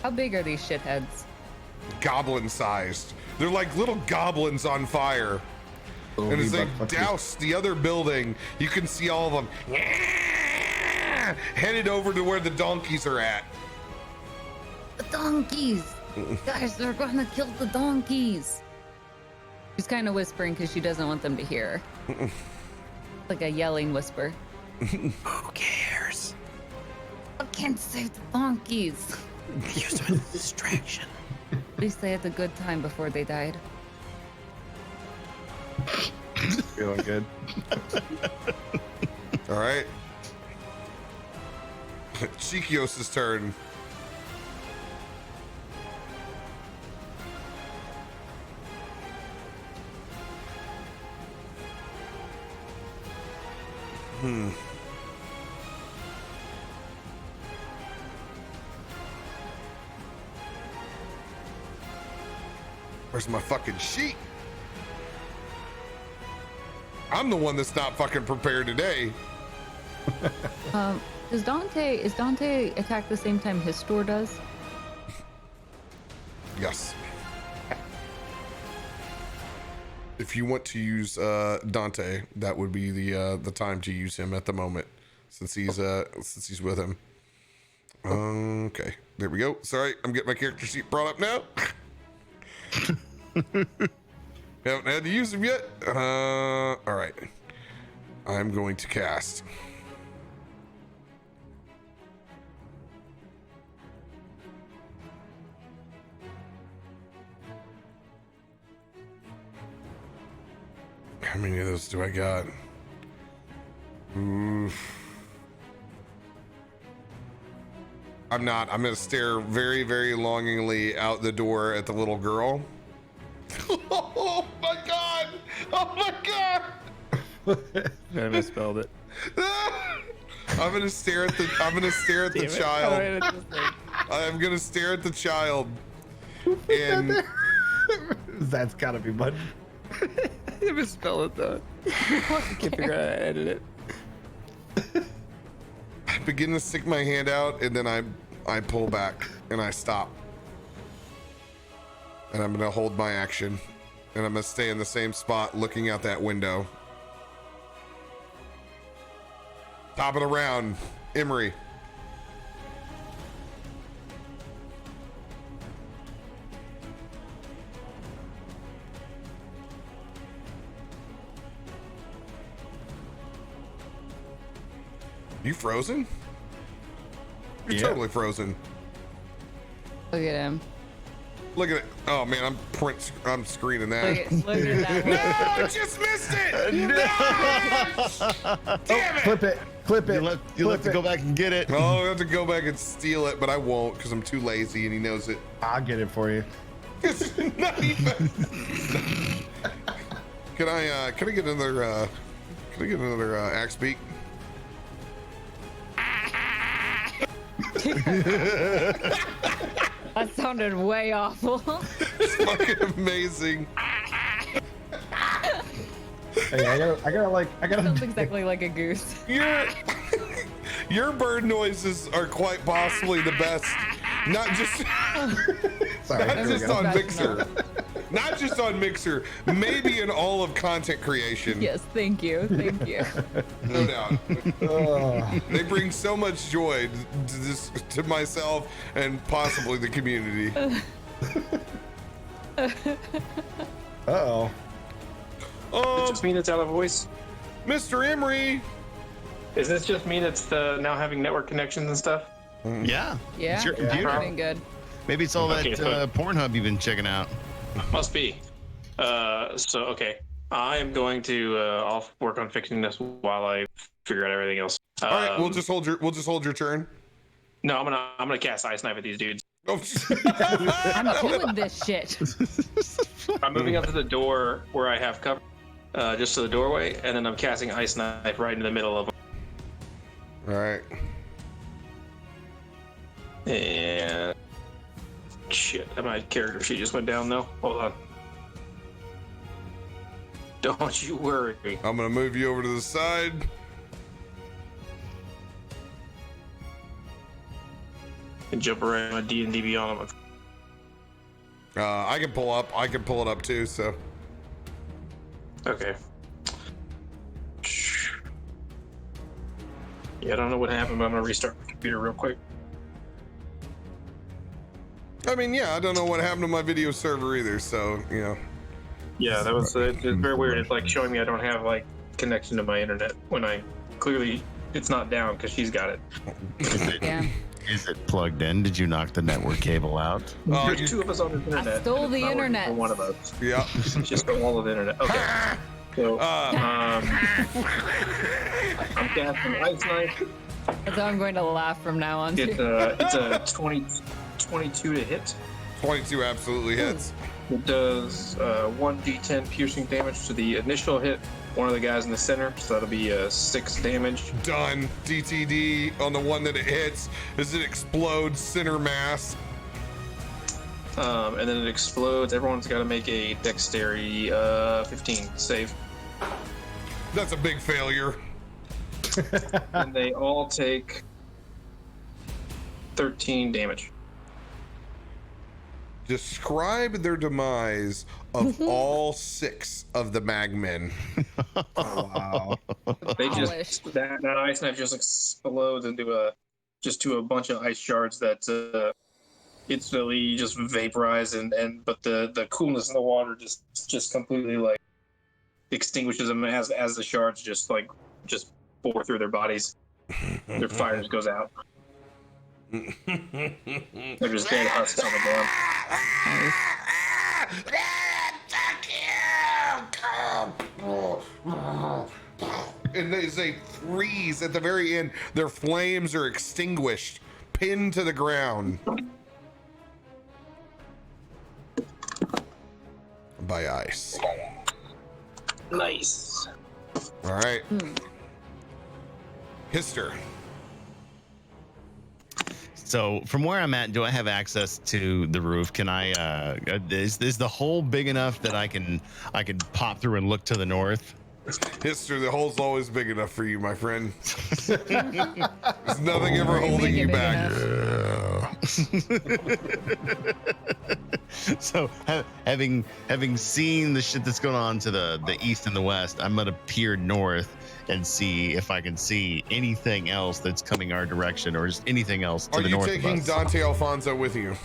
How big are these shitheads? Goblin sized. They're like little goblins on fire. Little And as they V-Buck fuckers. douse the other building, you can see all of them headed over to where the donkeys are at. The donkeys! Guys, they're gonna kill the donkeys! She's kind of whispering because she doesn't want them to hear. Like a yelling whisper. Who cares? I can't save the donkeys! Use them as a distraction. At least they had a good time before they died. Feeling good. All right. Chikios' turn. Where's my fucking sheet? I'm the one that's not fucking prepared today. Is Dante attack the same time his store does? Yes. If you want to use Dante, that would be the time to use him at the moment, since he's with him. Okay, there we go. Sorry, I'm getting my character sheet brought up now. Haven't had to use him yet. All right, I'm going to cast. How many of those do I got? Oof. I'm not. I'm gonna stare very, very longingly out the door at the little girl. Oh my god! Oh my god! I misspelled it. I'm gonna stare at the. I'm gonna stare at the child. I'm gonna stare at the child. And That's gotta be mud. I misspelled it though. I can't figure out how to edit it. I begin to stick my hand out, and then I pull back and I stop. And I'm gonna hold my action, and I'm gonna stay in the same spot, looking out that window. Top of the round, Emery. You frozen? You're totally frozen. Look at him. Look at it. Oh man, I'm screening that. Look at that. No, I just missed it. No. Damn it. Clip it. Clip it. You'll have to go back and get it. Oh, I have to go back and steal it, but I won't because I'm too lazy, and he knows it. I'll get it for you. It's not even. Can I get another axe beak? That sounded way awful. It's fucking amazing. Hey, I gotta. Sounds exactly like a goose. Your bird noises are quite possibly the best. Not just Sorry. Not here we just go. on Mixer. Not just on Mixer. Maybe in all of content creation. Yes, thank you. Thank you. No doubt. Oh. They bring so much joy to myself and possibly the community. Uh-oh. Just me that's out of voice. Mr. Emery. Is this just me that's now having network connections and stuff? Yeah. Yeah, It's your I'm computer. doing good. Maybe it's all Okay, that so- Pornhub you've been checking out. Must be. So okay, I am going to. I'll work on fixing this while I figure out everything else. All right, we'll just hold your turn. No, I'm gonna cast Ice Knife at these dudes. Oh. I'm doing this shit. I'm moving up to the door where I have cover, just to the doorway, and then I'm casting Ice Knife right in the middle of them. All right. And shit, my character sheet just went down though. Hold on. Don't you worry. I'm gonna move you over to the side. And jump around my D&D Beyond them. I can pull it up too. So Okay. Yeah, I don't know what happened, but I'm gonna restart my computer real quick. I mean, yeah, I don't know what happened to my video server either. So you know. Yeah, that was it's very weird. It's like showing me I don't have like connection to my internet when I clearly it's not down because she's got it. Yeah. Is it plugged in? Did you knock the network cable out? There's two of us on the internet. stole and the it's not working internet. for one of us. Yeah. It's just all of the internet. Okay. So I'm casting Ice Knife. That's how I'm going to laugh from now on. It's Too. a 22 to hit. 22 absolutely hits. It does 1d10 piercing damage to the initial hit. One of the guys in the center, so that'll be 6 damage. Done. DTD on the one that it hits as it explodes center mass. And then it explodes. Everyone's got to make a dexterity 15 save. That's a big failure. And they all take 13 damage. Describe their demise of all 6 of the Magmen. Oh, wow. They Polished. just that ice knife just explodes into a bunch of ice shards that instantly just vaporize but the coolness in the water just completely like extinguishes them as the shards just bore through their bodies. Their fire just goes out. They're just dead husks on the ground. And as they freeze at the very end, their flames are extinguished, pinned to the ground by ice. Nice. All right. Hister. So from where I'm at, do I have access to the roof? Can I? Is the hole big enough that I can pop through and look to the north? Hister, the hole's always big enough for you, my friend. There's nothing ever holding you Big back. So having seen the shit that's going on to the east and the west, I'm gonna peer north and see if I can see anything else that's coming our direction, or just anything else to Are the you north taking of us. Dante Alfonso with you?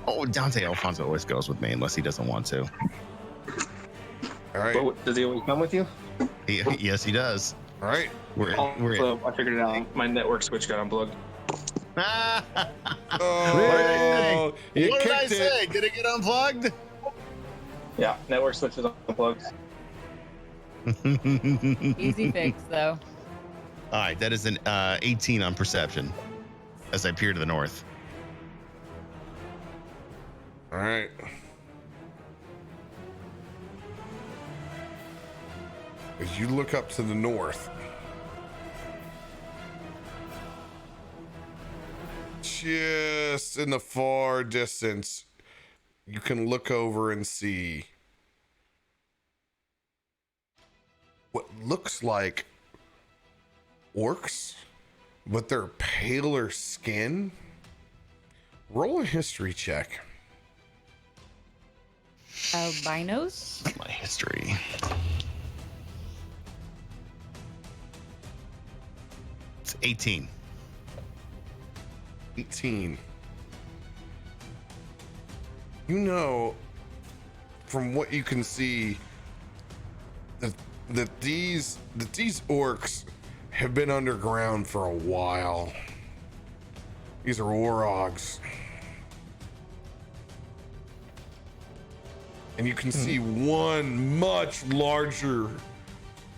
Oh, Dante Alfonso always goes with me unless he doesn't want to. All right. But does he always come with you? Yes, he does. All right. We're Also, I figured it out. My network switch got unplugged. Oh, you What did I kicked say? it. Did it get unplugged? Yeah, network switch is unplugged. Easy fix, though. All right, that is an 18 on perception as I peer to the north. All right. As you look up to the north, just in the far distance, you can look over and see what looks like orcs, but they're paler skin. Roll a history check. Albinos? My history. It's 18. 18. You know, from what you can see, that these orcs have been underground for a while. These are Orogs. And you can see one much larger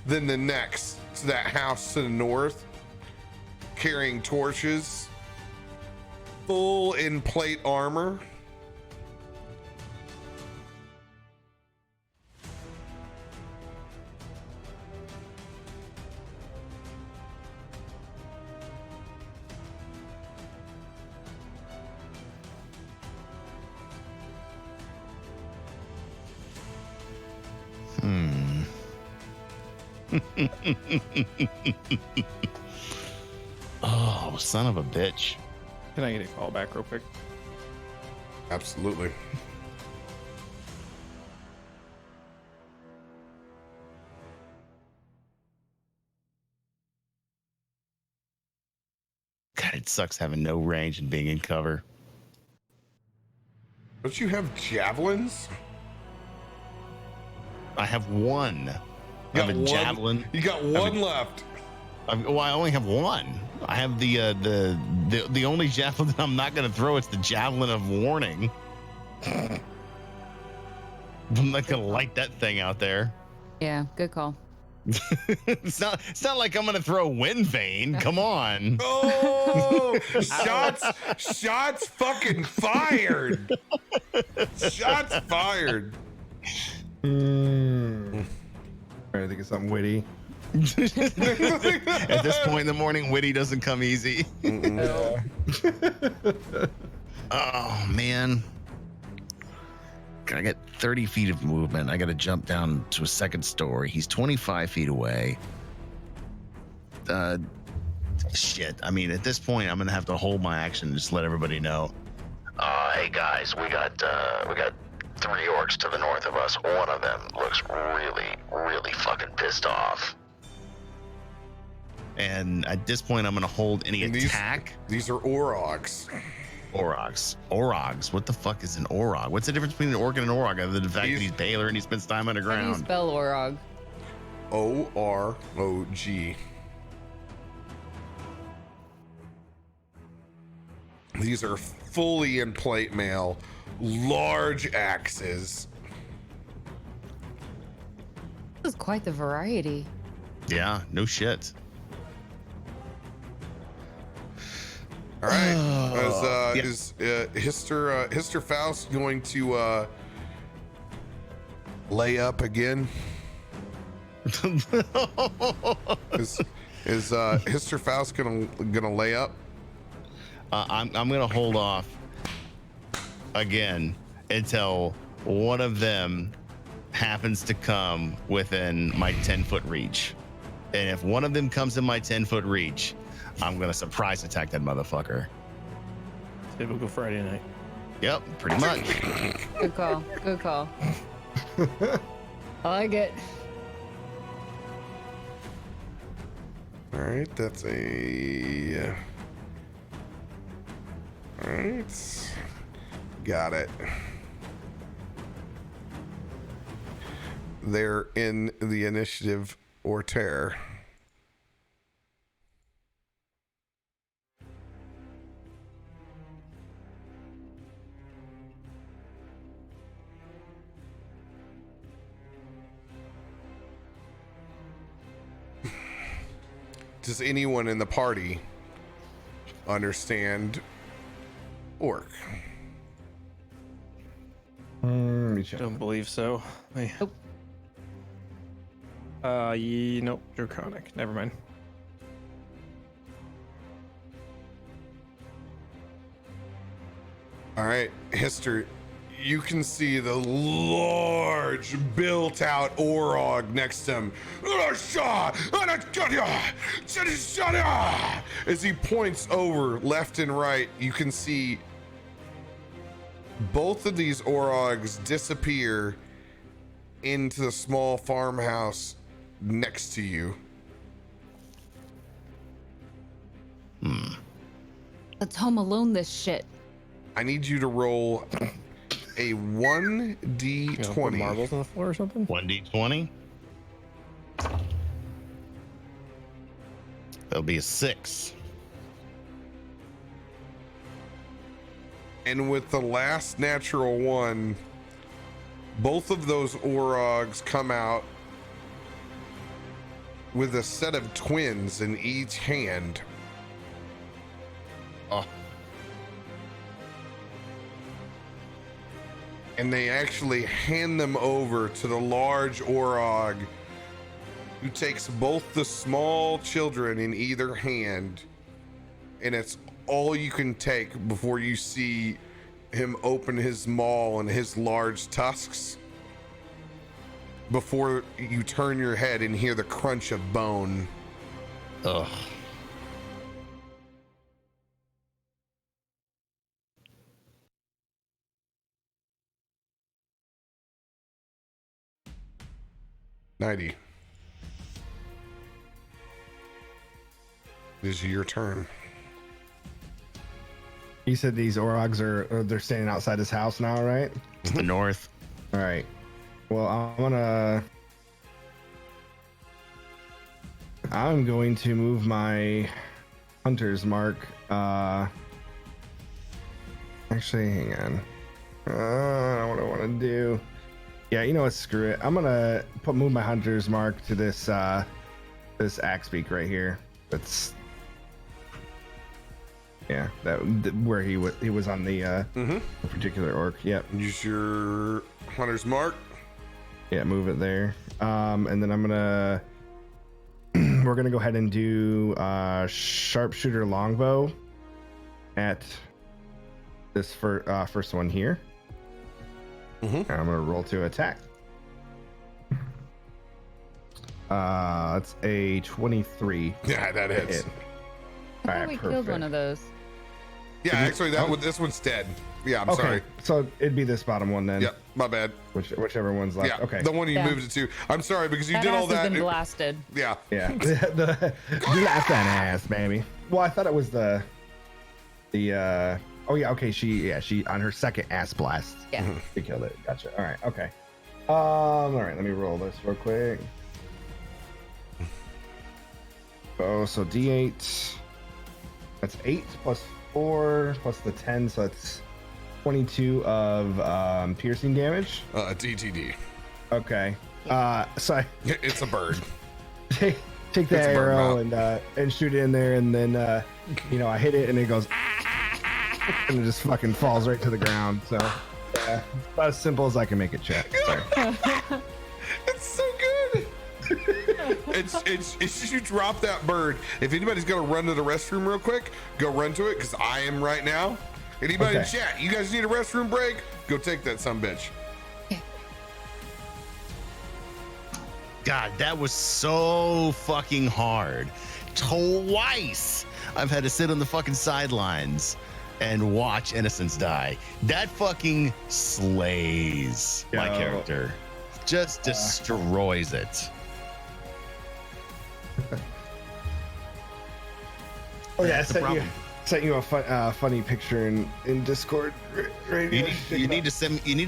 than the next to that house to the north, carrying torches, full in plate armor. Oh, son of a bitch. Can I get a call back real quick? Absolutely. God, it sucks having no range and being in cover. Don't you have javelins? I have one. I have a javelin. You got one left. I only have one. I have the only javelin I'm not going to throw. It's the javelin of warning. I'm not going to light that thing out there. Yeah, good call. It's not like I'm going to throw wind vane. Come on. Oh, shots fucking fired. Shots fired. I think it's something witty. At this point in the morning, witty doesn't come easy. Oh man, I got 30 feet of movement. I got to jump down to a second story. He's 25 feet away. Shit. I mean, at this point, I'm gonna have to hold my action and just let everybody know. Hey guys, we got 3 orcs to the north of us. One of them looks really fucking pissed off. And at this point, I'm gonna hold any attack. These are Orogs. Orogs. What the fuck is an Orog? What's the difference between an orc and an Orog, other than the fact that he's paler and he spends time How do you underground? spell Orog? Orog. These are fully in plate mail, large axes. This is quite the variety. Yeah, no shit. All right. Is Hister Faust going to lay up again? Is Hister Faust gonna lay up? I'm gonna hold off again until one of them happens to come within my 10-foot reach. And if one of them comes in my 10-foot reach, I'm gonna surprise attack that motherfucker. Typical Friday night. Yep, pretty much. Good call. Good call. I like it. All right, that's a. All right, got it. They're in the initiative or terror. Does anyone in the party understand orc? Let me check. Don't believe so. Nope. Nope. Draconic. Never mind. All right, Hister, you can see the large built-out Orog next to him. As he points over left and right, you can see both of these Orogs disappear into the small farmhouse next to you. Let's Home Alone this shit. I need you to roll a You know, put 1d20. marbles on the floor or something. 1d20. That'll be a 6. And with the last natural one, both of those Orogs come out with a set of twins in each hand. Oh. And they actually hand them over to the large Orog, who takes both the small children in either hand, and it's all you can take before you see him open his maw and his large tusks, before you turn your head and hear the crunch of bone. Ugh. Nighty. This is your turn. You said these Orogs they're standing outside his house now, right? It's the north. All right. Well, I'm going to move my hunter's mark. Actually, hang on. I don't know what I want to do. Yeah, you know what? Screw it. I'm gonna move my hunter's mark to this this axe beak right here. That's where he was on the particular orc. Yep. Use your hunter's mark. Yeah, move it there. And then I'm gonna we're gonna go ahead and do sharpshooter longbow at this first one here. And I'm gonna roll to attack. It's a 23. Yeah, that hits. Hit. I thought Alright, we killed perfect. one of those. Yeah, actually, this one's dead. Yeah, I'm Okay, sorry. so it'd be this bottom one then. Yep, my bad. Whichever one's left. Yeah, Okay. the one you Yeah. moved it to. I'm sorry because you That did all ass that. has been blasted. Yeah. Yeah. the last that ass, baby. Well, I thought it was the oh yeah, okay, she on her second ass blast. Yeah. She killed it. Gotcha. All right, okay. All right, let me roll this real quick. Oh, so D8. That's 8 plus 4 plus the 10, so it's 22 of piercing damage. DTD. Okay. So I It's a bird. take It's the a bird arrow mouth. and shoot it in there, and then I hit it and it goes and it just fucking falls right to the ground. So yeah, it's about as simple as I can make it, chat. Sorry. It's so good. it's you drop that bird. If anybody's gonna run to the restroom real quick, go run to it because I am right now. Anybody in Okay. chat, you guys need a restroom break? Go take that sumbitch. God, that was so fucking hard. Twice I've had to sit on the fucking sidelines and watch innocents die. That fucking slays my Yo. character. Just destroys it. Oh yeah, I That's the sent you a funny picture in Discord. Right You here. need, you need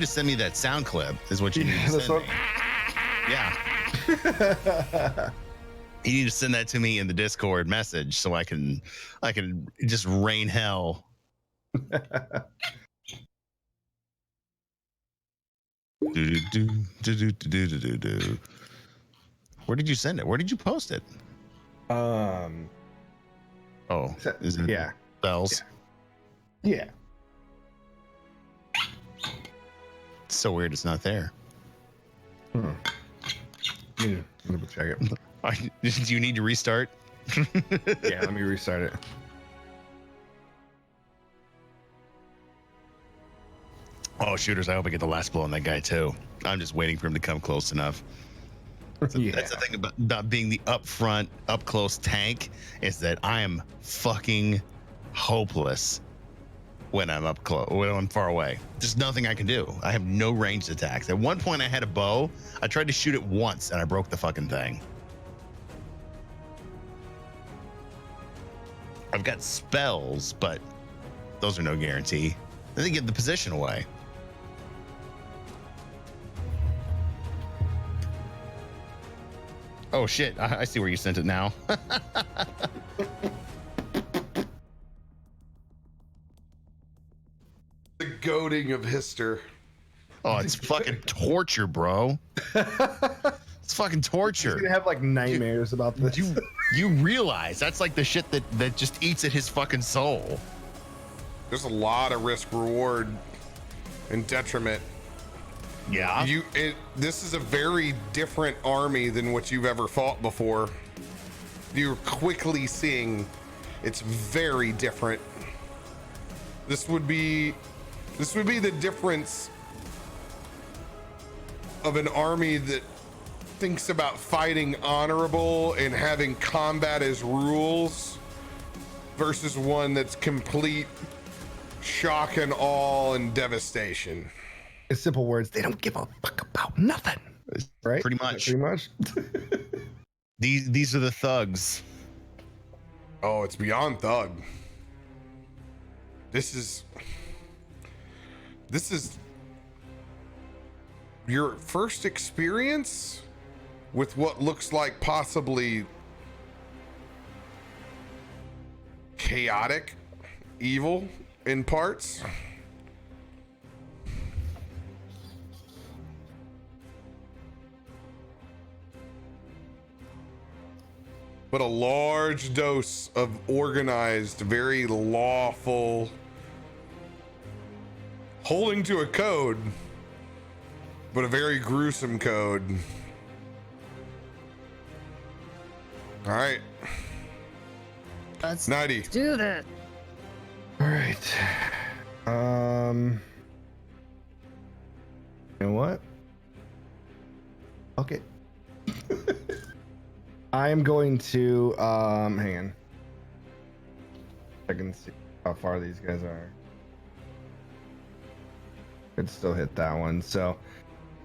to send me that sound clip. Is what you need to this send one? me. Yeah. You need to send that to me in the Discord message so I can just rain hell. Do. Where did you send it? Where did you post it? Oh, is it Yeah. Bells? Yeah. It's so weird it's not there. Let me double check it. Do you need to restart? Yeah, let me restart it. Oh, shooters, I hope I get the last blow on that guy too. I'm just waiting for him to come close enough. That's the thing about being the upfront, up close tank is that I am fucking hopeless when I'm up close, when I'm far away. Just nothing I can do. I have no ranged attacks. At one point I had a bow. I tried to shoot it once and I broke the fucking thing. I've got spells, but those are no guarantee. Then they give the position away. Oh shit, I see where you sent it now. The goading of Hister. Oh, it's fucking torture, bro. It's fucking torture. He's gonna have like nightmares about this. You realize that's like the shit that just eats at his fucking soul. There's a lot of risk reward and detriment. Yeah. This is a very different army than what you've ever fought before. You're quickly seeing it's very different. This would be the difference of an army that thinks about fighting honorable and having combat as rules versus one that's complete shock and awe and devastation. In simple words, they don't give a fuck about nothing. Right? Pretty much. Pretty much. These are the thugs. Oh, it's beyond thug. This is your first experience with what looks like possibly chaotic evil in parts. But a large dose of organized, very lawful, holding to a code, but a very gruesome code. All right. Let's Nighty. do this. All right. You know what? Okay. I am going to hang on. I can see how far these guys are. Could still hit that one. So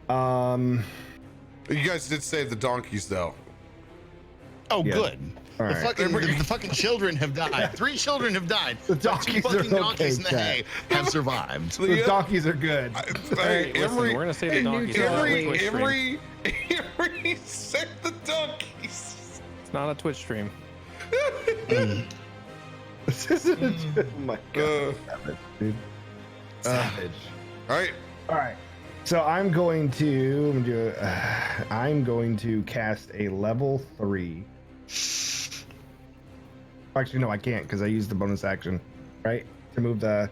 You guys did save the donkeys though. Oh, Yeah. good. All The right. fucking children have died. 3 children have died. The But 2 donkeys are fucking donkeys in the okay, hay have survived. The donkeys are good. Hey, Listen, we're gonna save the donkeys. It's not a Twitch stream. Every save the donkeys. It's not a Twitch stream. This isn't a oh my god. Savage, dude. Savage. All right. All right. So I'm going to I'm going to cast a level 3. Actually, no, I can't because I used the bonus action, right? To move the.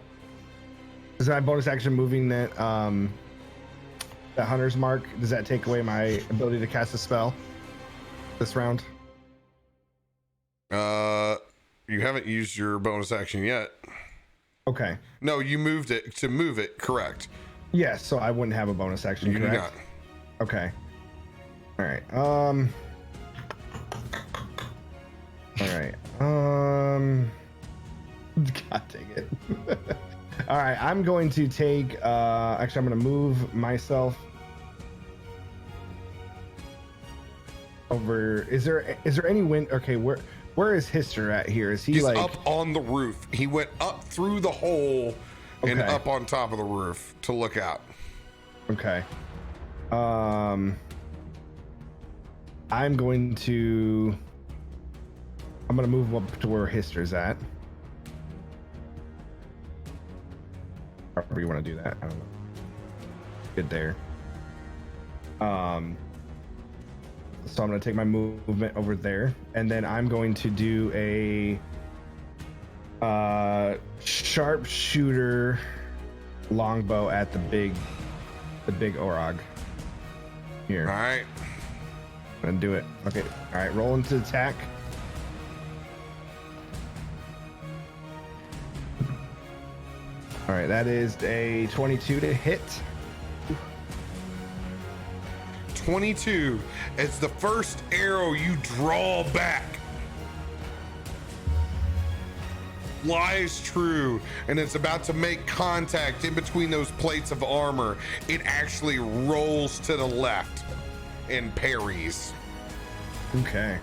Is my bonus action moving that hunter's mark? Does that take away my ability to cast a spell this round? You haven't used your bonus action yet. Okay. No, you moved it to move it. Correct. Yes, so I wouldn't have a bonus action. You do correct? not. Okay. All right. All right. God dang it. All right. I'm going to take. Actually, I'm going to move myself over. Is there any wind? Okay. Where is Hister at here? Is he He's like up on the roof. He went up through the hole and Okay. up on top of the roof to look out. Okay. I'm going to move up to where Hister's at. However you want to do that. I don't know. Good there. So I'm going to take my movement over there, and then I'm going to do a sharpshooter longbow at the big orog. Here. All right. I'm gonna do it. Okay. All right. Roll into attack. All right. That is a 22 to hit. 22 as the first arrow you draw back. flies true and it's about to make contact in between those plates of armor, it actually rolls to the left and parries. Okay.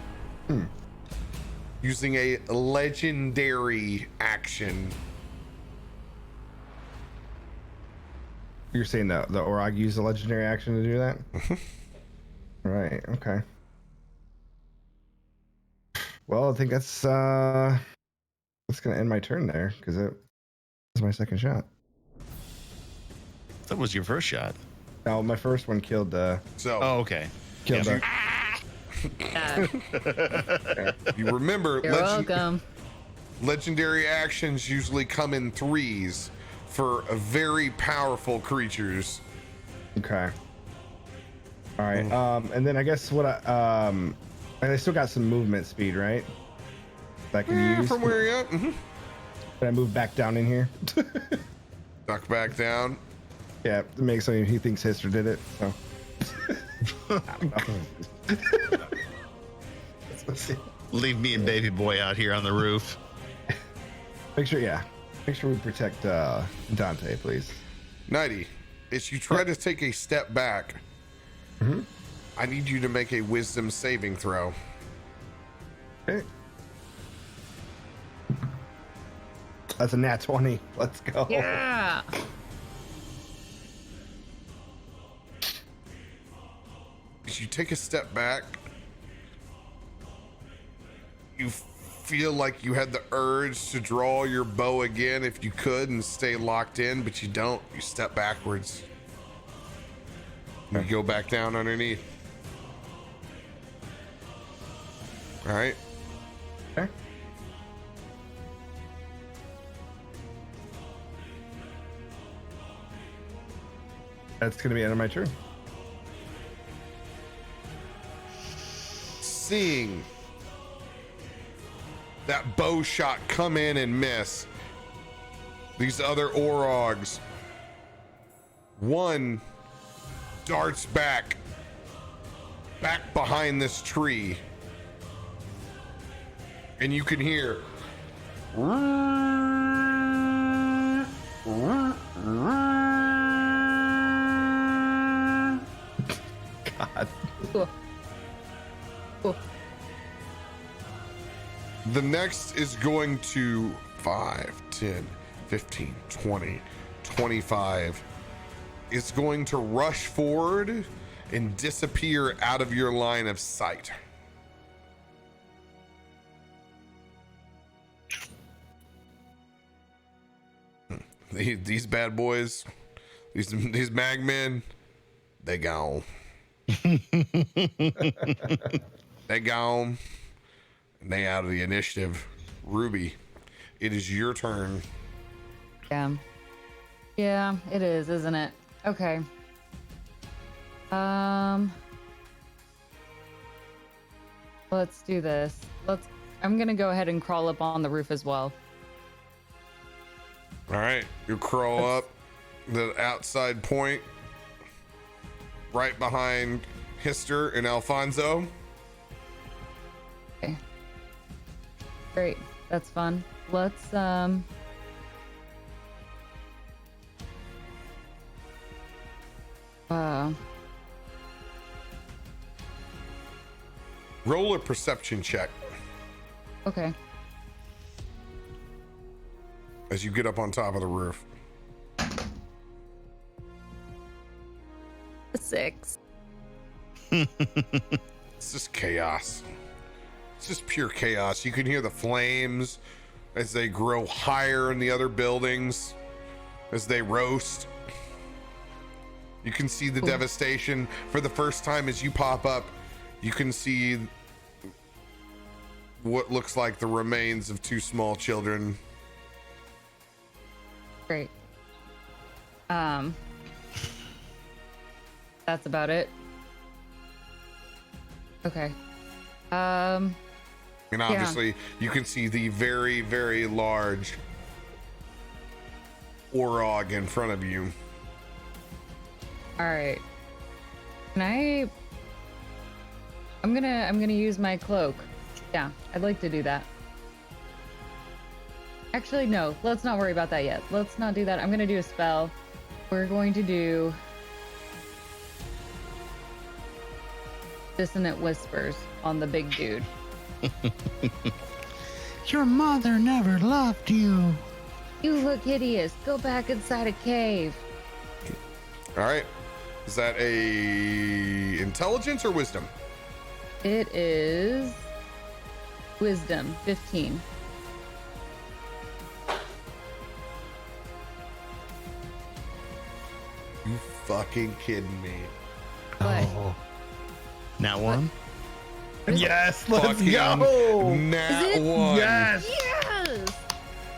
Using a legendary action. You're saying the Orog used a legendary action to do that? Right, okay. Well, I think that's gonna end my turn there, because it was my second shot. That was your first shot. No, my first one killed So Oh, okay. killed Yeah. you remember You're welcome. legendary actions usually come in threes for very powerful creatures. Okay. All right. And then I guess what and I still got some movement speed, right? That I can use. From where you're at. Can I move back down in here? Duck back down. Yeah, it makes sense. He thinks Hister did it. So. Leave me and baby boy out here on the roof. Make sure we protect Dante, please. Nighty, as you try to take a step back, I need you to make a wisdom saving throw. Okay. That's a nat 20. Let's go. Yeah. As you take a step back, you feel like you had the urge to draw your bow again if you could and stay locked in, but you don't. You step backwards. You go back down underneath. All right. Okay. That's gonna be the end of my turn. Seeing that bow shot come in and miss, these other Orogs, one darts back behind this tree, and you can hear God. Cool. Cool. the next is going to 5, 10, 15, 20, 25. It's going to rush forward and disappear out of your line of sight. These bad boys, these mag men, they gone. They gone. And they out of the initiative. Ruby, it is your turn. Yeah. Yeah, it is, isn't it? Okay. Let's do this. I'm gonna go ahead and crawl up on the roof as well. All right, you crawl up the outside point, right behind Hister and Alfonso. Okay. Great. That's fun. Let's Roll a perception check okay. as you get up on top of the roof. 6. It's just chaos. It's just pure chaos. You can hear the flames as they grow higher in the other buildings, as they roast. You can see the devastation for the first time as you pop up. You can see what looks like the remains of 2 small children. Great. That's about it. Okay. And obviously, you can see the very, very large Orog in front of you. All right. I'm gonna use my cloak. Yeah, I'd like to do that. Actually, no. Let's not worry about that yet. Let's not do that. I'm gonna do a spell. We're going to do Dissonant Whispers on the big dude. Your mother never loved you. You look hideous. Go back inside a cave. All right. Is that a intelligence or wisdom? It is Wisdom 15. You fucking kidding me? What? Now one. Yes, let's Fucking go. Nat Is it? one. Yes. Yes!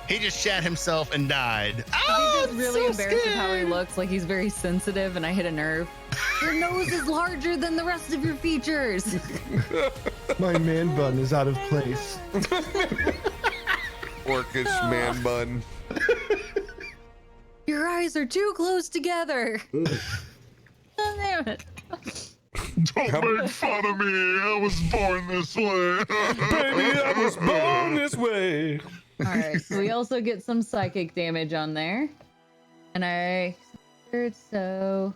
He just shat himself and died. He's just really embarrassed with how he looks. Like he's very sensitive, and I hit a nerve. Your nose is larger than the rest of your features. My man bun is out of place. Orcish man bun. Your eyes are too close together. Damn it. Don't make fun of me. I was born this way. Baby, I was born this way. All right. So we also get some psychic damage on there, and I heard so.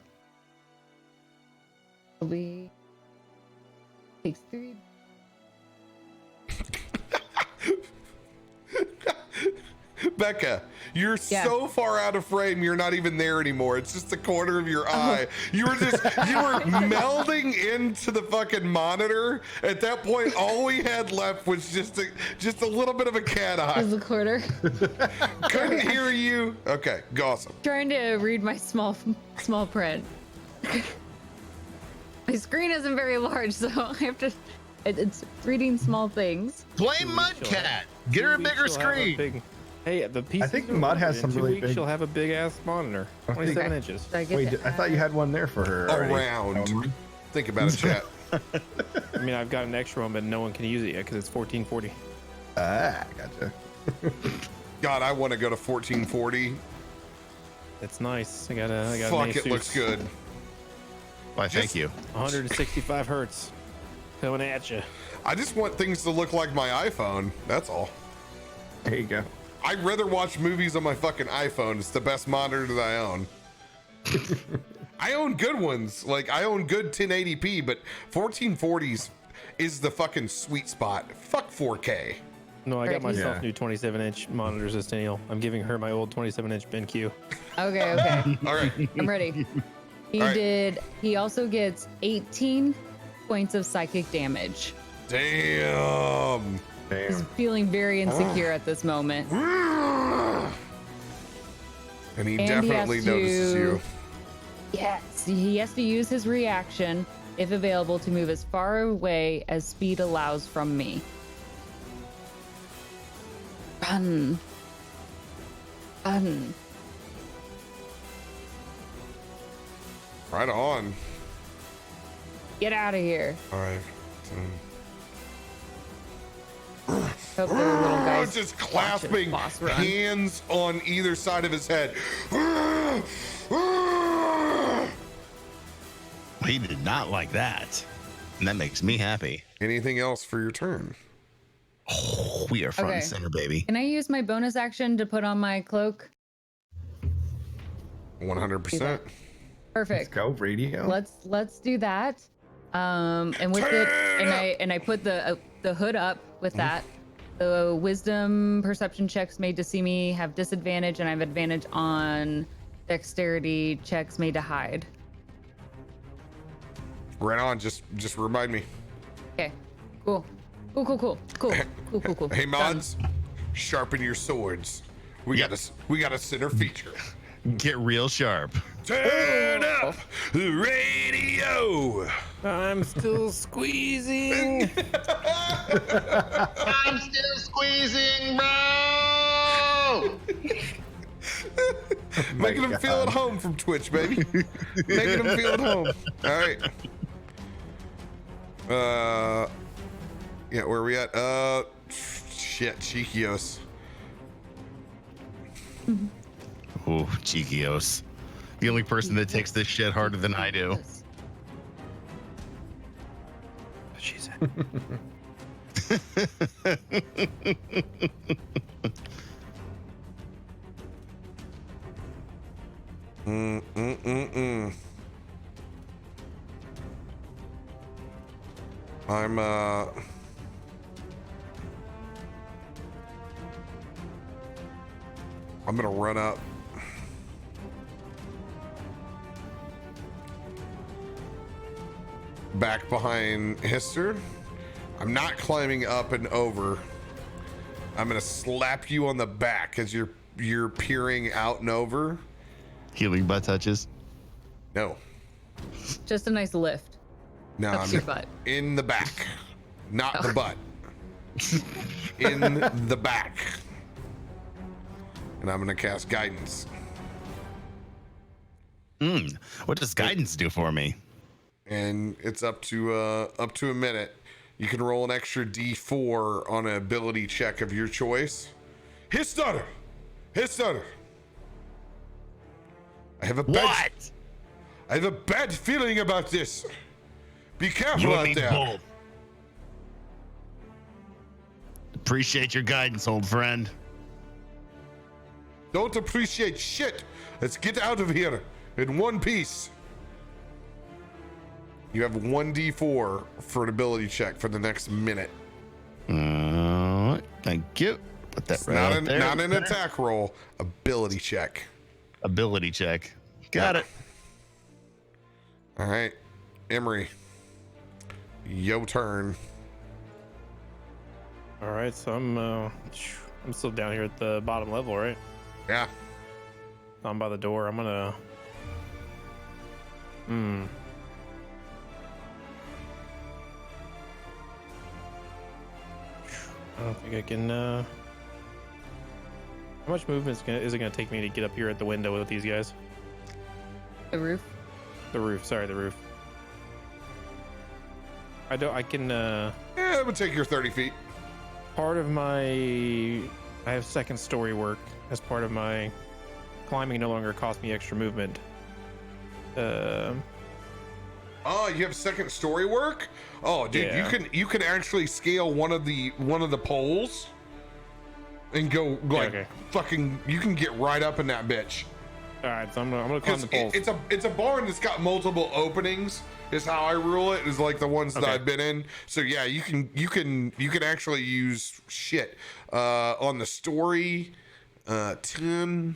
We takes 3. Becca, you're so far out of frame, you're not even there anymore. It's just the corner of your eye. You were melding into the fucking monitor. At that point, all we had left was just a little bit of a cat eye. Is the quarter. Couldn't hear you. Okay, awesome. Trying to read my small print. My screen isn't very large, so I have to. It's reading small things. Blame Mudcat. Get her a bigger screen. Hey, the piece. I think Mud has some really big. She'll have a big ass monitor, 27 inches. Did I get Wait, that? I thought you had one there for her. already. Around. Think about it, chat. I mean, I've got an extra one, but no one can use it yet because it's 1440. Ah, gotcha. God, I want to go to 1440. That's nice. I got an Fuck, Asus. it looks good. Why, thank you. 165 hertz coming at you. I just want things to look like my iPhone. That's all. There you go. I'd rather watch movies on my fucking iPhone. It's the best monitor that I own. I own good ones. Like, I own good 1080p, but 1440s is the fucking sweet spot. Fuck 4K. No, I got Right. myself new 27-inch monitors this Daniel. I'm giving her my old 27-inch BenQ. Okay. All right. I'm ready. He also gets 18 points of psychic damage. Damn. He's feeling very insecure at this moment. And he And he definitely has to- notices you. Yes, he has to use his reaction, if available, to move as far away as speed allows from me. Run. Run. Right on. Get out of here. All right. Hope the little guys Just watch his clasping boss run. hands on either side of his head. He did not like that. And that makes me happy. Anything else for your turn? Oh, we are front Okay. and center, baby. Can I use my bonus action to put on my cloak? 100%. Let's Perfect. go, radio. Let's do that. And with it, and I put the hood up with that. The wisdom perception checks made to see me have disadvantage, and I have advantage on dexterity checks made to hide. Right on. Just remind me. Okay. Cool. Hey, mods, sharpen your swords. We got a center feature. Get real sharp. Turn up the radio. I'm still squeezing. I'm still squeezing, bro. Making them feel at home from Twitch, baby. Making them feel at home. All right. Yeah, where are we at? Shit, Chiquios. Oh, Chiquios. The only person that takes this shit harder than I do. She said. I'm gonna run up. Back behind Hister. I'm not climbing up and over. I'm gonna slap you on the back as you're peering out and over. Healing butt touches. No. Just a nice lift. No, Up I'm your butt. in the back, not the butt. In the back. And I'm gonna cast guidance. What does guidance do for me? And it's up to a minute. You can roll an extra D4 on an ability check of your choice. Hister! Hister! I have a bad feeling about this. Be careful You and out me there. both. Appreciate your guidance, old friend. Don't appreciate shit. Let's get out of here in one piece. You have 1d4 for an ability check for the next minute. Thank you. Put that right Not out there. not an attack roll, ability check. Ability check. Got it. All right, Emery, your turn. All right, so I'm still down here at the bottom level, right? Yeah. I'm by the door. I'm gonna. I don't think I can. How much movement is it gonna take me to get up here at the window with these guys? The roof. The roof. Sorry, the roof. I can. Yeah, it would take your 30 feet. Part of my. I have second story work as part of my climbing. No longer costs me extra movement. Oh, you have second story work? Oh, dude, Yeah. you can actually scale one of the poles and go like okay. fucking. You can get right up in that bitch. All right, so I'm gonna climb the poles. It's a barn that's got multiple openings. Is how I rule it. Is like the ones that Okay. I've been in. So yeah, you can actually use shit on the story. 10.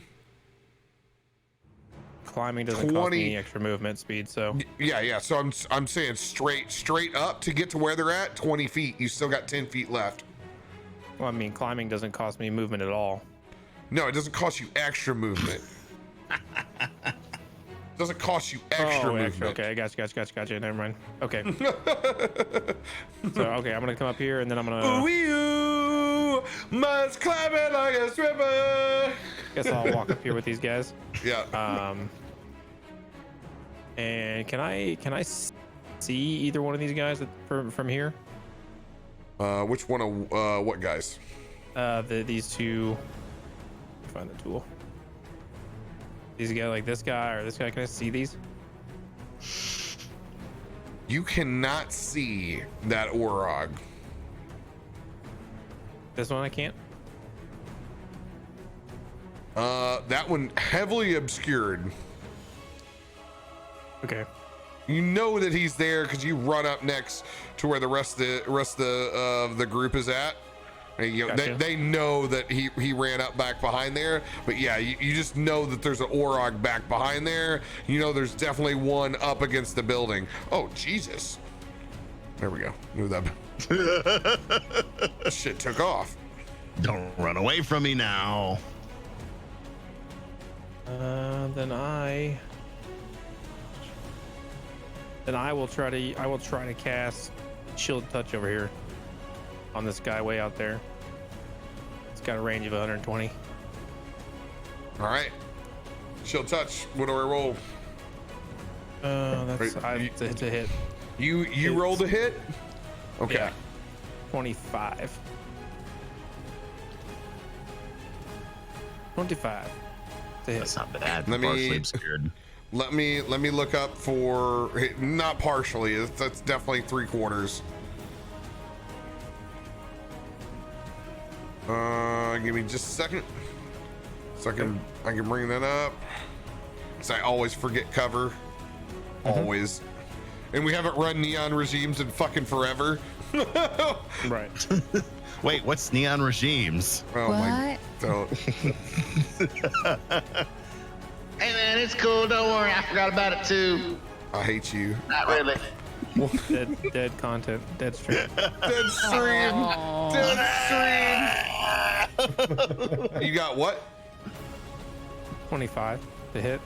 Climbing doesn't cost me any extra movement speed, so Yeah. So I'm saying straight up to get to where they're at. 20 feet. You still got 10 feet left. well, I mean, climbing doesn't cost me movement at all. No, it doesn't cost you extra movement. It doesn't cost you extra movement. Okay, gotcha. Never mind. Okay. So okay, I'm gonna come up here and then I'm gonna. Ooh, you must climb it like a stripper. Guess I'll walk up here with these guys. Yeah. And can I see either one of these guys from here? Which one of what guys? These two. Find the tool. These guys, like this guy or this guy. Can I see these? You cannot see that Orog. This one I can't. That one heavily obscured. Okay. You know that he's there because you run up next to where the rest of the group is at. And, you know, Gotcha. they know that he ran up back behind there, but yeah, you just know that there's an Orog back behind there. You know there's definitely one up against the building. Oh Jesus! There we go. Move that. Shit took off. Don't run away from me now. Then I will try to cast Shield Touch over here on this guy way out there. It's got a range of 120. All right. Shield touch. What do I roll? It's a hit. You rolled a hit. Okay. Yeah. 25. 25. It's a hit. That's not bad. Let me- Partially obscured. Let me look up for not partially. That's definitely 3/4. Give me just a second. So I can bring that up. because I always forget cover. Always. And we haven't run neon regimes in fucking forever. Right. Wait, what's neon regimes? Oh my. Don't. Hey man, it's cool. Don't worry, I forgot about it too. I hate you. Not really. Dead content. Dead stream. Dead stream. Aw. Dead stream. You got what? 25 to hit.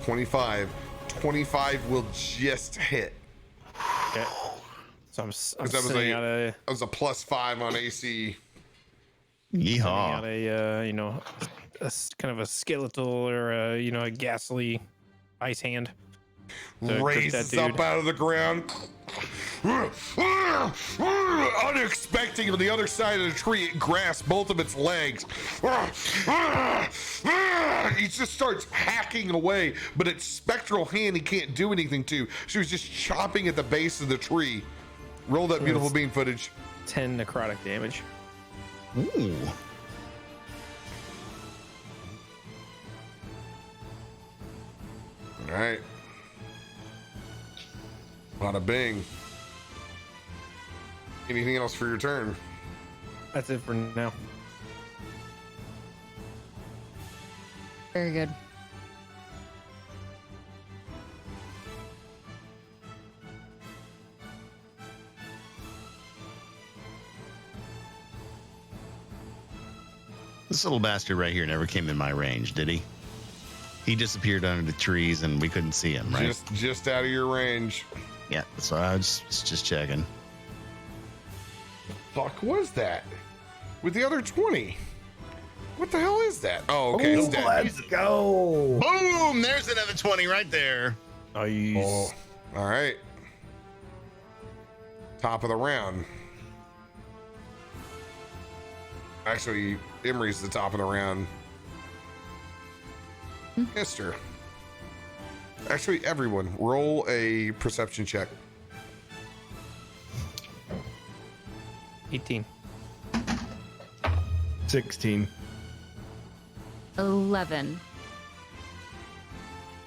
25. 25 will just hit. Okay. So I'm that was sitting at a That was a +5 on AC. Yeehaw. at a kind of a skeletal or a ghastly ice hand. So Raises that up dude- out of the ground. Unexpected on the other side of the tree, it grasps both of its legs. He just starts hacking away, but its spectral hand he can't do anything to. She was just chopping at the base of the tree. Roll that beautiful beam footage. 10 necrotic damage. Ooh. All right. Bada bing. Anything else for your turn? That's it for now. Very good. This little bastard right here never came in my range, did he? He disappeared under the trees and we couldn't see him, right? Just out of your range. Yeah, so I was just checking. Fuck was that? With the other 20? What the hell is that? Oh, okay, it's dead. Let's go. Boom! There's another 20 right there. Nice. Oh, all right. Top of the round. Actually, Emery's the top of the round. Mister. Actually, everyone, roll a perception check. 18. 16. 11.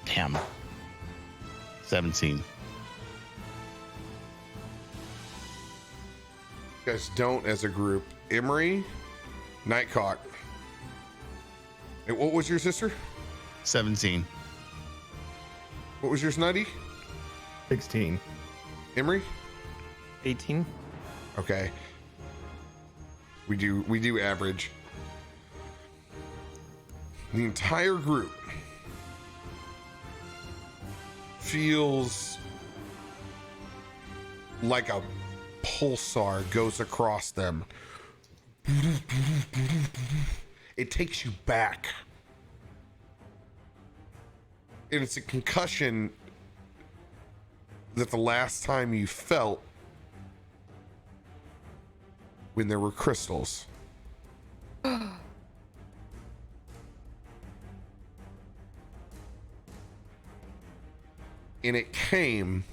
Damn. 17. You guys don't as a group. Emery, Nightcock. And what was your sister? 17. What was yours, Nutty? 16. Emery? 18. Okay. We do average. The entire group feels like a pulsar goes across them. It takes you back. And it's a concussion that the last time you felt when there were crystals. And it came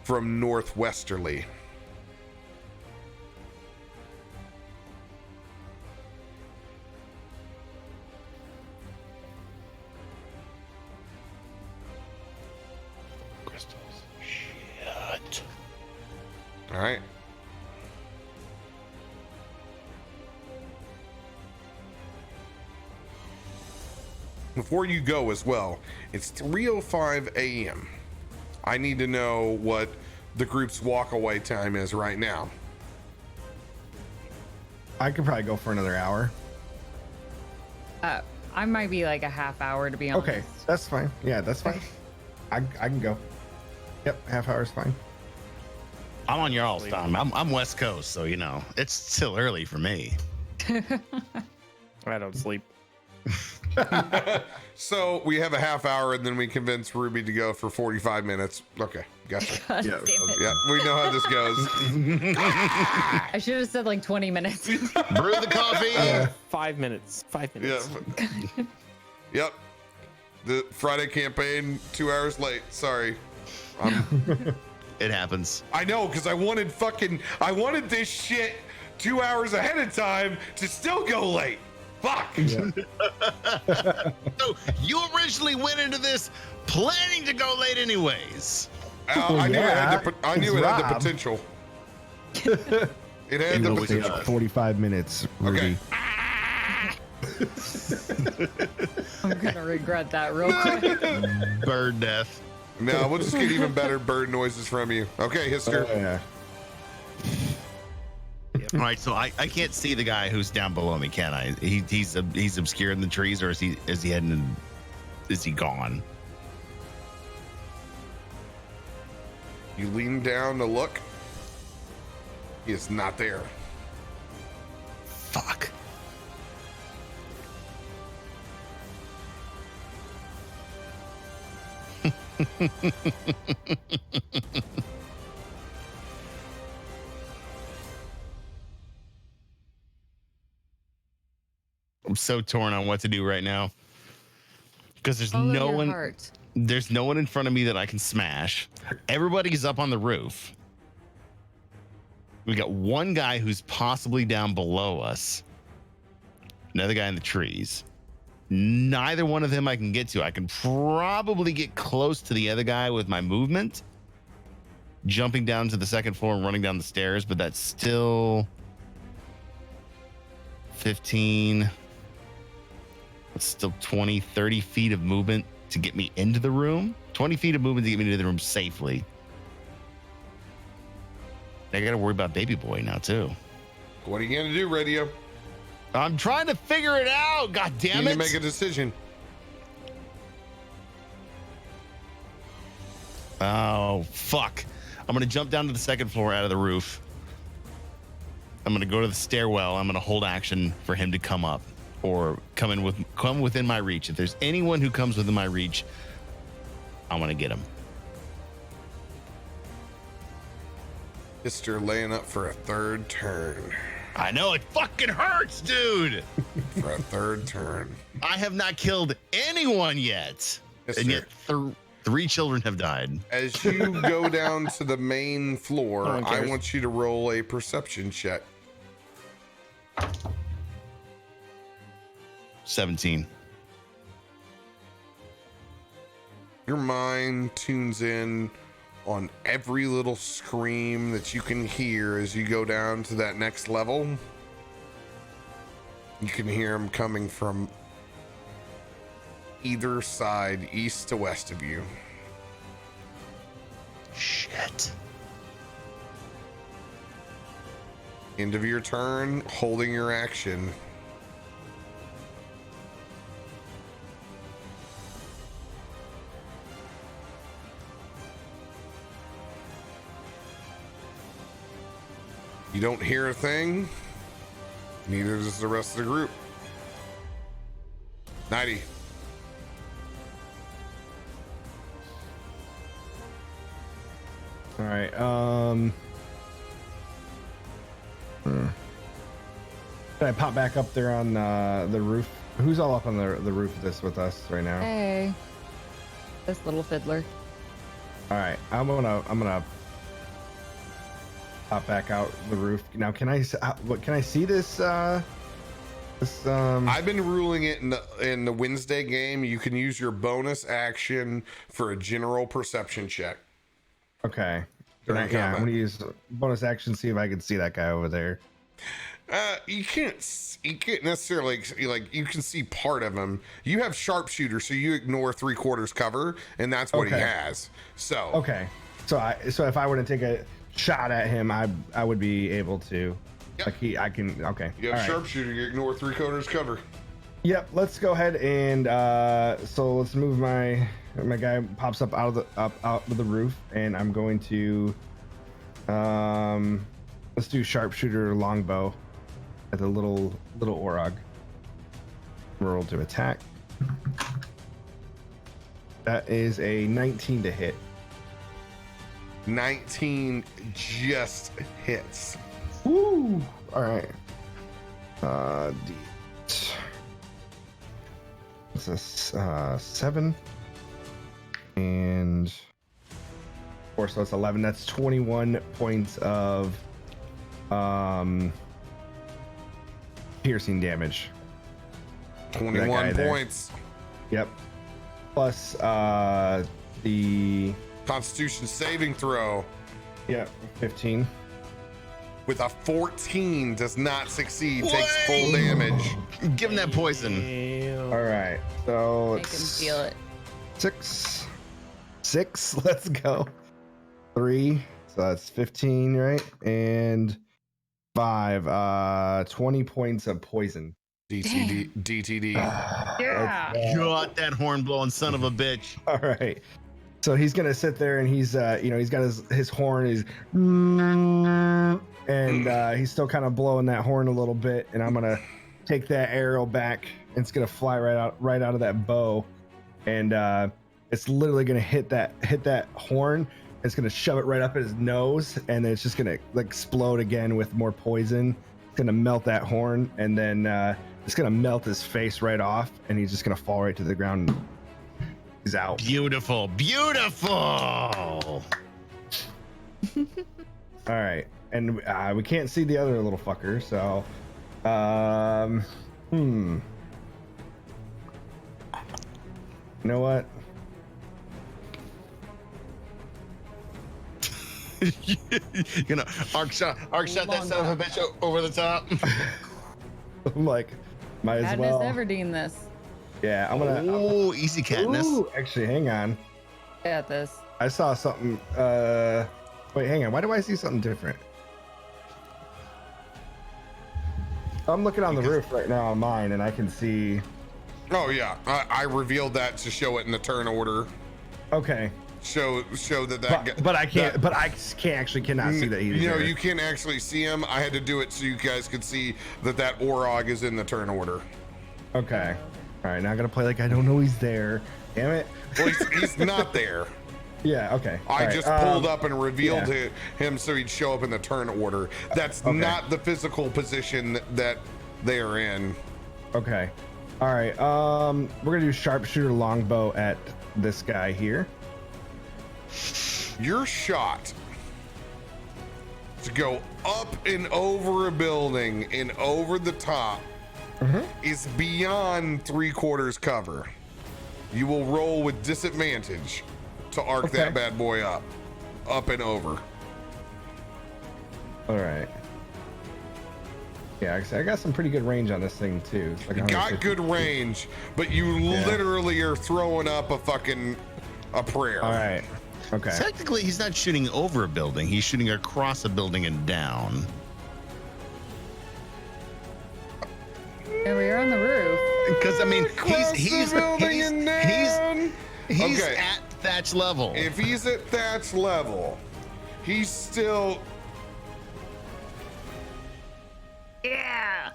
from northwesterly. Crystals. Shit. All right. Before you go as well, it's 3:05 a.m. I need to know what the group's walk away time is right now. I could probably go for another hour. I might be like a half hour to be honest. Okay, that's fine. Yeah, that's fine. I can go. Yep, half hour is fine. I'm on your all's time. I'm West Coast, so it's still early for me. I don't sleep. So we have a half hour and then we convince Ruby to go for 45 minutes. Okay, gotcha. God Yeah. damn it. Yeah, we know how this goes. I should have said like 20 minutes. Brew the coffee. 5 minutes. 5 minutes. Yeah. Yep. The Friday campaign, 2 hours late. Sorry. It happens. I know, because I wanted this shit 2 hours ahead of time to still go late. Fuck. Yeah. So you originally went into this planning to go late anyways. I knew I knew it had the Rob. potential. It had the always potential. does. 45 minutes, Rudy. I'm gonna regret that real quick. Bird death. No, we'll just get even better bird noises from you. Okay, Hister. Yeah. All right, so I can't see the guy who's down below me, can I? He's obscured in the trees, or is he heading in, is he gone? You lean down to look. He is not there. Fuck. I'm so torn on what to do right now because there's Follow no your one. heart. There's no one in front of me that I can smash. Everybody's up on the roof. We got one guy who's possibly down below us. Another guy in the trees. Neither one of them I can get to. I can probably get close to the other guy with my movement, jumping down to the second floor and running down the stairs, but that's still 15. It's still 20, 30 feet of movement to get me into the room. 20 feet of movement to get me into the room safely. I got to worry about baby boy now, too. What are you gonna do, Radio? I'm trying to figure it out. God You damn need it. to make a decision. Oh, fuck. I'm going to jump down to the second floor out of the roof. I'm going to go to the stairwell. I'm going to hold action for him to come up or come within my reach. If there's anyone who comes within my reach, I want to get him. Hister laying up for a third turn. I know it fucking hurts, dude. For a third turn. I have not killed anyone yet. Hister. And yet 3 children have died. As you go down to the main floor, No one I cares. want you to roll a perception check. 17. Your mind tunes in on every little scream that you can hear as you go down to that next level. You can hear them coming from either side, east to west of you. Shit. End of your turn, holding your action. You don't hear a thing. Neither does the rest of the group. 90. All right. Can I pop back up there on the roof? Who's all up on the roof of this with us right now? Hey, this little fiddler. All right. I'm gonna pop back out the roof now. Can I see this? I've been ruling it in the Wednesday game. You can use your bonus action for a general perception check. Okay. During I'm combat. gonna use bonus action. See if I can see that guy over there. You can't necessarily like you can see part of him. You have sharpshooter, so you ignore 3/4 cover, and that's what he Okay. has. So Okay. So if I were to take a shot at him, I would be able to. Yep. Like I can. Okay. you have All right. sharpshooter, you ignore 3/4 cover. Yep. Let's go ahead and so let's move my guy pops up out of the roof, and I'm going to let's do sharpshooter longbow at the little orog. Roll to attack. That is a 19 to hit. 19 just hits. Woo! All right. D8. It's a 7 and 4, so it's 11. That's 21 points of piercing damage. 21 there. points. Yep. Plus the Constitution saving throw 15. with a 14 does not succeed. Takes full damage. Give him that poison. All right. So Make him feel it. 6. Let's go. 3. So that's 15, right? And 5. 20 points of poison. DTD. Yeah. Got that horn blowing son of a bitch. All right. So he's gonna sit there and he's he's got his horn, and he's still kind of blowing that horn a little bit, and I'm gonna take that arrow back and it's gonna fly right out of that bow, and it's literally gonna hit that horn. It's gonna shove it right up his nose, and then it's just gonna like explode again with more poison. It's gonna melt that horn, and then it's gonna melt his face right off, and he's just gonna fall right to the ground. He's out. Beautiful. All right, and we can't see the other little fucker, so you know what? You know, arc shot that son of a bitch over the top. I'm like, might as Katniss well. Everdeen this. Yeah, I'm gonna. Oh, easy Katniss. Ooh, actually, hang on. At this. I saw something. Wait, hang on. Why do I see something different? I'm looking on the roof right now on mine, and I can see. Oh yeah, I revealed that to show it in the turn order. Okay. Show that But I can't. But I cannot see that he's. You know, there. you can't actually see him. I had to do it so you guys could see that Orog is in the turn order. Okay. All right. Now I gotta play like I don't know he's there. Damn it. Well, he's not there. Yeah. Okay. I All just right, pulled up and revealed yeah. him so he'd show up in the turn order. That's Okay. not the physical position that they are in. Okay. All right. We're gonna do sharpshooter longbow at this guy here. Your shot to go up and over a building and over the top is beyond 3/4 cover. You will roll with disadvantage to arc that bad boy up and over. All right. Yeah, I got some pretty good range on this thing too. It's like You got 150 good range, but you literally are throwing up a prayer. All right. Okay. Technically, he's not shooting over a building. He's shooting across a building and down. Yeah, we are on the roof. Because I mean, Across he's the building and down. he's Okay. at Thatch level. If he's at Thatch level, he's still. Yeah.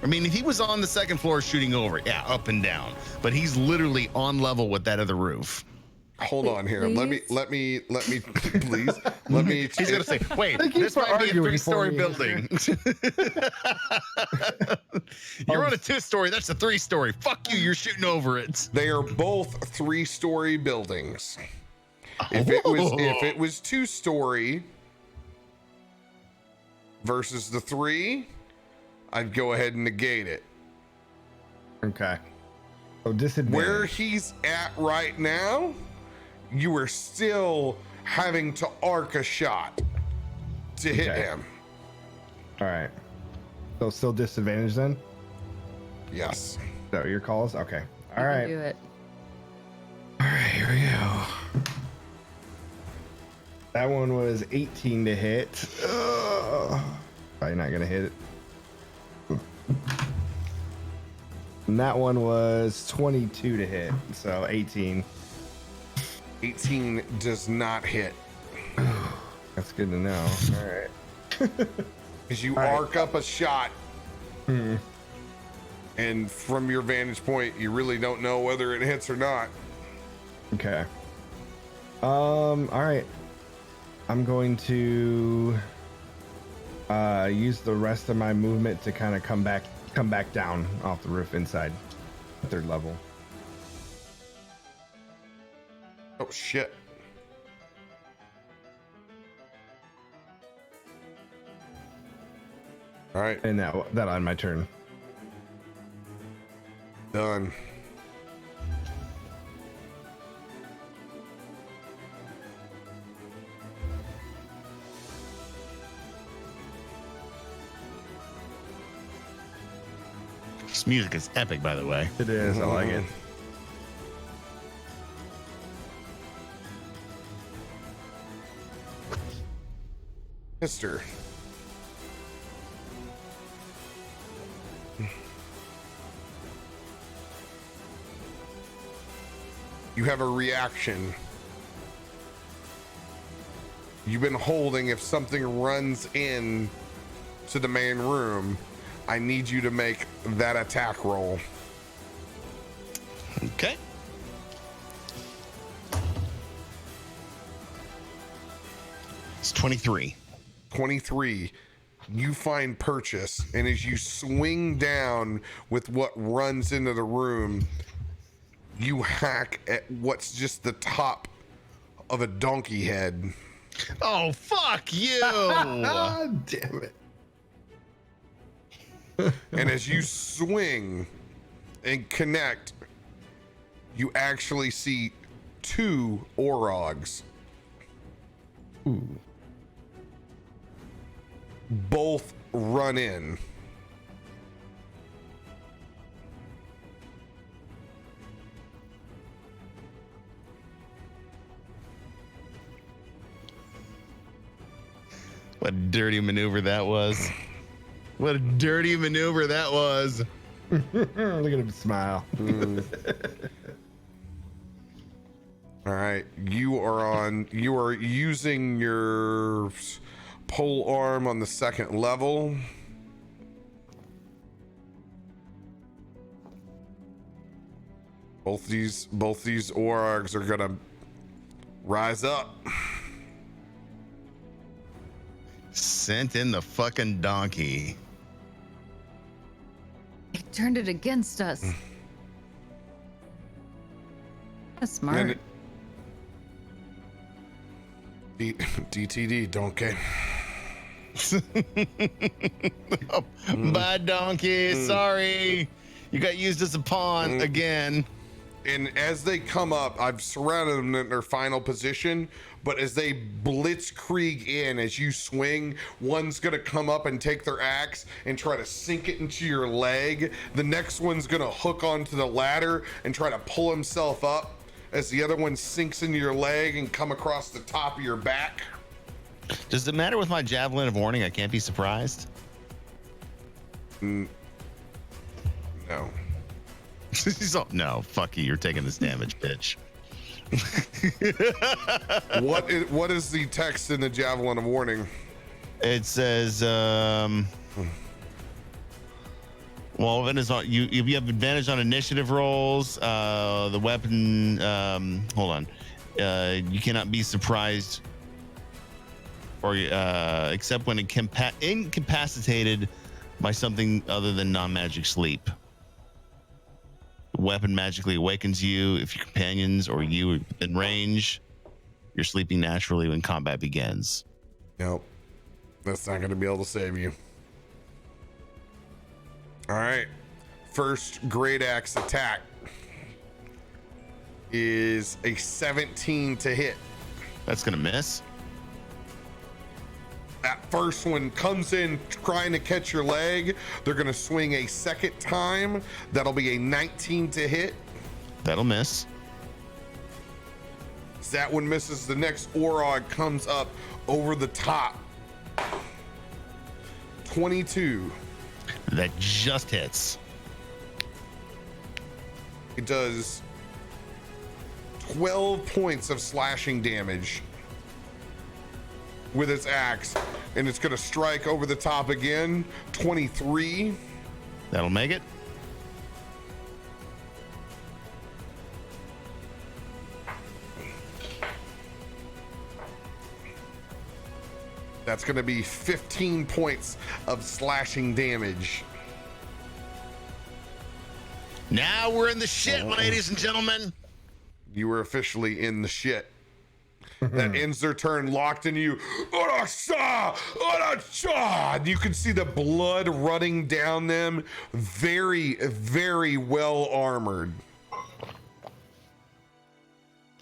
I mean, if he was on the second floor shooting over, yeah, up and down. But he's literally on level with that other roof. Hold on here. Please? Let me please. Let me. He's gonna say, "Wait, Thank you this for might be a arguing 3-story for me. building. You're on a 2-story. That's a 3-story. Fuck you. You're shooting over it." They are both 3-story buildings. If it was 2-story versus the 3, I'd go ahead and negate it. Okay. So disadvantage. Where he's at right now, you are still having to arc a shot to hit Okay. him. All right. So still disadvantage then? Yes. Is that what your calls? Okay. All You can right. Do it. All right. Here we go. That one was 18 to hit. Ugh. Probably not gonna hit it. And that one was 22 to hit, so 18. 18 does not hit. That's good to know. All right. Because you All right. arc up a shot, and from your vantage point, you really don't know whether it hits or not. Okay. All right. I'm going to use the rest of my movement to kind of come back down off the roof inside, 3rd level. Oh shit. All right. And that'll end my turn. Done. This music is epic, by the way. It is. I like it. Mister. You have a reaction. You've been holding if something runs in to the main room. I need you to make that attack roll. Okay. It's 23. 23. You find purchase, and as you swing down with what runs into the room, you hack at what's just the top of a donkey head. Oh, fuck you. Ah, damn it. And as you swing and connect, you actually see 2 Orogs. Ooh. Both run in. What a dirty maneuver that was. What a dirty maneuver that was. Look at him smile. All right, you are using your pole arm on the 2nd level. Both these Orogs are gonna rise up. Sent in the fucking donkey. It turned it against us. That's smart. And DTD, donkey. Bye, donkey. Sorry. You got used as a pawn again. And as they come up, I've surrounded them in their final position, but as they blitzkrieg in, as you swing, one's gonna come up and take their axe and try to sink it into your leg. The next one's gonna hook onto the ladder and try to pull himself up as the other one sinks into your leg and come across the top of your back. Does it matter with my javelin of warning? I can't be surprised. No. No, fuck you. You're taking this damage, bitch. What is the text in the javelin of warning? It says, well, it is on, you have advantage on initiative rolls. The weapon, hold on. You cannot be surprised or except when incapacitated by something other than non-magic sleep. The weapon magically awakens you if your companions or you are in range. You're sleeping naturally when combat begins. Nope. That's not going to be able to save you. All right. First great axe attack is a 17 to hit. That's going to miss. That first one comes in trying to catch your leg. They're going to swing a second time. That'll be a 19 to hit. That'll miss. That one misses. The next Orog comes up over the top. 22. That just hits. It does 12 points of slashing damage with its axe, and it's going to strike over the top again. 23. That'll make it. That's going to be 15 points of slashing damage. Now we're in the shit, ladies and gentlemen. You were officially in the shit. that ends their turn, locked in you. And you can see the blood running down them. Very, very well armored.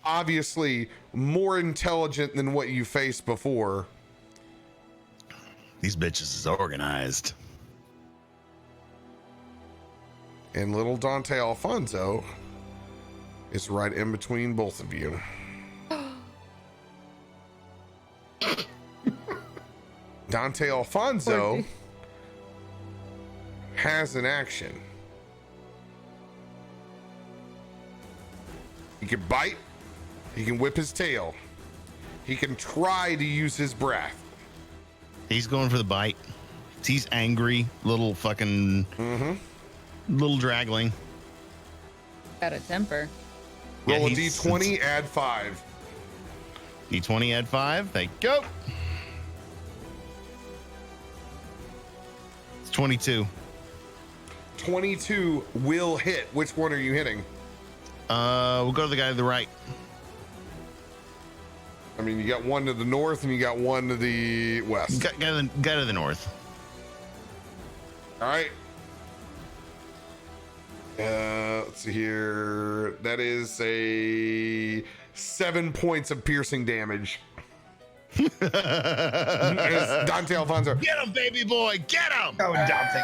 Obviously, more intelligent than what you faced before. These bitches is organized. And little Dante Alfonso is right in between both of you. Dante Alfonso has an action. He can bite. He can whip his tail. He can try to use his breath. He's going for the bite. He's angry, little fucking, little draggling. Got a temper. Yeah, Roll a he's- d20, add 5. D20 add 5. Thank you. Go. It's 22. 22 will hit. Which one are you hitting? We'll go to the guy to the right. I mean, you got one to the north and you got one to the west. Guy to the north. All right. Let's see here. That is a 7 points of piercing damage. As Dante Alfonso. Get him, baby boy. Get him. Go, Dante.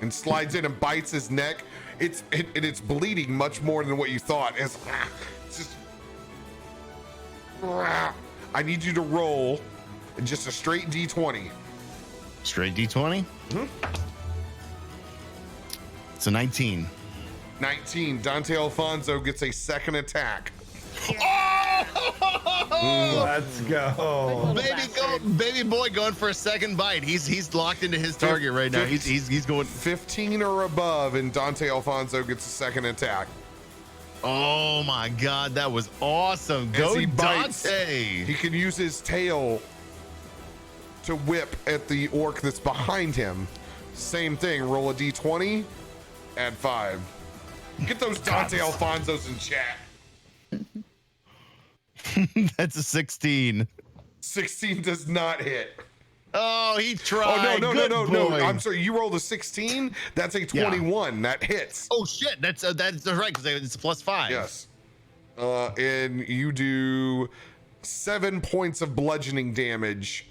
And slides in and bites his neck. It's bleeding much more than what you thought. It's just. I need you to roll just a straight d20. Straight D20. It's a 19. 19. Dante Alfonso gets a second attack. Let's go. Baby boy going for a second bite. He's locked into his target right now. He's going 15 or above, and Dante Alfonso gets a second attack. Oh my god, that was awesome. As Go he bites, Dante. he can use his tail to whip at the orc that's behind him. Same thing. Roll a d20, add 5. Get those Dante Alfonsos in chat. That's a 16. 16 does not hit. Oh, he tried. Oh, Good no. boy. I'm sorry. You rolled a 16. That's a 21. That hits. Oh shit, that's right because it's +5. Yes. And you do 7 points of bludgeoning damage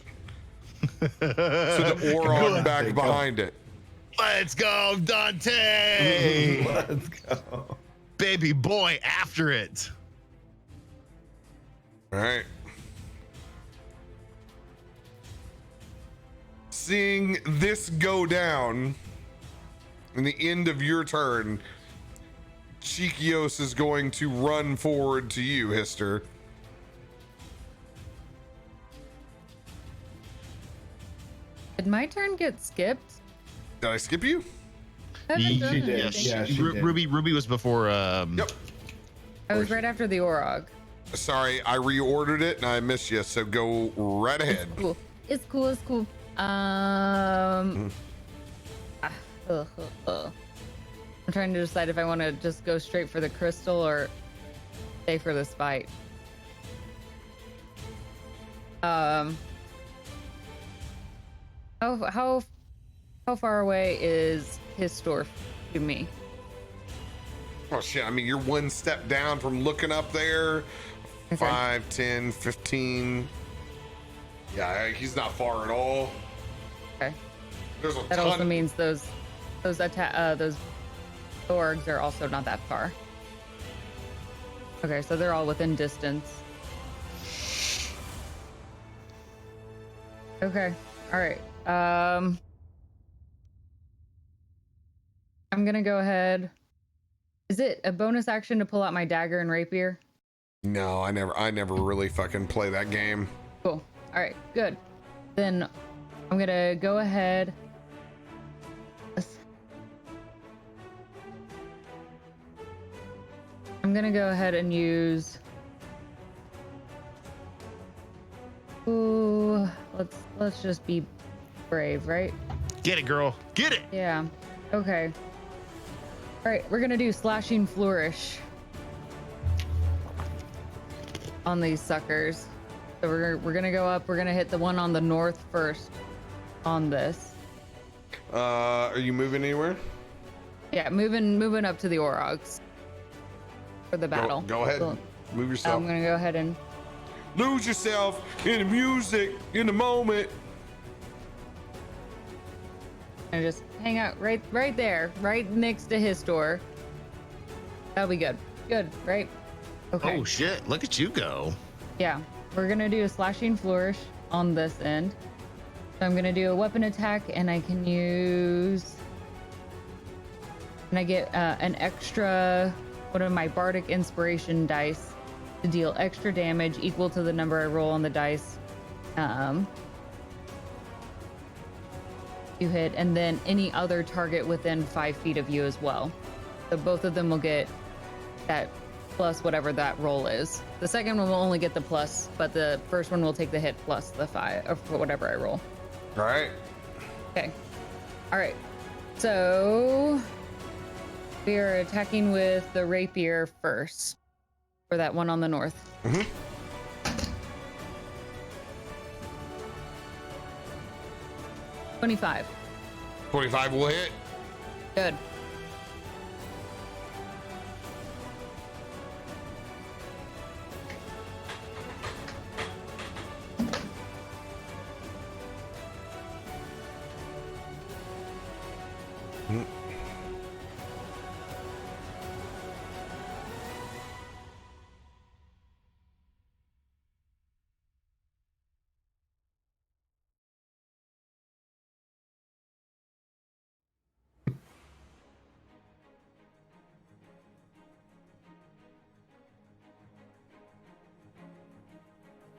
to the Orog back behind it. Let's go, Dante. Let's go. Baby boy after it. All right. Seeing this go down in the end of your turn, Chikios is going to run forward to you, Hister. Did my turn get skipped? Did I skip you? She did. Yes. Yeah, she did. Ruby was before. Yep. I was right after the Orog. Sorry, I reordered it and I missed you, so go right ahead. Cool. It's cool. It's cool. I'm trying to decide if I want to just go straight for the crystal or stay for this fight. How far away is his store to me? Oh shit, I mean, you're one step down from looking up there. Okay. 5, 10, 15. Yeah, he's not far at all. Okay. There's a That ton. also means those orgs are also not that far. Okay, so they're all within distance. Okay. All right. I'm gonna go ahead. Is it a bonus action to pull out my dagger and rapier? No, I never really fucking play that game. Cool. All right, good. Then I'm gonna go ahead. I'm gonna go ahead and use. Ooh, let's just be brave, right? Get it, girl. Get it. Yeah. Okay. All right, we're gonna do slashing flourish. on these suckers. So we're gonna go up. We're gonna hit the one on the north first on this. Are you moving anywhere? Yeah, moving up to the Orogs for the battle. Go ahead. So, Move yourself. I'm gonna go ahead and Lose yourself in the music, in the moment. just hang out right there, right next to his door. That'll be good. Good, right? Okay. Oh shit! Look at you go. Yeah, we're gonna do a slashing flourish on this end. So I'm gonna do a weapon attack, and I can use, and I get an extra one of my bardic inspiration dice to deal extra damage equal to the number I roll on the dice. You hit, and then any other target within 5 feet of you as well. So both of them will get that plus whatever that roll is. The second one will only get the plus, but the first one will take the hit plus the 5 or whatever I roll. All right. Okay. All right. So we are attacking with the rapier first for that one on the north. 25. 25 will hit. Good.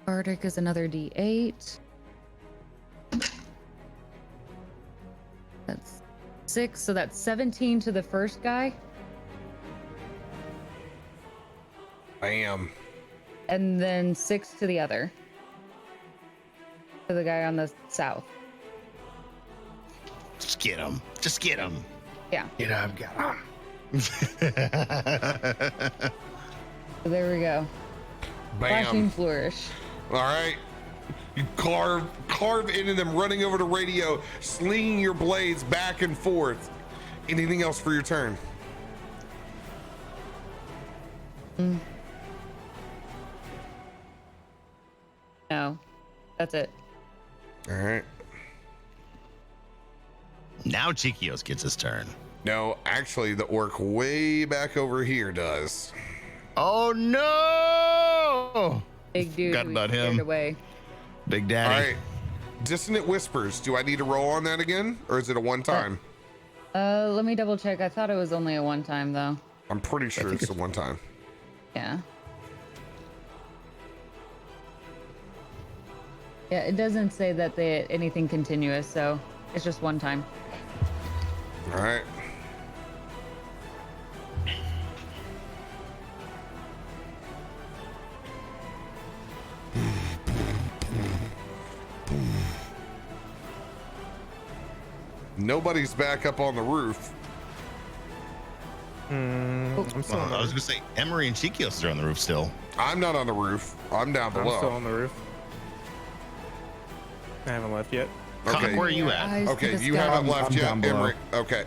Bardic is another D8. That's 6, so that's 17 to the first guy. Bam. And then 6 to the other. To the guy on the south. Just get him. Just get him. Yeah. Get up, get up. So there we go. Flashing Bam. flourish. All right. You carve into them, running over the radio, slinging your blades back and forth. Anything else for your turn? No. That's it. All right. Now Chikios gets his turn. No, actually, the orc way back over here does. Oh no! Big dude. Forgot who about scared him. Away. Big All Daddy. right. Dissonant Whispers. Do I need to roll on that again, or is it a one time? Let me double check. I thought it was only a one time though. I'm pretty sure it's a one time. Yeah. Yeah, it doesn't say that they anything continuous, so it's just one time. All right. Nobody's back up on the roof. I'm still on the I was roof. gonna say Emery and Chikios are on the roof still. I'm not on the roof. I'm down I'm still below. on the roof. I haven't left yet. Cock, Okay. where are you Your at? eyes to Okay, the you sky. haven't left I'm yet, down below. Emery. Okay.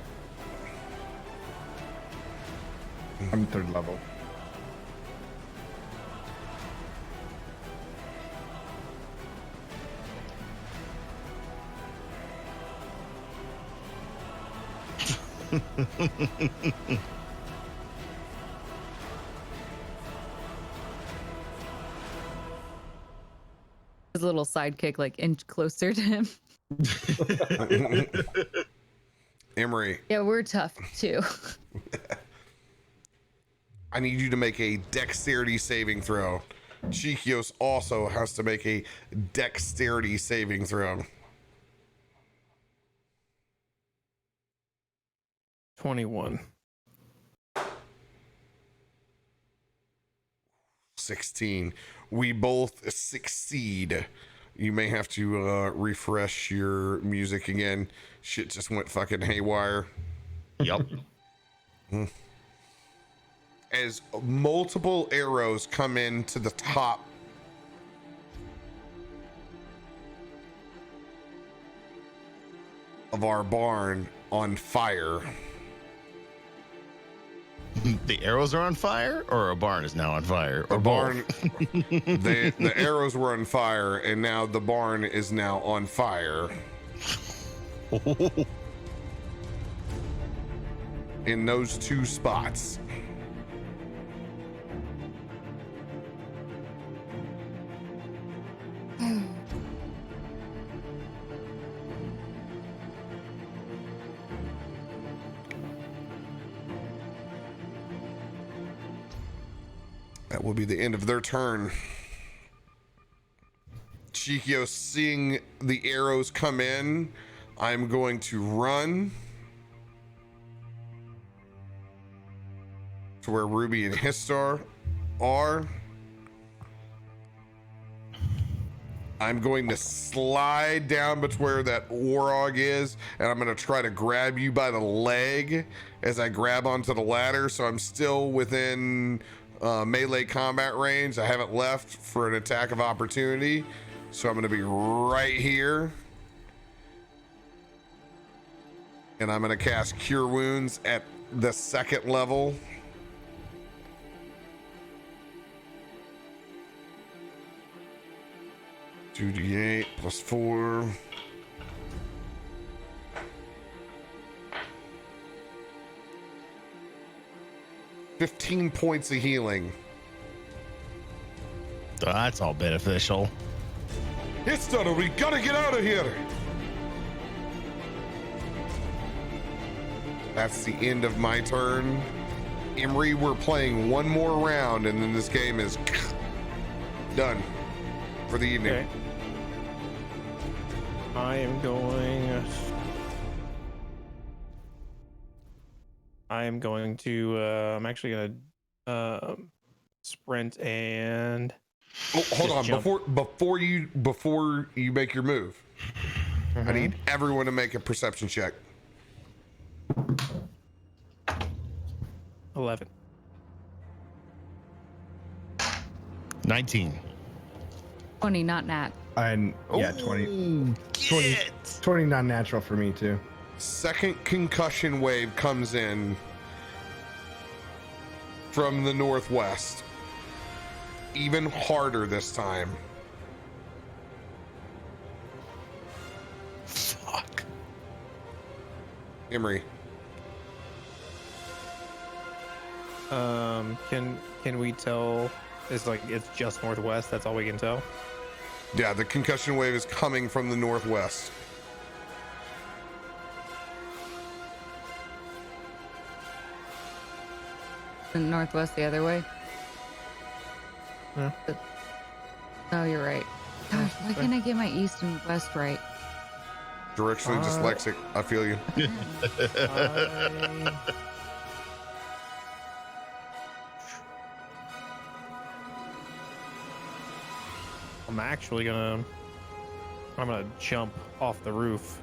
I'm third level. His little sidekick like inch closer to him. Emery, Yeah, we're tough too. I need you to make a dexterity saving throw. Chikios also has to make a dexterity saving throw. 21. 16. We both succeed. You may have to refresh your music again. Shit just went fucking haywire. Yep. As multiple arrows come in to the top of our barn on fire. The arrows are on fire, or a barn is now on fire, or The barn, both? the arrows were on fire, and now the barn is now on fire. In those two spots. That will be the end of their turn. Chikio, seeing the arrows come in, I'm going to run to where Ruby and Histar are. I'm going to slide down between where that warog is, and I'm going to try to grab you by the leg as I grab onto the ladder, so I'm still within melee combat range. I haven't left for an attack of opportunity, so I'm going to be right here. And I'm going to cast Cure Wounds at the 2nd level. Two D8 plus 4. $15 points of healing. That's all beneficial. It's done. We gotta get out of here. That's the end of my turn. Imri, we're playing one more round, and then this game is done for the evening. Okay. I am going to. I'm actually gonna sprint and. Oh, hold on! jump. Before you make your move, I need everyone to make a perception check. 11. 19. 20, not nat. Yeah, 20. 20 non-natural for me too. Second concussion wave comes in from the northwest. Even harder this time. Fuck. Imri. Can we tell? It's just northwest. That's all we can tell. Yeah, the concussion wave is coming from the northwest. And northwest the other way. Yeah. Oh, you're right. Gosh, why can't I get my east and west right? Directionally dyslexic. I feel you. I'm actually gonna jump off the roof.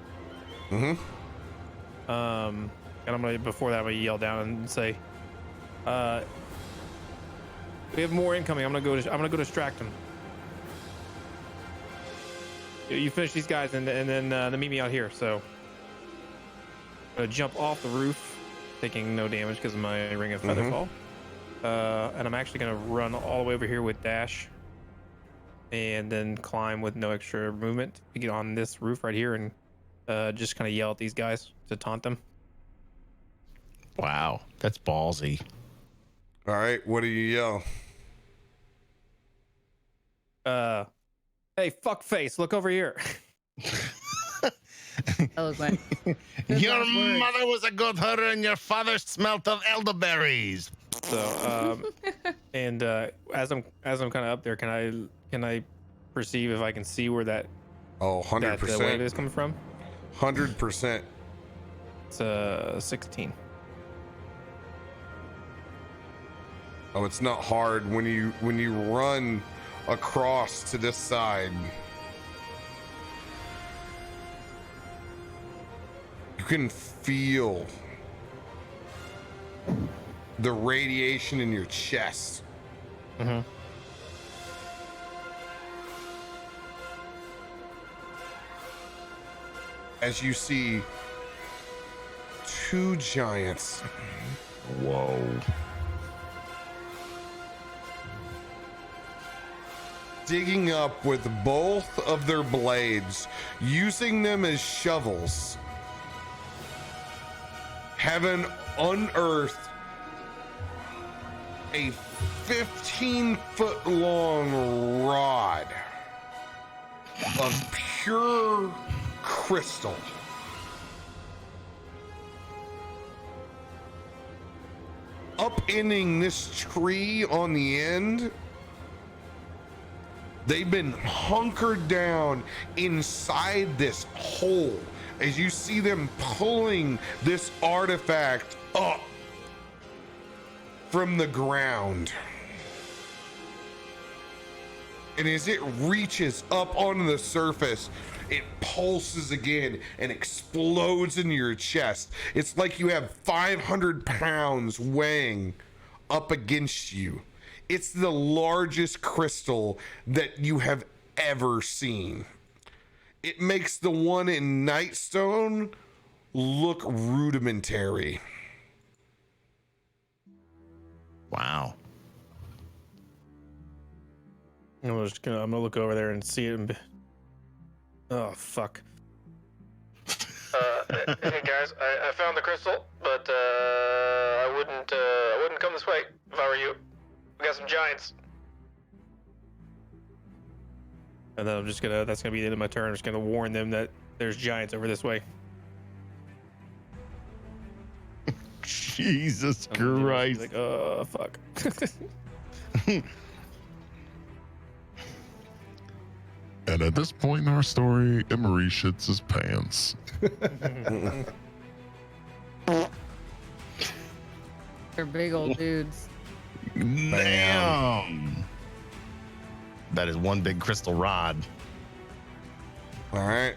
Mm-hmm. And I'm gonna before that I'm gonna yell down and say, "We have more incoming. I'm gonna go distract them. You finish these guys and then meet me out here." So I'm gonna jump off the roof, taking no damage because of my ring of feather fall. And I'm actually gonna run all the way over here with dash. And then climb with no extra movement to get on this roof right here and just kind of yell at these guys to taunt them. Wow, that's ballsy. All right, what do you yell? Hey, fuck face, look over here. Eloquent. Your mother was a good hunter and your father smelt of elderberries. So, and as I'm kind of up there, can I perceive if I can see where that Oh, that wave 100%. is coming from? 100%. It's 16. Oh, it's not hard when you run across to this side. You can feel the radiation in your chest. Mm-hmm. as you see two giants. Whoa. Digging up with both of their blades, using them as shovels, having unearthed a 15-foot long rod of pure crystal. Upending this tree on the end, they've been hunkered down inside this hole as you see them pulling this artifact up from the ground. And as it reaches up onto the surface, it pulses again and explodes into your chest. It's like you have 500 pounds weighing up against you. It's the largest crystal that you have ever seen. It makes the one in Nightstone look rudimentary. Wow. I'm gonna look over there and see it. Oh fuck. Hey guys, I found the crystal, but I wouldn't come this way if I were you. We got some giants. And then that's gonna be the end of my turn. I'm just gonna warn them that there's giants over this way. Jesus And Christ. like, oh fuck. And at this point in our story, Emery shits his pants. They're big old dudes. Damn. That is one big crystal rod. All right.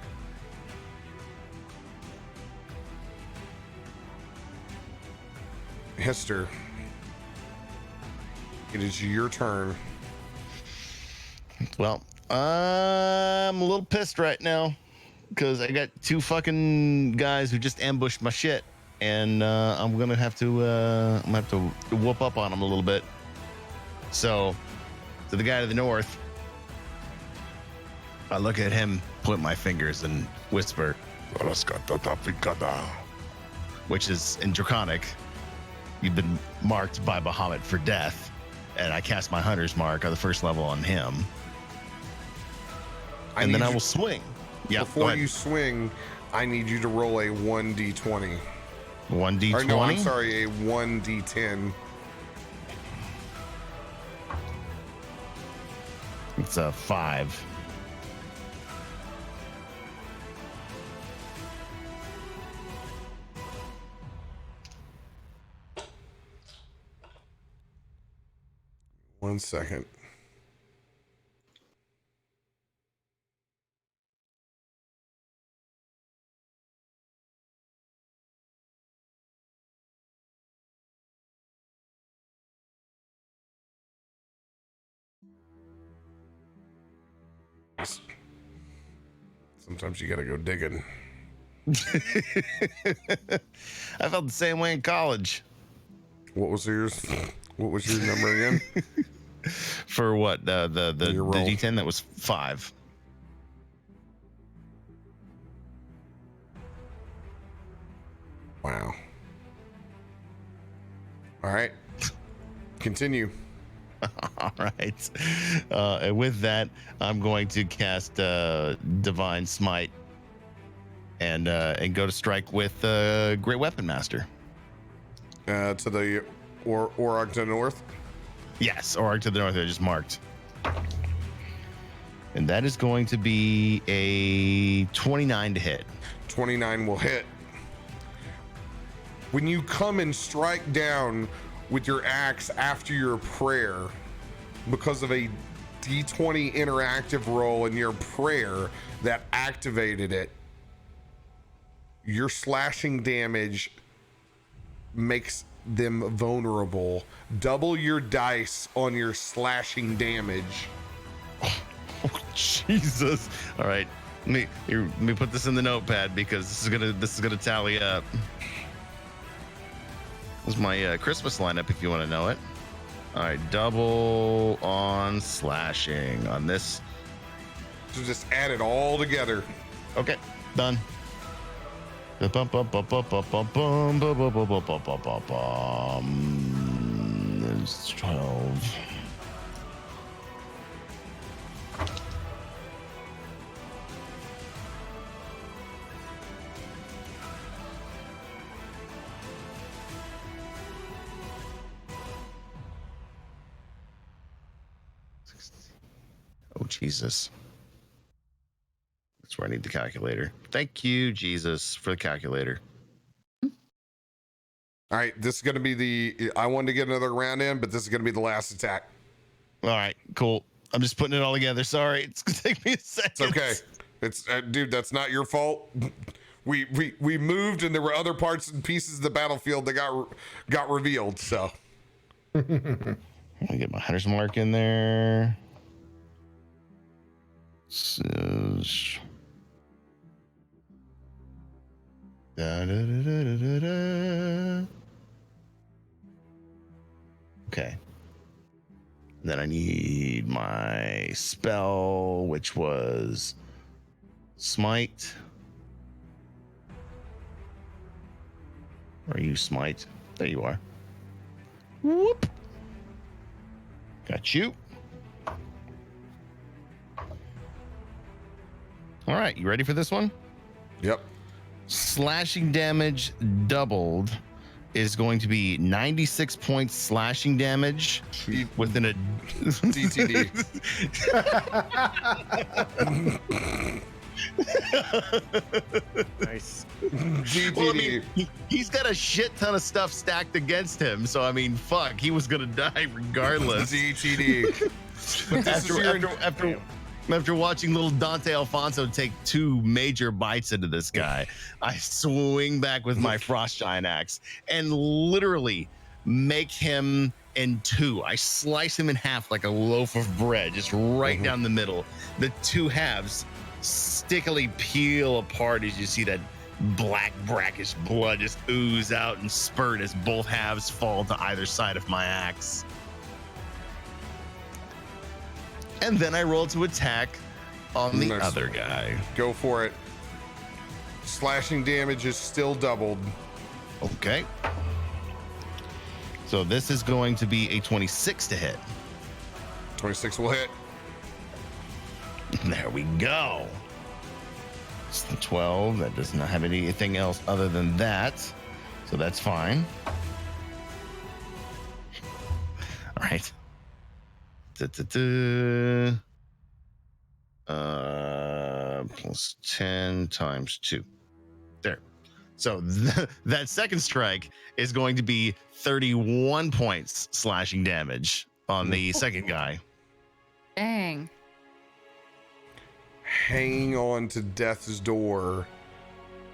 Hester, it is your turn. Well, I'm a little pissed right now because I got two fucking guys who just ambushed my shit, and I'm gonna have to whoop up on them a little bit. So, to the guy to the north, I look at him, point my fingers, and whisper, which is in Draconic. You've been marked by Bahamut for death, and I cast my hunter's mark on the first level on him. And then I will swing. Yeah. Before you swing, I need you to roll a 1d20. 1d20. Or no, I'm sorry, a 1d10. It's a 5. One second. Sometimes you gotta go digging. I felt the same way in college. What was yours? What was your number again? For what? The Your roll. D10 that was 5. Wow. All right. Continue. All right. And with that, I'm going to cast Divine Smite and go to strike with Great Weapon Master. To the Orog to the north. Yes, or to the north. I just marked. And that is going to be a 29 to hit. 29 will hit. When you come and strike down with your axe after your prayer, because of a D20 interactive roll in your prayer that activated it, your slashing damage makes them vulnerable. Double your dice on your slashing damage. Oh, Jesus. All right. Let me put this in the notepad because this is gonna tally up. This is my Christmas lineup if you want to know it. All right, double on slashing on this. So just add it all together. Okay, done. There's 12. Oh, Jesus. That's where I need the calculator. Thank you, Jesus, for the calculator. All right, this is going to be I wanted to get another round in, but this is going to be the last attack. All right, cool. I'm just putting it all together. Sorry, it's going to take me a second. It's okay. It's dude, that's not your fault. We moved and there were other parts and pieces of the battlefield that got revealed, so. Let me get my hunter's mark in there. Okay. Then I need my spell, which was smite. Are you smite? There you are. Whoop. Got you. All right, you ready for this one? Yep. Slashing damage doubled is going to be 96 points slashing damage within a DTD. Nice. DTD. Well, I mean, he's got a shit ton of stuff stacked against him, so I mean, fuck, he was gonna die regardless. DTD. But this is your After watching little Dante Alfonso take 2 major bites into this guy, I swing back with my Frost Giant Axe and literally make him in 2. I slice him in half like a loaf of bread, just right down the middle. The 2 halves stickily peel apart as you see that black brackish blood just ooze out and spurt as both halves fall to either side of my axe. And then I roll to attack on the other guy. Go for it. Slashing damage is still doubled. Okay. So this is going to be a 26 to hit. 26 will hit. There we go. It's the 12. That does not have anything else other than that. So that's fine. All right. Plus 10 times 2. There. So that second strike is going to be 31 points slashing damage on the second guy. Dang. Hanging on to death's door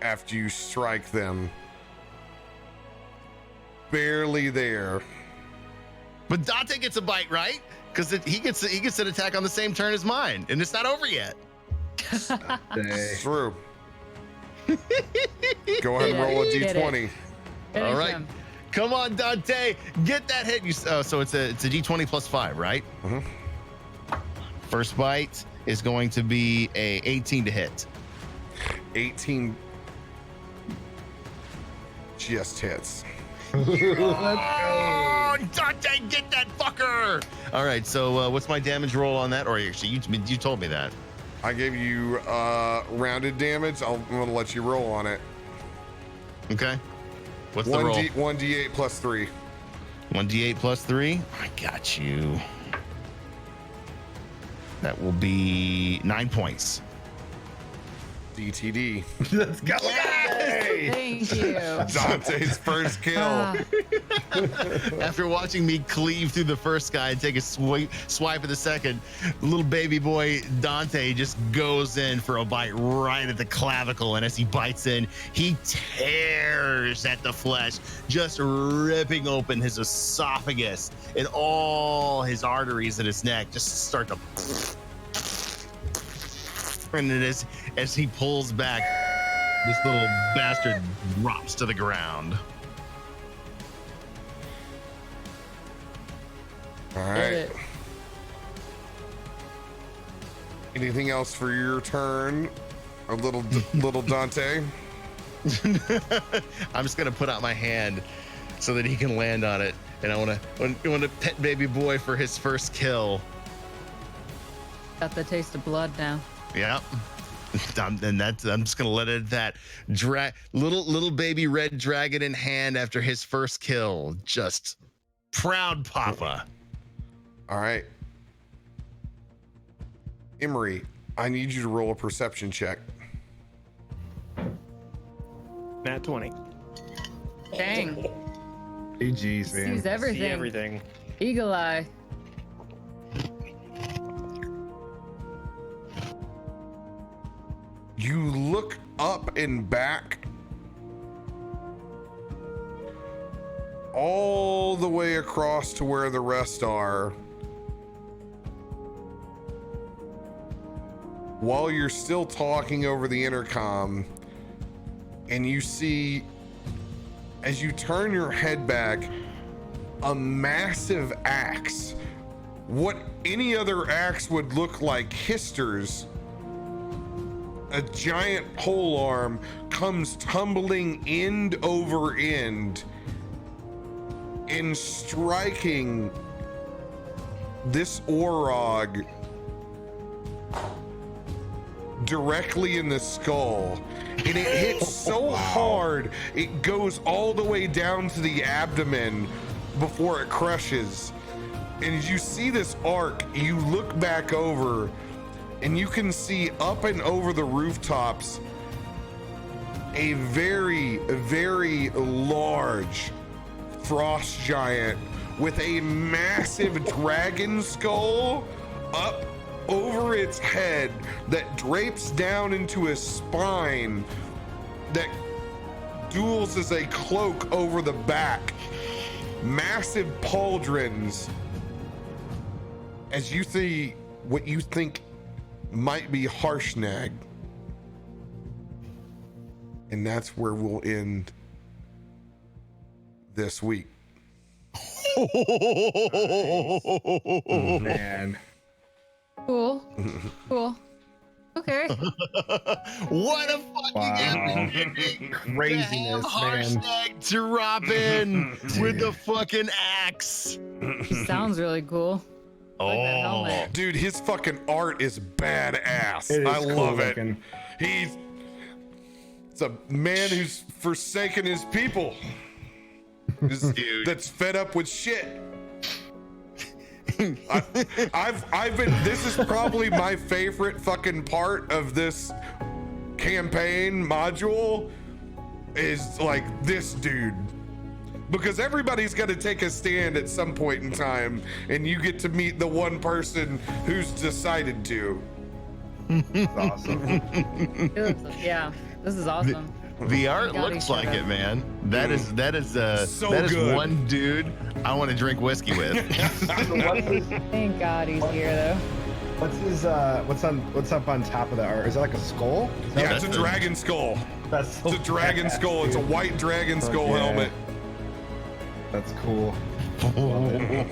after you strike them. Barely there. But Dante gets a bite, right? Because he gets an attack on the same turn as mine, and it's not over yet. It's true. Go ahead and roll a d20. All right, come on, Dante, get that hit. So it's a d20 plus 5, right? First bite is going to be a 18 to hit. 18 just hits. Oh, Dante, get that fucker! All right, so what's my damage roll on that? Or actually, you told me that. I gave you rounded damage. I'm gonna let you roll on it. Okay. What's the roll? 1d8 plus 3. 1d8 plus 3. I got you. That will be 9 points. DTD. Let's go. Thank you. Dante's first kill. After watching me cleave through the first guy and take a swipe at the second, little baby boy Dante just goes in for a bite right at the clavicle, and as he bites in, he tears at the flesh, just ripping open his esophagus, and all his arteries in his neck just start to And it is as he pulls back, this little bastard drops to the ground. All Did right. it. Anything else for your turn? A little Dante. I'm just gonna put out my hand so that he can land on it, and I want to pet baby boy for his first kill. Got the taste of blood now. Yep. I'm just gonna let it at that. Little baby red dragon in hand after his first kill. Just proud papa. All right. Emery, I need you to roll a perception check. Nat 20. Dang. GG's, man. Sees everything. See everything. Eagle eye. You look up and back all the way across to where the rest are, while you're still talking over the intercom, and you see, as you turn your head back, a massive axe. What any other axe would look like, Hister's, a giant pole arm, comes tumbling end over end and striking this Orog directly in the skull. And it hits so hard, it goes all the way down to the abdomen before it crushes. And as you see this arc, you look back over and you can see up and over the rooftops a very, very large frost giant with a massive dragon skull up over its head that drapes down into a spine that duels as a cloak over the back. Massive pauldrons as you see what you think might be Harshnag. And that's where we'll end this week. Man. Cool. Cool. Okay. What a fucking Wow. epic Craziness, man. Harshnag dropping with the fucking axe. Sounds really cool. I like that helmet. Dude, his fucking art is badass. It is I cool love it. looking. It's a man who's forsaken his people. Dude. That's fed up with shit. I've been, this is probably my favorite fucking part of this campaign module, is like this dude. Because everybody's got to take a stand at some point in time, and you get to meet the one person who's decided to. Awesome. Yeah, this is awesome. The art God, looks he like showed it, up. man. That is So good. one dude I want to drink whiskey with. Thank God he's here, though. What's his what's up on top of the art? Is that like a skull? Is that Yeah, what it's a dragon skull. That's so It's a dragon badass, skull. It's a dude. white dragon Fuck skull yeah. helmet. That's cool. Love it.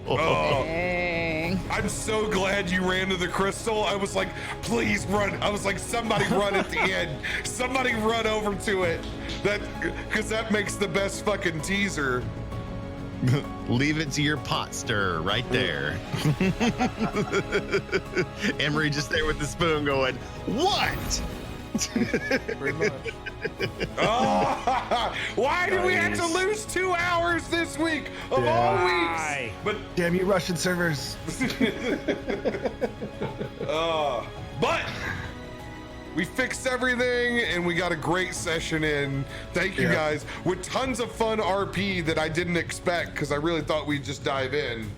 Oh, Dang. I'm so glad you ran to the crystal. I was like, please run. I was like, somebody run at the end. Somebody run over to it. Because that makes the best fucking teaser. Leave it to your pot stir right there. Emery just there with the spoon going, what? Pretty much. Oh, why did we have to lose 2 hours this week of all weeks? But Damn you, Russian servers. but we fixed everything and we got a great session in. Thank you Yeah. guys, with tons of fun RP that I didn't expect, because I really thought we'd just dive in.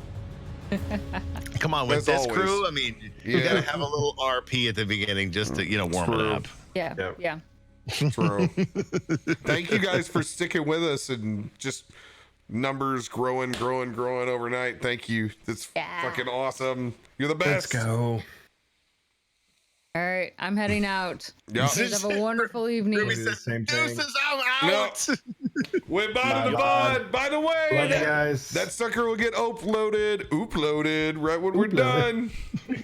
Come on, with As this always. crew, I mean, you Yeah. gotta have a little RP at the beginning just to, warm True. it up. Yeah, Yep. yeah. True. Thank you guys for sticking with us and just numbers growing overnight. Thank you. That's Yeah. fucking awesome. You're the Let's best. go. All right, I'm heading out. Yeah. You guys have a wonderful evening. Ruby Do the said, same thing. "Deuces, I'm No. out." We're bottom to Bye. bond. By the way, Love you that, guys. that sucker will get uploaded right when we're Uploaded. done.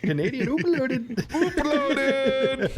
Canadian uploaded. Uploaded.